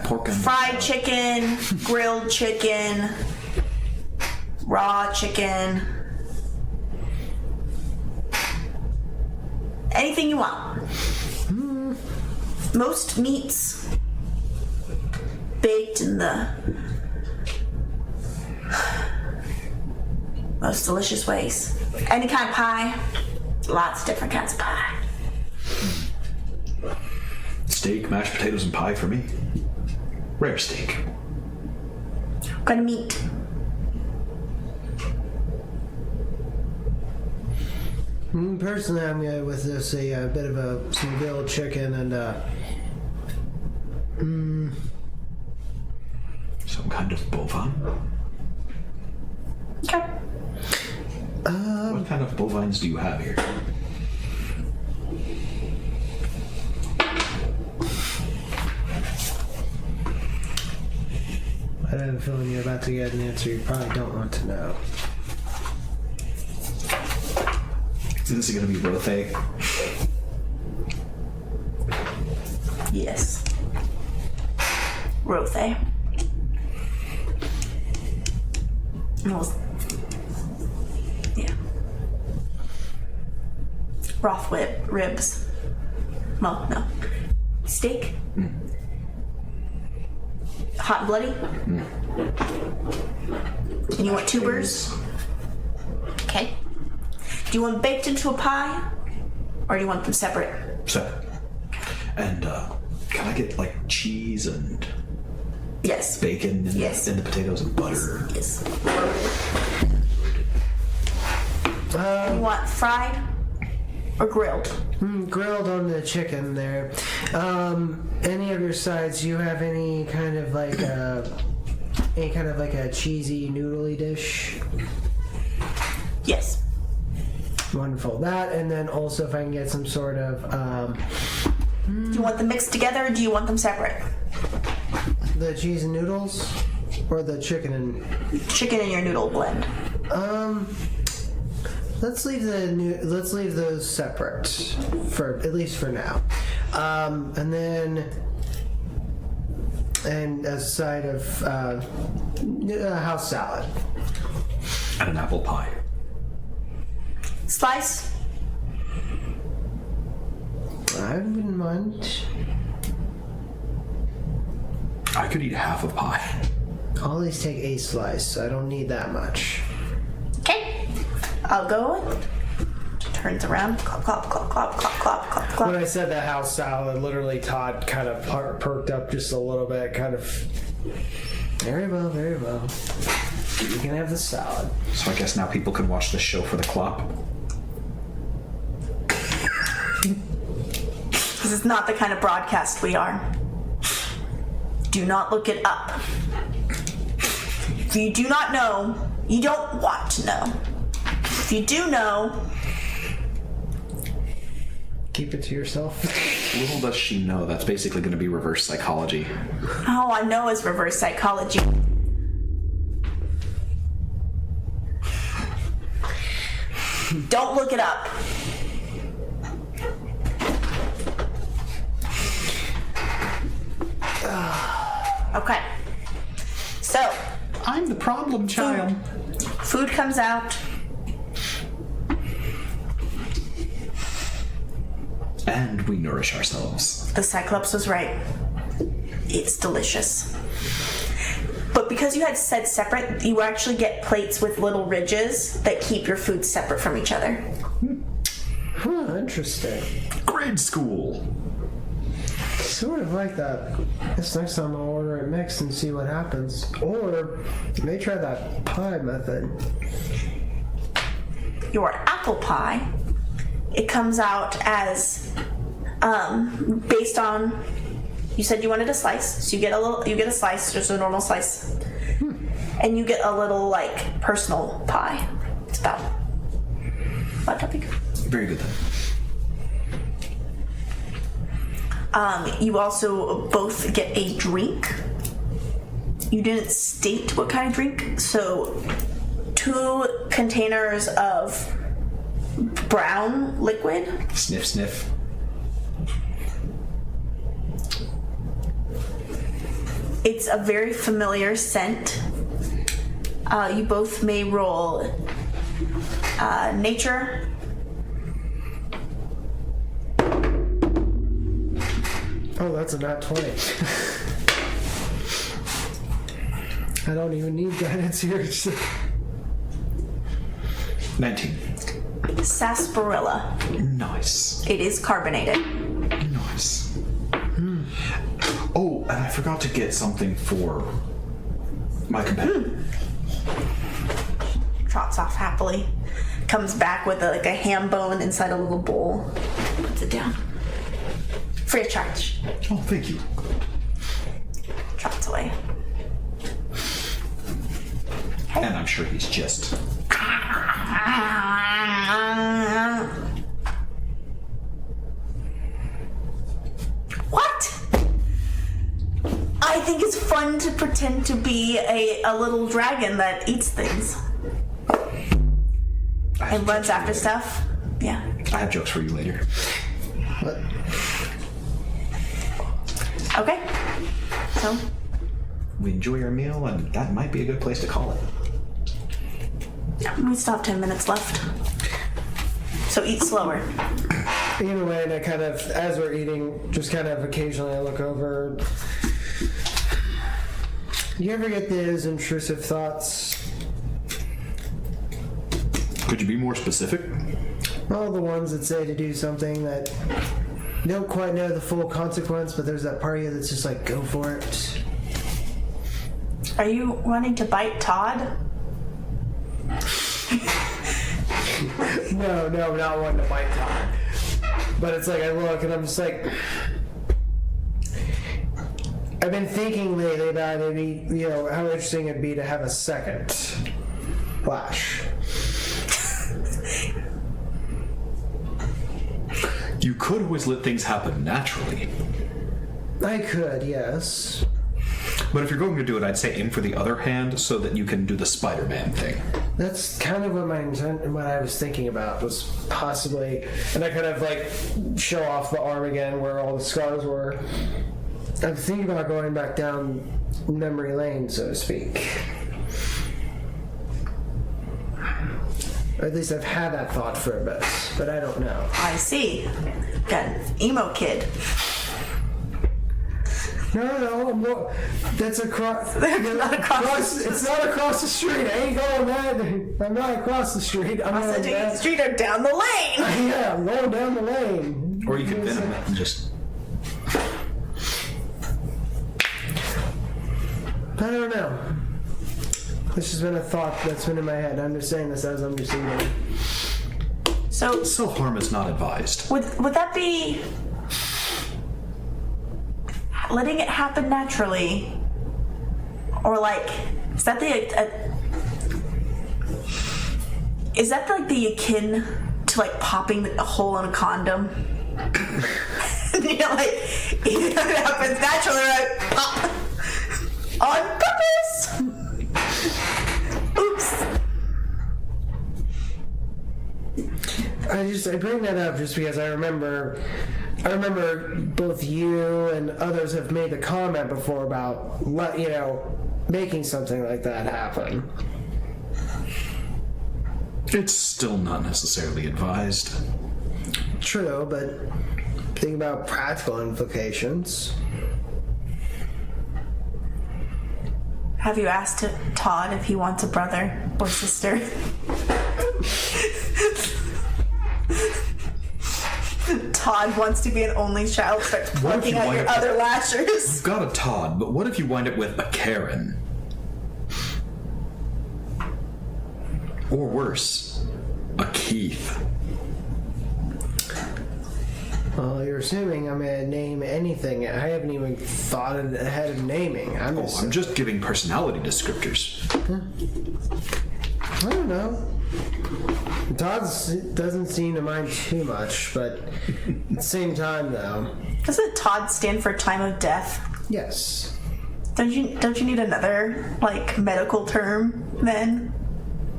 Pork and fried chicken, grilled chicken, raw chicken. Anything you want. Most meats baked in the most delicious ways. Any kind of pie. Lots of different kinds of pie. steak, mashed potatoes, and pie for me. Rare steak. What kind of meat? Personally, I'm going with this a bit of some grilled chicken and Some kind of bovine. Okay. What kind of bovines do you have here? I have a feeling you're about to get an answer you probably don't want to know. Is this going to be Rothe? Yes. Rothe. Yeah. Broth ribs. Well, no. Steak. Hot and bloody. And you want tubers? Okay. Do you want them baked into a pie? Or do you want them separate? Separate. And can I get like cheese and Yes. bacon and, Yes. and the potatoes and butter? Yes. And you want fried or grilled? Grilled on the chicken there. Any of your sides, you have any kind of like a cheesy noodly dish? Yes. Wonderful. That, and then also if I can get some sort of Do you want them mixed together or do you want them separate? the cheese and noodles, or the chicken and Chicken in your noodle blend. let's leave those separate for at least for now. And then a side of house salad. And an apple pie. Slice. I wouldn't mind. I could eat half a pie. I'll at least take a slice. I don't need that much. Okay. I'll go. Turns around. Clop, clop, clop, clop, clop, clop, clop, When clop. I said that house salad, literally Todd kind of perked up just a little bit, kind of. Very well, very well. You can have the salad. So I guess now people can watch this show for the clop. This is not the kind of broadcast we are. Do not look it up. If you do not know, you don't want to know. If you do know, Keep it to yourself. Little does she know that's basically going to be reverse psychology. all I know is reverse psychology. Don't look it up. Okay. So, I'm the problem child. food comes out. And we nourish ourselves. The Cyclops was right. It's delicious. But because you had said separate, you actually get plates with little ridges that keep your food separate from each other. Huh, interesting. Grade school. Sort of like that. Guess next time I'll order it mixed and see what happens. Or you may try that pie method. Your apple pie, it comes out as based on, you said you wanted a slice, so you get a slice, just a normal slice, and you get a little like personal pie. It's about that big. Very good then. You also both get a drink. You didn't state what kind of drink, so 2 containers of brown liquid. Sniff, sniff. It's a very familiar scent. You both may roll nature. Oh, that's a nat 20. I don't even need guidance here. 19. Sarsaparilla. Nice. It is carbonated. Nice. Oh, and I forgot to get something for my companion. Trots off happily. Comes back with like a ham bone inside a little bowl. Puts it down. Free of charge. Oh, thank you. Trots away. And I'm sure he's just... I think it's fun to pretend to be a little dragon that eats things and runs after stuff. Yeah. I have jokes for you later. Okay. So, We enjoy our meal, and that might be a good place to call it. we still have 10 minutes left. So eat slower. Either way, and I kind of, as we're eating, just kind of occasionally I look over. Do you ever get those intrusive thoughts? Could you be more specific? All the ones that say to do something that you don't quite know the full consequence, but there's that part of you that's just like, go for it. Are you wanting to bite Todd? No, not wanting to bite Todd. But it's like I look and I'm just like, I've been thinking lately about maybe, how interesting it'd be to have a second Flash. You could always let things happen naturally. I could, yes. But if you're going to do it, I'd say aim for the other hand so that you can do the Spider-Man thing. That's kind of what my intent and what I was thinking about was possibly, and I kind of like show off the arm again where all the scars were. I'm thinking about going back down memory lane, so to speak. Or at least I've had that thought for a bit, but I don't know. I see. Got an emo kid. No, that's across. Not across the It's not across the street. I ain't going that. I'm not across the street. I'm So going taking the down. street or down the lane. Yeah, I'm going down the lane. Or you could venom it and just... I don't know. This has been a thought that's been in my head. I'm just saying this as I'm just eating. So Self-harm is not advised. would that be letting it happen naturally, or like is that like the akin to like popping a hole in a condom? Like it happens naturally, like pop on purpose. Oops. I bring that up just because I remember both you and others have made the comment before about making something like that happen. It's still not necessarily advised. True, but think about practical implications. Have you asked Todd if he wants a brother or sister? Todd wants to be an only child. Starts What if plucking you out wind your up- other lashers. You've got a Todd, but what if you wind up with a Karen? Or worse, a Keith. Well, you're assuming I'm gonna name anything. I haven't even thought ahead of naming. I'm just giving personality descriptors. I don't know. Todd doesn't seem to mind too much, but at the same time, though. Doesn't Todd stand for time of death? Yes. Don't you need another medical term then?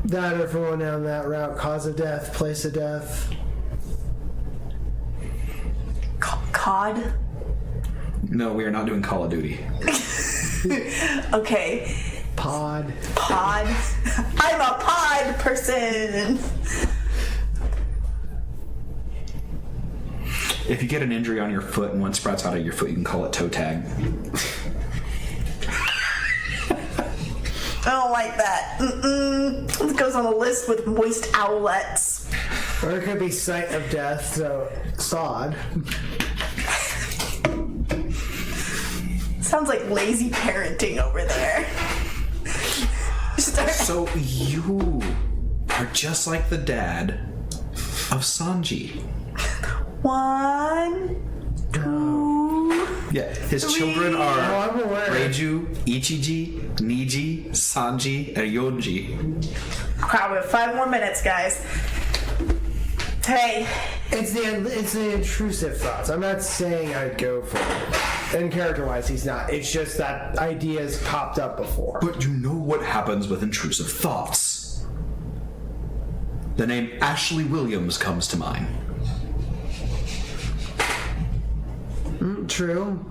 That or if we're going down that route, cause of death, place of death. COD? No, we are not doing Call of Duty. Okay. Pod. I'm a pod person. If you get an injury on your foot and one sprouts out of your foot, you can call it toe tag. I don't like that. It goes on a list with moist owlets. Or it could be sight of death, so sod. Sounds like lazy parenting over there. So you are just like the dad of Sanji. 1, 2. Yeah, his 3. children are I'm aware. Reiju, Ichiji, Niji, Sanji, and Yonji. Crap, we have 5 more minutes, guys. Hey, It's the intrusive thoughts. I'm not saying I'd go for it. And character-wise, he's not. It's just that ideas popped up before. But you know what happens with intrusive thoughts. The name Ashley Williams comes to mind. True.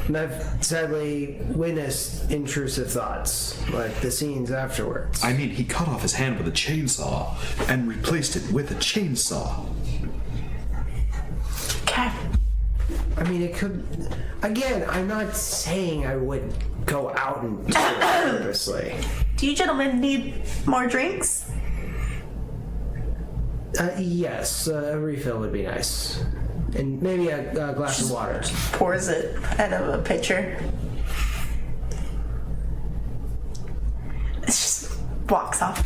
And I've sadly witnessed intrusive thoughts, like the scenes afterwards. I mean, he cut off his hand with a chainsaw and replaced it with a chainsaw. Okay. I mean, it could... Again, I'm not saying I would go out and do it purposely. Do you gentlemen need more drinks? Yes, a refill would be nice. And maybe a glass of water. Pours it out of a pitcher. It just walks off.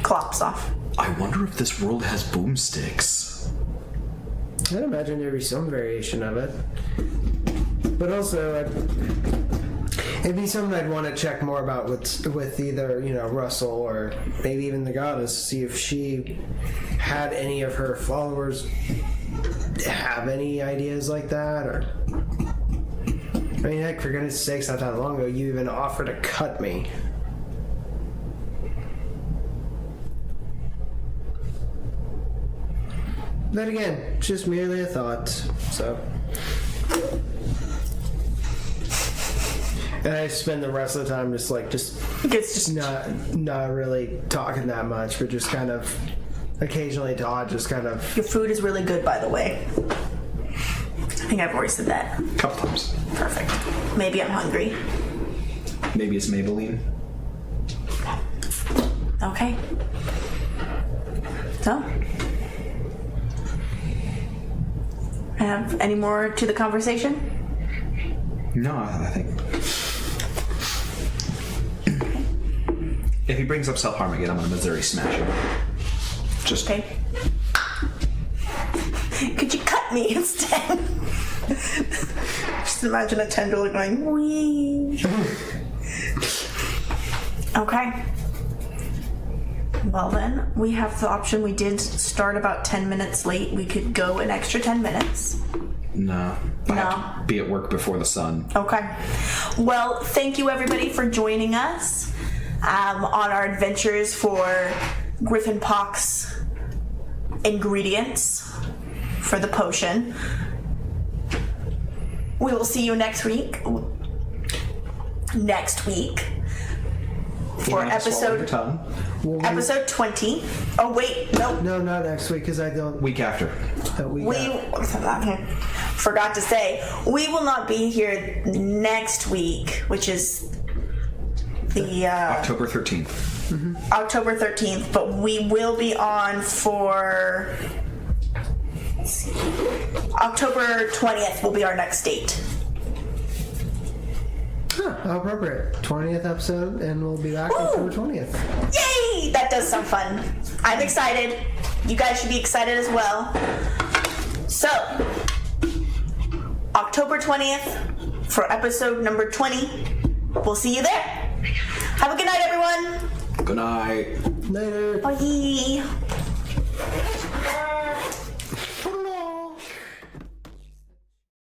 Clops off. I wonder if this world has boomsticks. I'd imagine there'd be some variation of it. But also, it'd be something I'd want to check more about with either, Russell or maybe even the goddess, see if she had any of her followers have any ideas like that, or... I mean, heck, for goodness sakes, not that long ago, you even offered to cut me. But again, just merely a thought, so... And I spend the rest of the time just not really talking that much, but just kind of occasionally talk, just kind of... Your food is really good, by the way. I think I've already said that. Couple times. Perfect. Maybe I'm hungry. Maybe it's Maybelline. Okay. So, have any more to the conversation? No, I think. If he brings up self-harm again, I'm gonna Missouri smash him. Just Okay. Could you cut me instead? Just imagine a tendril going wee. Okay. Well then, we have the option. We did start about 10 minutes late. We could go an extra 10 minutes. no. I have to be at work before the sun. Okay. Well, thank you everybody for joining us on our adventures for Griffin Pox ingredients for the potion. We will see you next week. For episode 20. Oh wait, nope. No, not next week, because I don't... Week after. We forgot to say we will not be here next week, which is the October 13th. October 13th, but we will be on for October 20th will be our next date. How appropriate. 20th episode, and we'll be back October 20th. Yay! That does sound fun. I'm excited. You guys should be excited as well. So, October 20th for episode number 20. We'll see you there. Have a good night, everyone. Good night. Later. Bye.